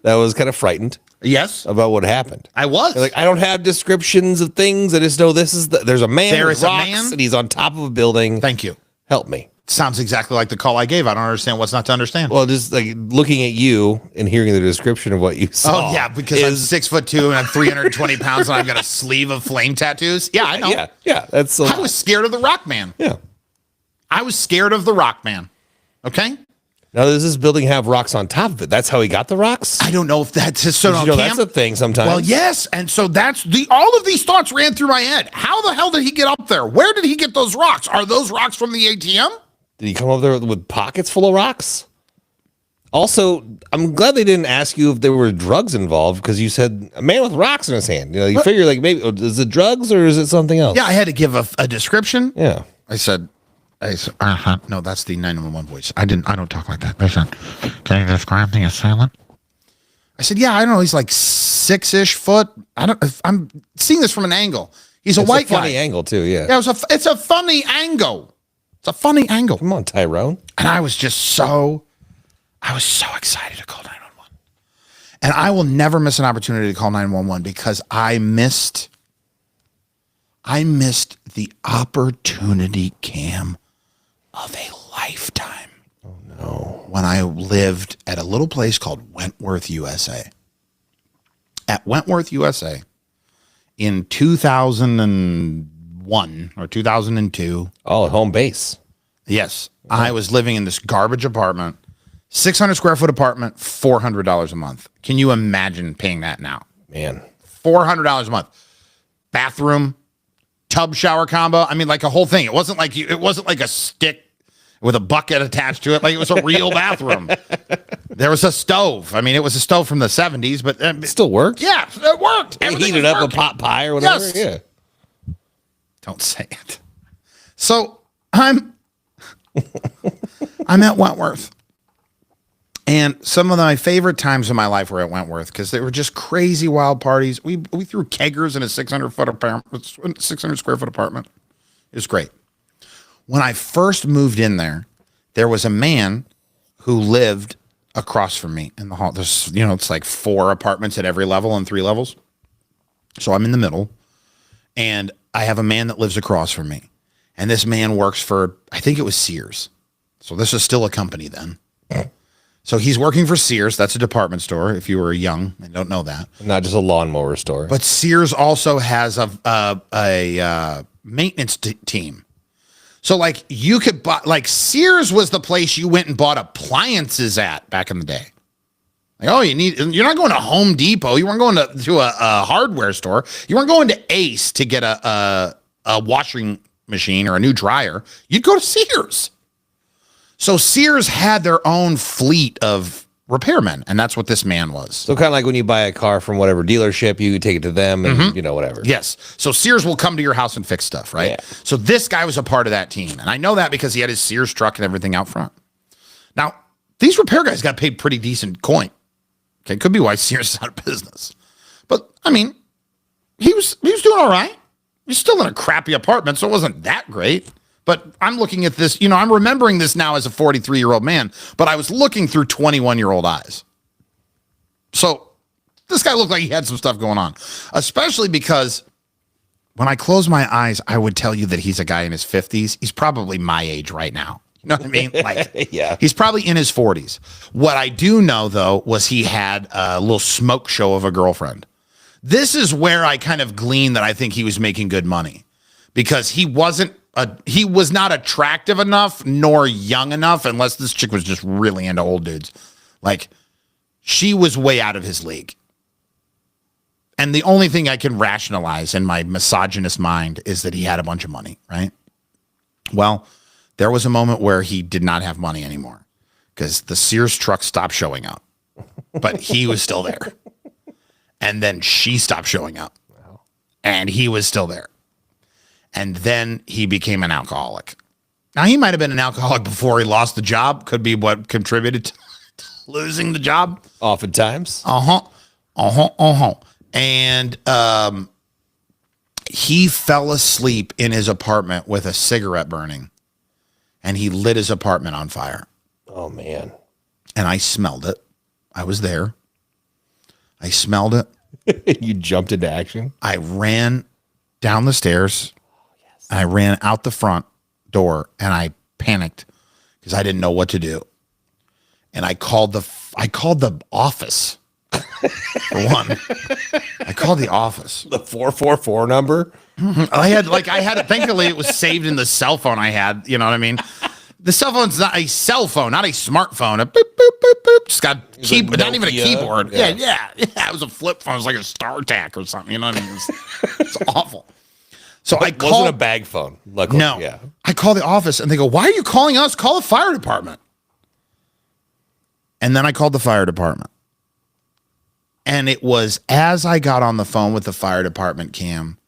that was kind of frightened. Yes. About what happened. I was. You're like, I don't have descriptions of things. I just know there's a man There with is a rocks man. and he's on top of a building. Thank you. Help me. Sounds exactly like the call I gave. I don't understand what's not to understand. Well, just like looking at you and hearing the description of what you saw. Oh, yeah, because I'm 6'2" and I'm 320 pounds and I've got a sleeve of flame tattoos. Yeah, I know. Yeah. That's I was scared of the Rock Man. Yeah. I was scared of the Rock Man. Okay? Now, does this building have rocks on top of it? That's how he got the rocks? I don't know if that's his. So You know, that's a thing sometimes. Well, yes, and so that's all of these thoughts ran through my head. How the hell did he get up there? Where did he get those rocks? Are those rocks from the ATM? Did he come up there with pockets full of rocks? Also, I'm glad they didn't ask you if there were drugs involved because you said a man with rocks in his hand. You know, you figure like maybe is it drugs or is it something else? Yeah, I had to give a description. Yeah. I said, no, that's the 911 voice. I don't talk like that. Listen, can you describe the assailant? I said, yeah, I don't know. He's like 6-ish foot. I'm seeing this from an angle. He's It's a white a funny guy. angle too, yeah. Yeah, it's a funny angle. It's a funny angle. Come on, Tyrone. And I was so excited to call 911. And I will never miss an opportunity to call 911 because I missed the opportunity, Cam, of a lifetime. Oh no. When I lived at a little place called Wentworth, USA. At Wentworth, USA in 2001 or 2002. Oh, home base. Yes. I was living in this garbage apartment, 600 square foot apartment, $400 a month. Can you imagine paying that now? Man. $400 a month. Bathroom, tub shower combo. I mean, like a whole thing. It wasn't like a stick with a bucket attached to it. Like it was a real bathroom. There was a stove. I mean, it was a stove from the 70s, but It still works? yeah, it worked. They Everything heated was up working. a pot pie or whatever. Yes. Yeah. Don't say it. So I'm at Wentworth. And some of my favorite times in my life were at Wentworth because they were just crazy wild parties. We threw keggers in a 600 square foot apartment. It was great. When I first moved in there was a man who lived across from me in the hall. There's, it's like 4 apartments at every level and 3 levels. So I'm in the middle and I have a man that lives across from me. And this man works for, I think it was Sears. So this is still a company then. So he's working for Sears. That's a department store. If you were young and don't know that, Not just a lawnmower store. but Sears also has a maintenance team. So like you could buy, like Sears was the place you went and bought appliances at back in the day. Like, oh, you're not going to Home Depot. You weren't going to a hardware store. You weren't going to Ace to get a washing machine or a new dryer. You'd go to Sears. So Sears had their own fleet of repairmen, and that's what this man was. So kind of like when you buy a car from whatever dealership, you take it to them and, whatever. Yes. So Sears will come to your house and fix stuff, right? Yeah. So this guy was a part of that team. And I know that because he had his Sears truck and everything out front. Now, these repair guys got paid pretty decent coin. Okay, could be why Sears is out of business. But, I mean, he was doing all right. He's still in a crappy apartment, so it wasn't that great. But I'm looking at this, I'm remembering this now as a 43-year-old man, but I was looking through 21-year-old eyes. So this guy looked like he had some stuff going on, especially because when I close my eyes, I would tell you that he's a guy in his 50s. He's probably my age right now. You know what I mean? Like, yeah. He's probably in his 40s. What I do know, though, was he had a little smoke show of a girlfriend. This is where I kind of glean that I think he was making good money because he was not attractive enough nor young enough, unless this chick was just really into old dudes. Like, she was way out of his league. And the only thing I can rationalize in my misogynist mind is that he had a bunch of money, right? Well, there was a moment where he did not have money anymore because the Sears truck stopped showing up, but he was still there. And then she stopped showing up and he was still there. And then he became an alcoholic. Now, he might have been an alcoholic before he lost the job. Could be what contributed to losing the job. Oftentimes. And he fell asleep in his apartment with a cigarette burning. And he lit his apartment on fire. Oh, man. And I smelled it. I was there. I smelled it. You jumped into action? I ran down the stairs. And I ran out the front door and I panicked because I didn't know what to do. And I called the office. For one, I called the office. The 444 number? I had it. Thankfully, it was saved in the cell phone I had. You know what I mean? The cell phone's not a cell phone, not a smartphone. A boop, boop, boop, boop. Just got keyboard, not even a keyboard. Yeah. It was a flip phone. It was like a StarTAC or something. You know what I mean? It's awful. So I called. Wasn't a bag phone. Luckily. No. Yeah. I call the office and they go, "Why are you calling us? Call the fire department." And then I called the fire department. And it was as I got on the phone with the fire department, Cam,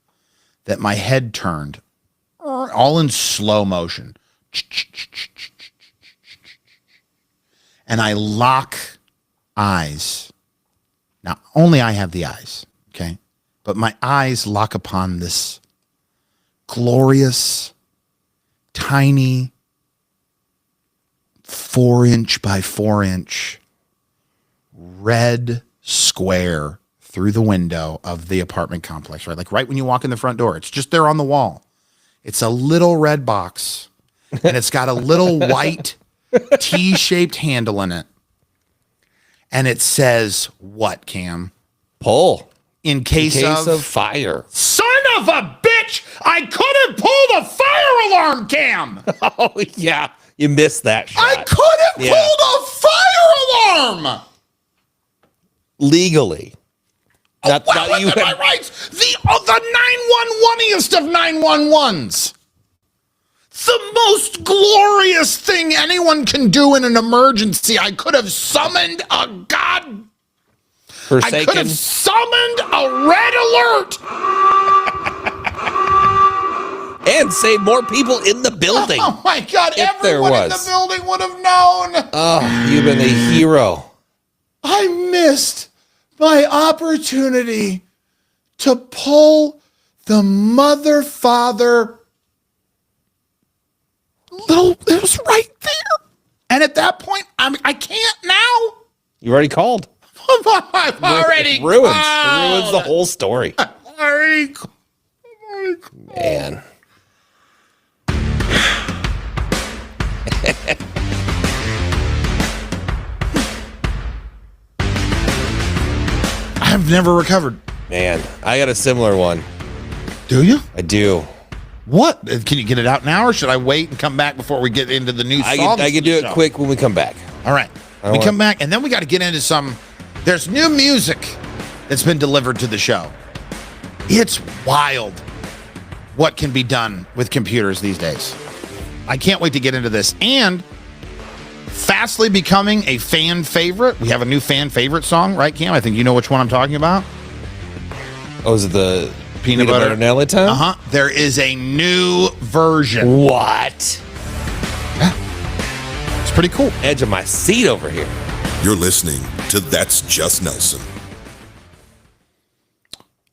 that my head turned, all in slow motion. And I lock eyes. Now, only I have the eyes, okay? But my eyes lock upon this glorious, tiny, 4-inch by 4-inch red square through the window of the apartment complex, right? Like right when you walk in the front door, it's just there on the wall. It's a little red box and it's got a little white T-shaped handle in it. And it says what, Cam? Pull. In case of fire. Son of a bitch! I couldn't pull the fire alarm, Cam! Oh, yeah. You missed that shot. I couldn't pull the fire alarm! Legally. Well, my rights. The 911-iest of 911s. The most glorious thing anyone can do in an emergency. I could have summoned a Forsaken. I could have summoned a red alert. And save more people in the building. Oh my God. Everyone in the building would have known. Oh, you've been a hero. I missed my opportunity to pull the father. It was right there. And at that point, I can't now. You already called. I've already ruins. called. It ruins the whole story. Man. I've never recovered. Man, I got a similar one. Do you? I do. What? Can you get it out now, or should I wait and come back before we get into the new songs? I can do it quick when we come back. All right. We come back, and then we got to get into some. There's new music that's been delivered to the show. It's wild what can be done with computers these days. I can't wait to get into this. And fastly becoming a fan favorite. We have a new fan favorite song, right, Cam? I think you know which one I'm talking about. Oh, is it the Peanut butter Nelly time? Uh-huh. There is a new version. What? It's pretty cool. Edge of my seat over here. You're listening to That's Just Nelson.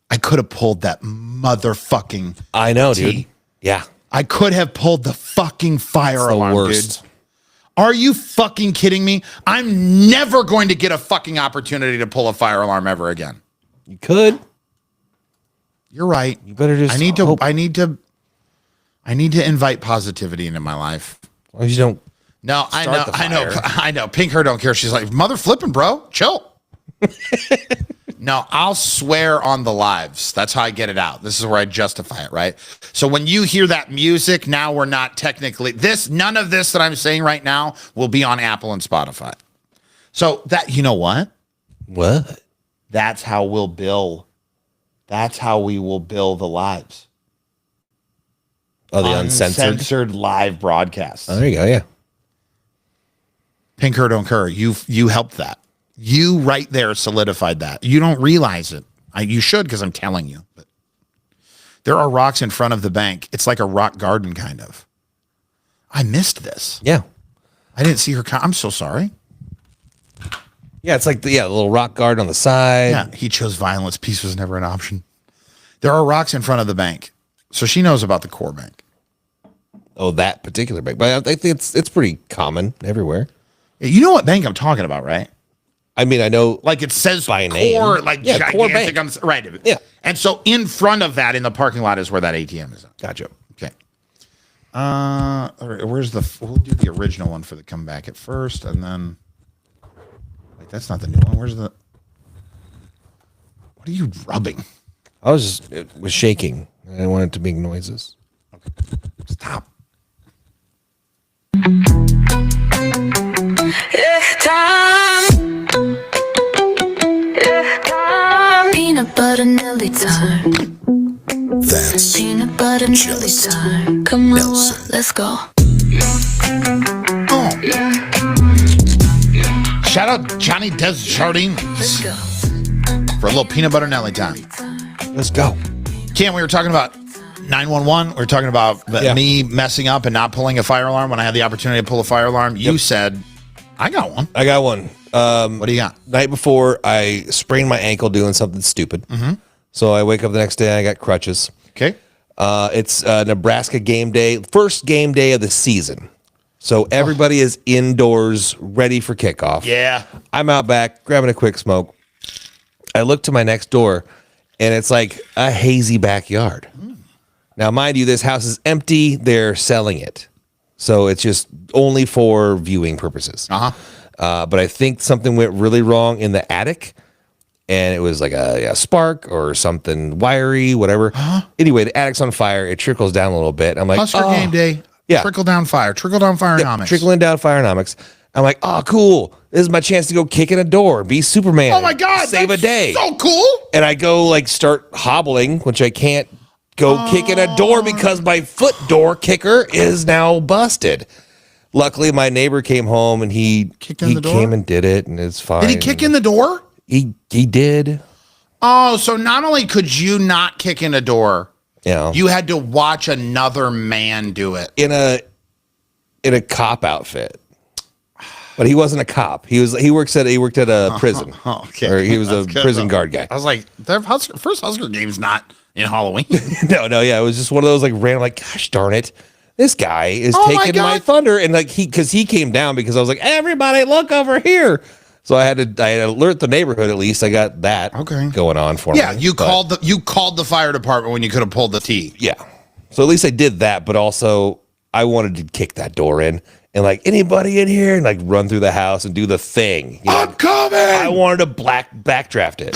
I could have pulled that motherfucking I know, T. dude. Yeah. I could have pulled the fucking fire It's the alarm, worst. dude. Are you fucking kidding me? I'm never going to get a fucking opportunity to pull a fire alarm ever again. You could. You're right. You better just I need to hope. I need to invite positivity into my life. Well, you don't. No, I know, Start the I know, fire. I know. Pink Her don't care. She's like, mother flipping, bro. Chill. No, I'll swear on the lives. That's how I get it out. This is where I justify it, right? So when you hear that music, now we're not technically none of this that I'm saying right now will be on Apple and Spotify. So that, you know what? What? That's how we'll bill. That's how we will bill the lives. Oh, the uncensored. Uncensored live broadcasts. Oh, there you go. Yeah. Pink Her don't care. You helped that. You right there solidified that. You don't realize it. You should, because I'm telling you. But there are rocks in front of the bank. It's like a rock garden, kind of. I missed this. Yeah. I didn't see her. I'm so sorry. Yeah. It's like the little rock garden on the side. Yeah, he chose violence. Peace was never an option. There are rocks in front of the bank. So she knows about the core bank. Oh, that particular bank. But I think it's pretty common everywhere. You know what bank I'm talking about, right? I mean, I know. Like it says by core, name. like Yeah, core gigantic. bank. Right. Yeah. And so in front of that in the parking lot is where that ATM is. Gotcha. Okay. All right, we'll do the original one for the comeback at first, and then wait, that's not the new one. What are you rubbing? It was shaking. I didn't want it to make noises. Okay. Stop. Peanut butter Nelly time. That's Peanut butter Nelly Just time. Come on, Nelson. let's go. Oh. Shout out Johnny Desjardins Let's go. for a little peanut butter Nelly time. Let's go. Cam, we were talking about 911. We were talking about me messing up and not pulling a fire alarm when I had the opportunity to pull a fire alarm. You said, I got one. I got one. What do you got? Night before, I sprained my ankle doing something stupid. Mm-hmm. So I wake up the next day and I got crutches. Okay. It's Nebraska game day, first game day of the season. So everybody is indoors, ready for kickoff. Yeah. I'm out back grabbing a quick smoke. I look to my next door, and it's like a hazy backyard. Now, mind you, this house is empty. They're selling it. So it's just only for viewing purposes. But I think something went really wrong in the attic, and it was like a spark or something wiry, whatever. Anyway, the attic's on fire. It trickles down a little bit. I'm like, Husker game day. Yeah. Trickle down firenomics. Trickling down firenomics. I'm like, oh, cool. This is my chance to go kick in a door, be Superman. Oh my God. Save a day. So cool. And I go start hobbling, which I can't go kick in a door because my foot door kicker is now busted. Luckily, my neighbor came home and he in the door? came and did it, and it's fine. Did he kick in the door? He did. Oh, so not only could you not kick in a door, Yeah. you had to watch another man do it. In a cop outfit. But he wasn't a cop. He worked at a prison. Okay. Or he was a That's good, prison though. guard guy. I was like, their first Husker game's not in Halloween. No, yeah, it was just one of those random gosh darn it. This guy is Oh my taking my God. thunder, and he came down because I was like, everybody look over here. So I had to alert the neighborhood at least. I got that going on for Yeah, me. you But, called the fire department when you could have pulled the T. yeah. So at least I did that, but also I wanted to kick that door in and anybody in here and run through the house and do the thing. You know? I'm coming. I wanted to backdraft it.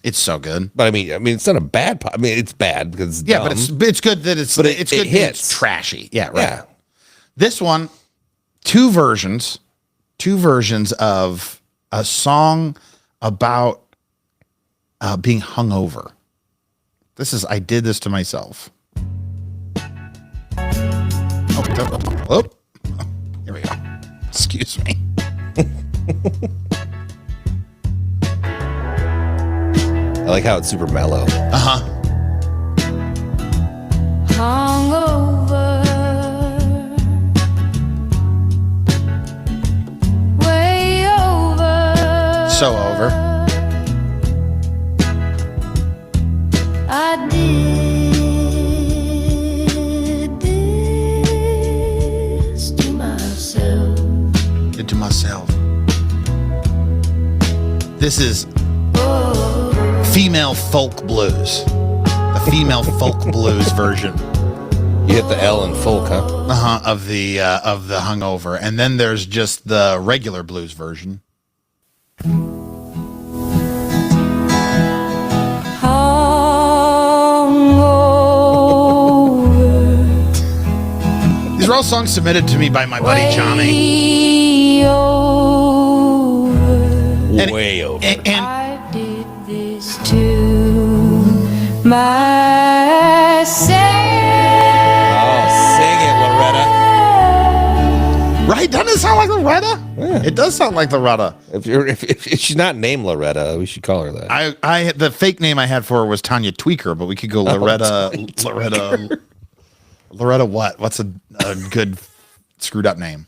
It's so good. But I mean, it's not a bad pop. I mean, it's bad because it's dumb. But it's good that it's But it's it good that hits. it's trashy. Yeah, right. Yeah. This one, two versions of a song about being hungover. This is I did this to myself. Oh, here we go. Excuse me. I like how it's super mellow. Hungover, way over. So over. I did this to myself. Did to myself. This is female folk blues. The female folk blues version. You hit the L in folk, huh? Of the hungover, and then there's just the regular blues version. These are all songs submitted to me by my buddy Johnny. Way over. And I did this to myself. Oh, sing it, Loretta. right, doesn't it sound like Loretta? Yeah. It does sound like Loretta. If she's not named Loretta, we should call her that. I the fake name I had for her was Tanya Tweaker, but we could go Loretta. Loretta what? What's a good screwed up name?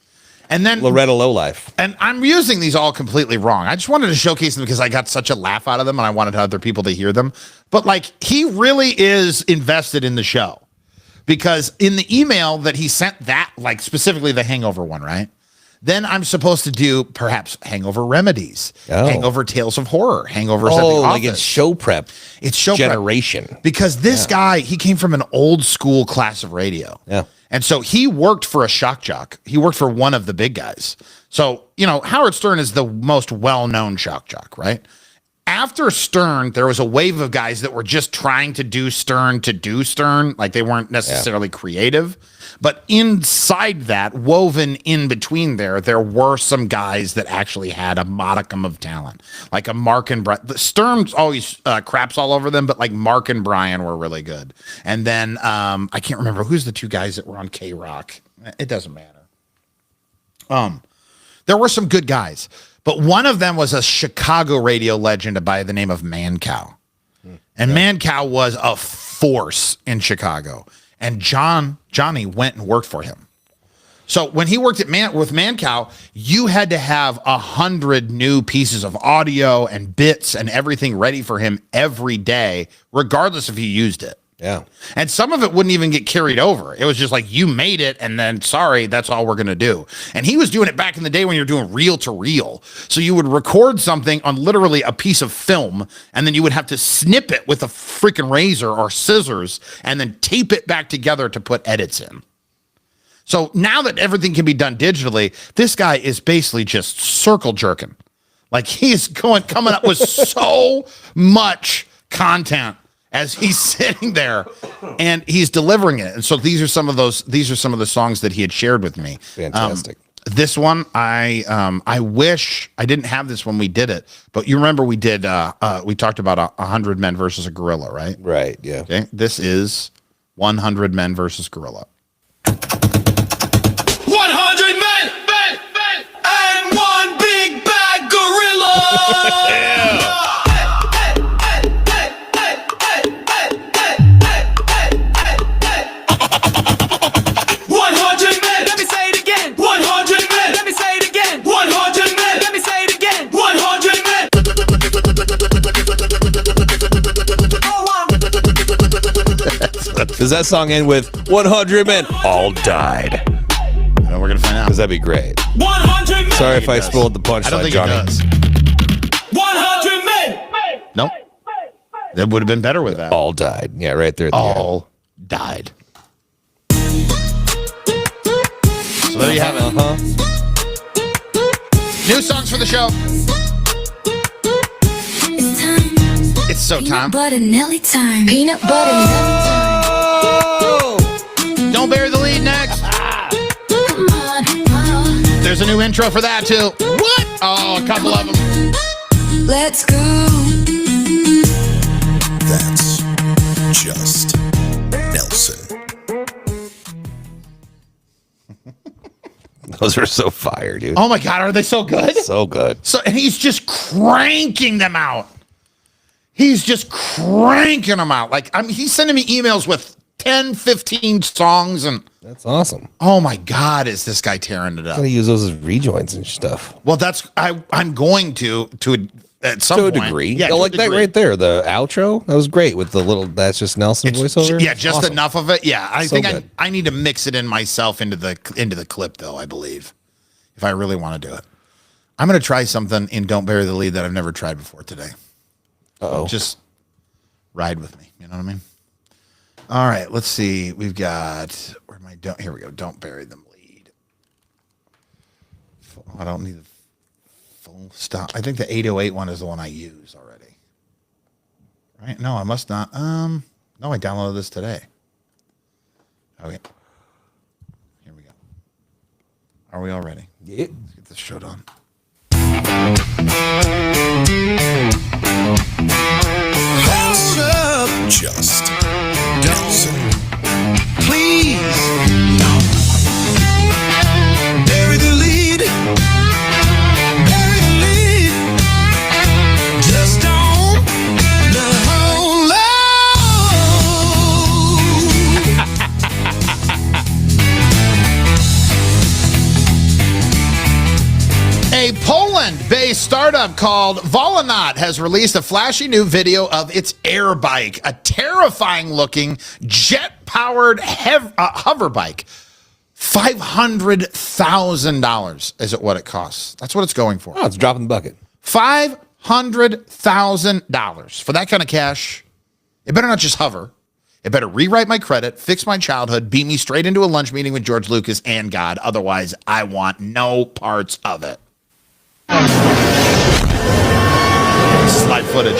And then Loretta Lowlife. And I'm using these all completely wrong. I just wanted to showcase them because I got such a laugh out of them and I wanted other people to hear them. But like, he really is invested in the show because in the email that he sent that, like specifically the hangover one, right? Then I'm supposed to do perhaps hangover remedies, hangover tales of horror, hangovers at the office. Like it's show prep. It's show generation. Prep. Because this guy, he came from an old school class of radio. Yeah. And so he worked for a shock jock. He worked for one of the big guys. So, you know, Howard Stern is the most well-known shock jock, right? After Stern, there was a wave of guys that were just trying to do Stern. Like they weren't necessarily creative. But inside that, woven in between there were some guys that actually had a modicum of talent. Like a Mark and Brian. Stern's always craps all over them, but like Mark and Brian were really good. And then I can't remember who's the two guys that were on K-Rock. It doesn't matter. There were some good guys. But one of them was a Chicago radio legend by the name of Mancow. And Mancow was a force in Chicago. And Johnny went and worked for him. So when he worked with Mancow, you had to have 100 new pieces of audio and bits and everything ready for him every day, regardless if he used it. Yeah. And some of it wouldn't even get carried over. It was just like, you made it, and then, sorry, that's all we're going to do. And he was doing it back in the day when you were doing reel to reel. So you would record something on literally a piece of film, and then you would have to snip it with a freaking razor or scissors, and then tape it back together to put edits in. So now that everything can be done digitally, this guy is basically just circle jerking. Like, he is coming up with so much content as he's sitting there and he's delivering it. And so these are some of the songs that he had shared with me. Fantastic. This one, I wish I didn't have this when we did it, but you remember we did, we talked about 100 Men versus a Gorilla, right? Right. Yeah. Okay. This is 100 Men versus Gorilla. 100 men and one big bad gorilla. Does that song end with 100 men all died? No, we're gonna find out. Because that'd be great. 100 men. Sorry if I spoiled the punchline, I don't think Johnny. it does. 100 men. Nope. That would have been better with that. All died. Yeah, right there. At the all died. So there you have it. New songs for the show. It's so time. Peanut butter Nelly time. Peanut butter Nelly time. Don't bury the lead next. Come on. There's a new intro for that too. What? Oh, a couple of them. Let's go. That's just Nelson. Those are so fire, dude. Oh my God, are they so good? So good. So, and he's just cranking them out. He's just cranking them out. Like, he's sending me emails with 10, 15 songs, and That's awesome. oh my God, is this guy tearing it up? Gotta use those as rejoins and stuff. Well, I'm going to at some To a point. degree. Yeah, Yeah, like that right there. The outro. That was great with the little That's Just Nelson voiceover. Yeah, just Awesome. enough of it. Yeah, I So think good. I need to mix it in myself into the clip, though, I believe, if I really want to do it. I'm going to try something in Don't Bury the Lead that I've never tried before today. Uh-oh. Just ride with me. You know what I mean? All right, let's see. We've got, here we go. Don't bury the lead. I don't need the full stop. I think the 808 one is the one I use already. Right? No, I must not. No, I downloaded this today. Okay. Here we go. Are we all ready? Yeah. Let's get this show done. That's just Nelson. Please don't bury the lead. Bury the lead. Just don't down low. A Poland-based startup called Volanaut has released a flashy new video of its air bike, a terrifying-looking jet-powered hover bike. $500,000 is what it costs. That's what it's going for. Oh, it's dropping the bucket. $500,000 for that kind of cash. It better not just hover. It better rewrite my credit, fix my childhood, beat me straight into a lunch meeting with George Lucas and God. Otherwise, I want no parts of it. Slide footage.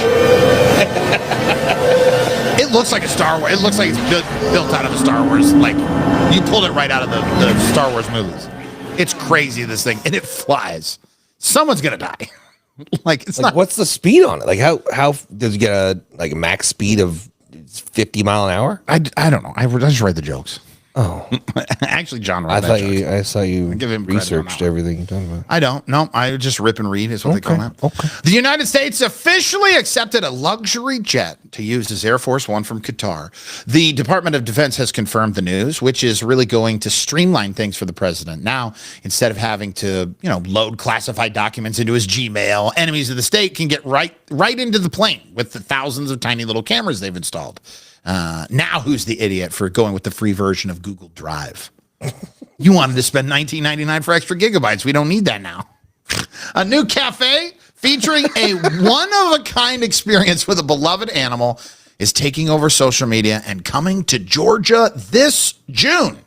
It looks like a Star Wars. It looks like it's built out of a Star Wars. Like, you pulled it right out of the Star Wars movies. It's crazy, this thing, and it flies. Someone's gonna die. Like, it's not. What's the speed on it? Like how does it get a max speed of 50 mile an hour? I don't know. I just write the jokes. Oh, actually, John wrote I that thought joke. I saw you give him credit on researched that one. everything you're talking about. I don't. No, I just rip and read is what they call that. Okay. The United States officially accepted a luxury jet to use as Air Force One from Qatar. The Department of Defense has confirmed the news, which is really going to streamline things for the president. Now, instead of having to, load classified documents into his Gmail, enemies of the state can get right into the plane with the thousands of tiny little cameras they've installed. Now who's the idiot for going with the free version of Google Drive? You wanted to spend $19.99 for extra gigabytes. We don't need that now. A new cafe featuring a one-of-a-kind experience with a beloved animal is taking over social media and coming to Georgia this June.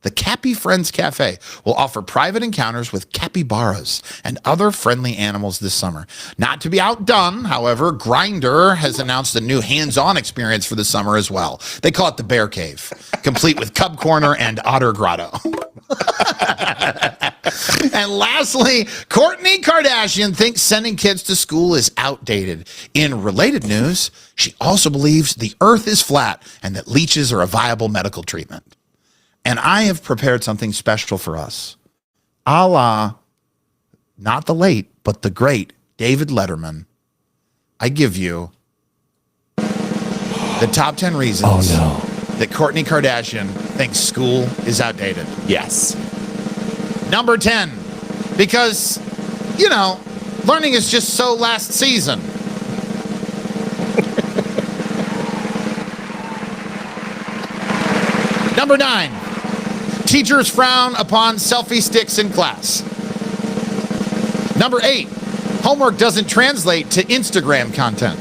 The Cappy Friends Cafe will offer private encounters with capybaras and other friendly animals this summer. Not to be outdone, however, Grindr has announced a new hands-on experience for the summer as well. They call it the Bear Cave, complete with Cub Corner and Otter Grotto. And lastly, Kourtney Kardashian thinks sending kids to school is outdated. In related news, she also believes the earth is flat and that leeches are a viable medical treatment. And I have prepared something special for us. A la, not the late, but the great David Letterman. I give you the top 10 reasons that Kourtney Kardashian thinks school is outdated. Yes. Number 10, because, learning is just so last season. Number 9, teachers frown upon selfie sticks in class. Number 8, homework doesn't translate to Instagram content.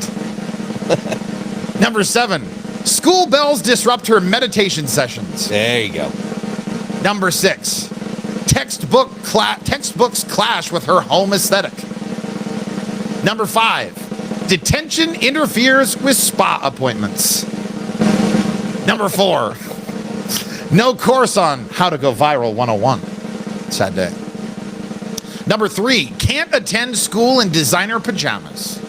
Number 7, school bells disrupt her meditation sessions. There you go. Number 6, textbooks clash with her home aesthetic. Number 5, Detention interferes with spa appointments. Number 4. No course on how to go viral 101. Sad day. Number 3. Can't attend school in designer pajamas.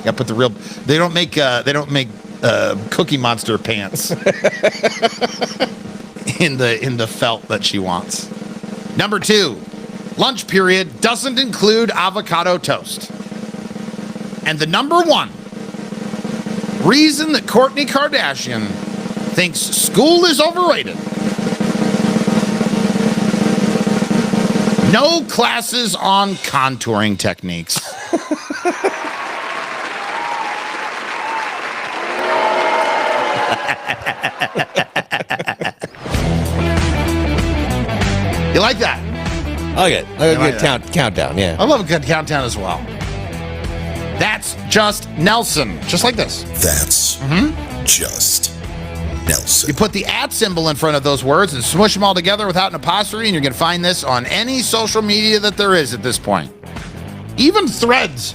Yeah, put the real. They don't make Cookie Monster pants in the felt that she wants. Number 2. Lunch period doesn't include avocado toast. And the number 1 reason that Kourtney Kardashian thinks school is overrated. No classes on contouring techniques. You like that? Okay. A good countdown, yeah. I love a good countdown as well. That's just Nelson. Just like this. That's just Nelson. You put the @ symbol in front of those words and smush them all together without an apostrophe, and you're going to find this on any social media that there is at this point. Even Threads.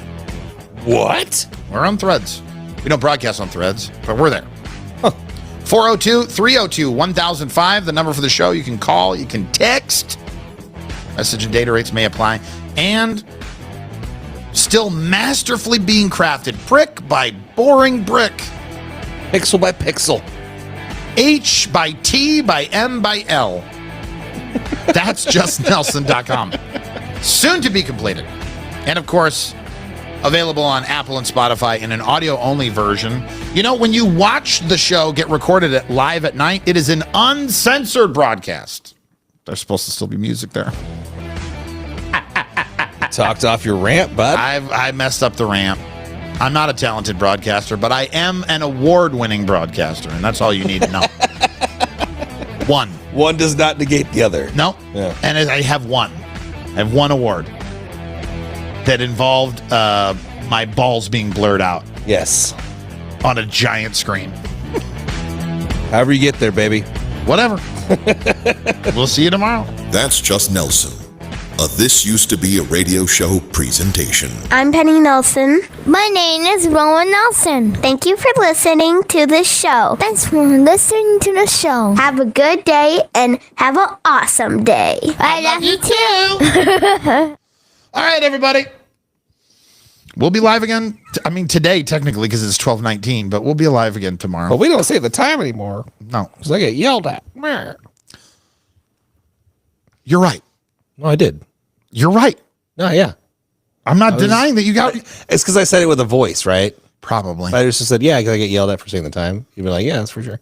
What? We're on Threads. We don't broadcast on Threads, but we're there. 402-302-1005, the number for the show. You can call, you can text. Message and data rates may apply. And still masterfully being crafted, brick by boring brick. Pixel by pixel. H by T by M by L. That's justnelson.com. Soon to be completed. And of course, available on Apple and Spotify in an audio-only version. You know, when you watch the show get recorded live at night, it is an uncensored broadcast. There's supposed to still be music there. Talked off your ramp, bud. I messed up the ramp. I'm not a talented broadcaster, but I am an award-winning broadcaster, and that's all you need to know. One does not negate the other. No. Yeah. And I have one. I have one award that involved my balls being blurred out Yes. on a giant screen. However you get there, baby. Whatever. We'll see you tomorrow. That's just Nelson. This used to be a radio show presentation. I'm Penny Nelson. My name is Rowan Nelson. Thank you for listening to the show. Thanks for listening to the show. Have a good day and have an awesome day. I love you too. All right, everybody. We'll be live again. Today, technically, because it's 12:19, but we'll be live again tomorrow. But we don't say the time anymore. No. Because I get yelled at. You're right. No, I did. You're right. No, yeah. I'm not denying that you got... It's because I said it with a voice, right? Probably. I just said, yeah, because I get yelled at for saying the time. You'd be like, yeah, that's for sure.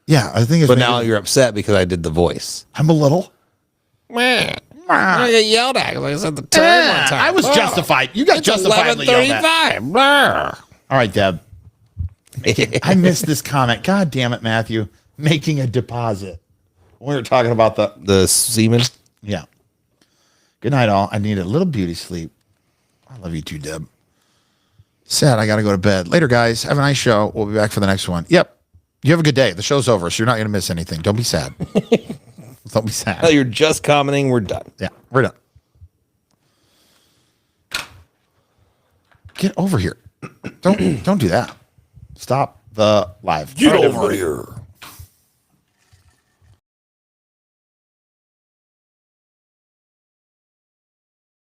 Yeah, I think it's... But now you're upset because I did the voice. I'm a little... I get yelled at because I said the time one time. I was justified. You got justifiably yelled at. All right, Deb. I missed this comment. God damn it, Matthew. Making a deposit. We were talking about the semen. Yeah. Good night, all. I need a little beauty sleep. I love you too, Deb. Sad, I got to go to bed. Later, guys. Have a nice show. We'll be back for the next one. Yep. You have a good day. The show's over, so you're not going to miss anything. Don't be sad. Don't be sad. Oh, you're just commenting. We're done. Yeah, we're done. Get over here. Don't do that. Stop the live. Get over here.